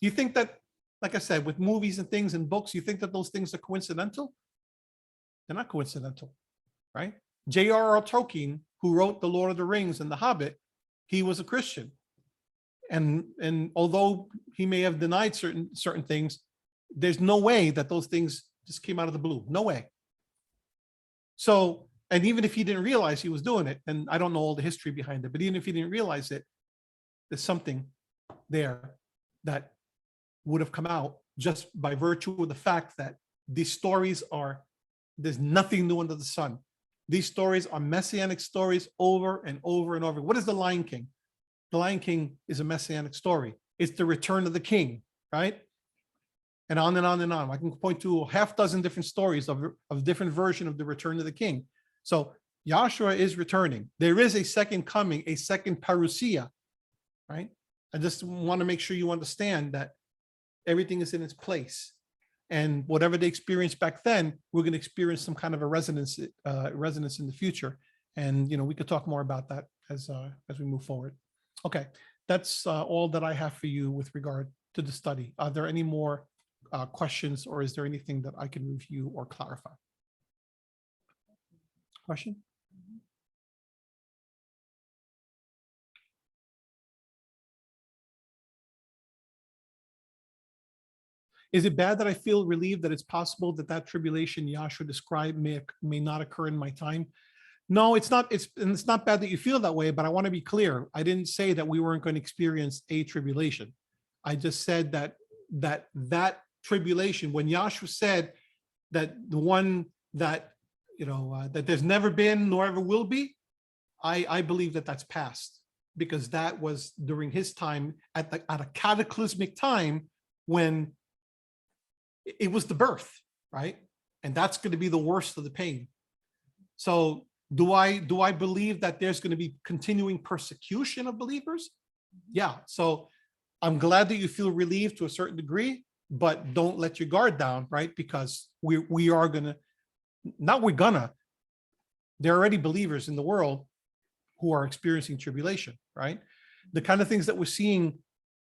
You think that, like I said, with movies and things and books, you think that those things are coincidental? They're not coincidental, right? J.R.R. Tolkien, who wrote The Lord of the Rings and The Hobbit, he was a Christian. And although he may have denied certain things, there's no way that those things just came out of the blue. No way. So, and even if he didn't realize he was doing it, and I don't know all the history behind it, but even if he didn't realize it, there's something there that would have come out just by virtue of the fact that these stories there's nothing new under the sun. These stories are messianic stories over and over and over. What is the Lion King? The Lion King is a messianic story. It's the return of the king, right? And on and on and on. I can point to a half dozen different stories of different version of the return of the king. So Yahshua is returning. There is a second coming, a second parousia, right? I just want to make sure you understand that everything is in its place. And whatever they experienced back then, we're going to experience some kind of a resonance in the future. And, we could talk more about that as we move forward. Okay, that's all that I have for you with regard to the study. Are there any more questions, or is there anything that I can review or clarify? Question? Is it bad that I feel relieved that it's possible that tribulation Yahshua described may not occur in my time? No, it's not. It's not bad that you feel that way, but I want to be clear. I didn't say that we weren't going to experience a tribulation. I just said that tribulation, when Yahshua said that the one that, that there's never been nor ever will be, I believe that that's past, because that was during his time at a cataclysmic time when it was the birth, right? And that's going to be the worst of the pain. So Do I believe that there's going to be continuing persecution of believers? Yeah. So I'm glad that you feel relieved to a certain degree, but don't let your guard down, right? Because we are gonna, not we're gonna, there are already believers in the world who are experiencing tribulation, right? The kind of things that we're seeing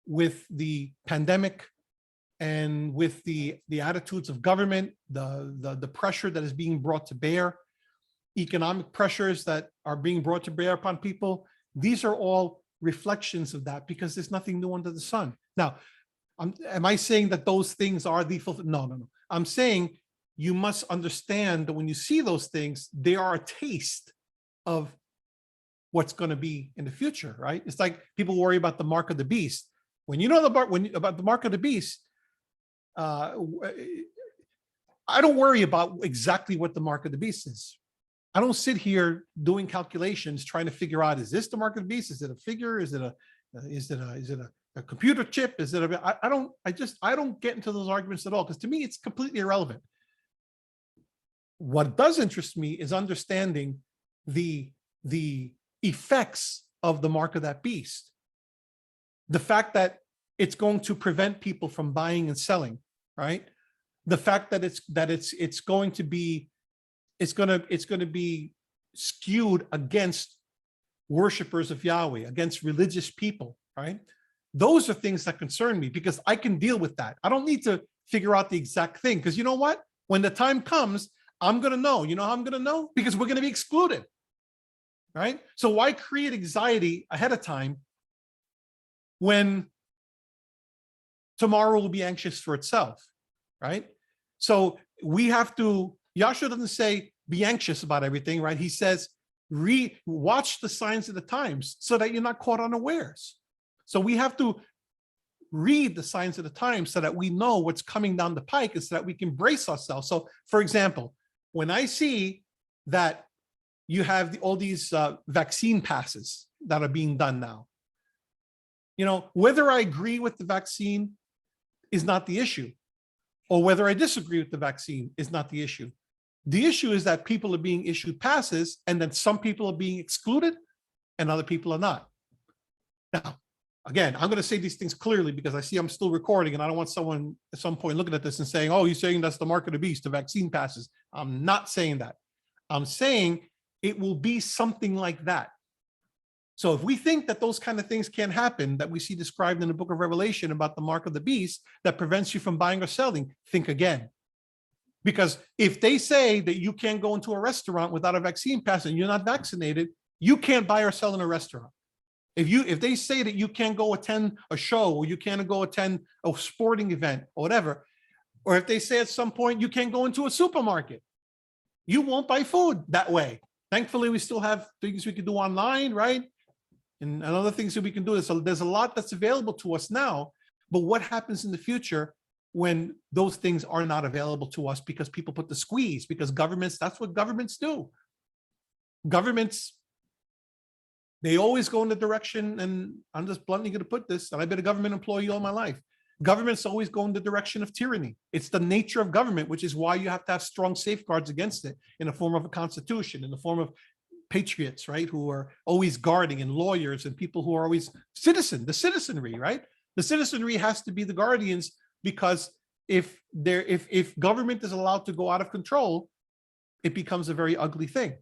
with the pandemic and with the attitudes of government, the pressure that is being brought to bear, economic pressures that are being brought to bear upon people, these are all reflections of that, because there's nothing new under the sun. Now, am I saying that those things are the fulfillment? No. I'm saying you must understand that when you see those things, they are a taste of what's going to be in the future, right? It's like people worry about the mark of the beast. When you know about the mark of the beast, I don't worry about exactly what the mark of the beast is. I don't sit here doing calculations trying to figure out, is this the mark of the beast? Is it a figure? Is it a computer chip? Is it I don't get into those arguments at all, because to me it's completely irrelevant. What does interest me is understanding the effects of the mark of that beast. The fact that it's going to prevent people from buying and selling, right? The fact that it's going to be skewed against worshipers of Yahweh, against religious people, right? Those are things that concern me, because I can deal with that. I don't need to figure out the exact thing, because you know what? When the time comes, I'm going to know. You know how I'm going to know? Because we're going to be excluded, right? So why create anxiety ahead of time when tomorrow will be anxious for itself, right? So we have to, Yahshua doesn't say be anxious about everything, right? He says, watch the signs of the times so that you're not caught unawares. So we have to read the signs of the times so that we know what's coming down the pike, and so that we can brace ourselves. So for example, when I see that you have all these vaccine passes that are being done now, you know, whether I agree with the vaccine is not the issue, or whether I disagree with the vaccine is not the issue. The issue is that people are being issued passes, and then some people are being excluded and other people are not. Now, again, I'm going to say these things clearly, because I see I'm still recording, and I don't want someone at some point looking at this and saying, oh, you're saying that's the mark of the beast, the vaccine passes. I'm not saying that. I'm saying it will be something like that. So if we think that those kind of things can happen that we see described in the book of Revelation about the mark of the beast that prevents you from buying or selling, think again. Because if they say that you can't go into a restaurant without a vaccine pass and you're not vaccinated, you can't buy or sell in a restaurant. If they say that you can't go attend a show, or you can't go attend a sporting event or whatever, or if they say at some point you can't go into a supermarket, you won't buy food that way. Thankfully, we still have things we can do online, right? And other things that we can do. So there's a lot that's available to us now, but what happens in the future when those things are not available to us because people put the squeeze, because governments, that's what governments do. Governments, they always go in the direction, and I'm just bluntly going to put this, and I've been a government employee all my life. Governments always go in the direction of tyranny. It's the nature of government, which is why you have to have strong safeguards against it in the form of a constitution, in the form of patriots, right? Who are always guarding, and lawyers, and people who are always the citizenry, right? The citizenry has to be the guardians, because if government is allowed to go out of control, it becomes a very ugly thing.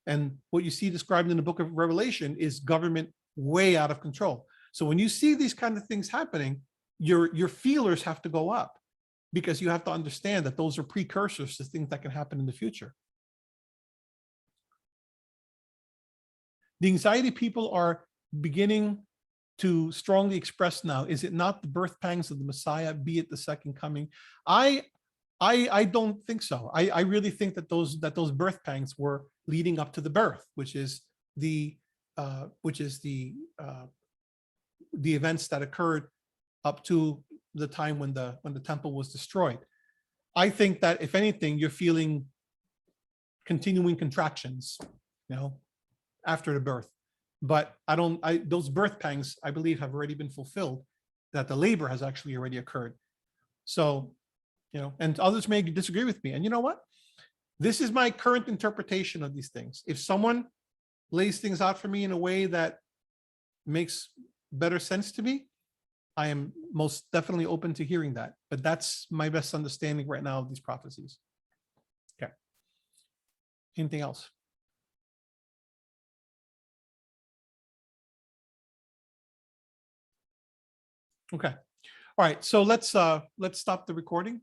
And what you see described in the book of Revelation is government way out of control. So when you see these kind of things happening, your feelers have to go up, because you have to understand that those are precursors to things that can happen in the future. The anxiety people are beginning to strongly express now, is it not the birth pangs of the Messiah, be it the second coming? I don't think so. I really think that those birth pangs were leading up to the birth, which is the events that occurred up to the time when the temple was destroyed. I think that if anything, you're feeling continuing contractions, you know, after the birth. But those birth pangs, I believe, have already been fulfilled, that the labor has actually already occurred. So, you know, and others may disagree with me. And you know what? This is my current interpretation of these things. If someone lays things out for me in a way that makes better sense to me, I am most definitely open to hearing that. But that's my best understanding right now of these prophecies. Okay. Anything else? Okay. All right. So let's stop the recording.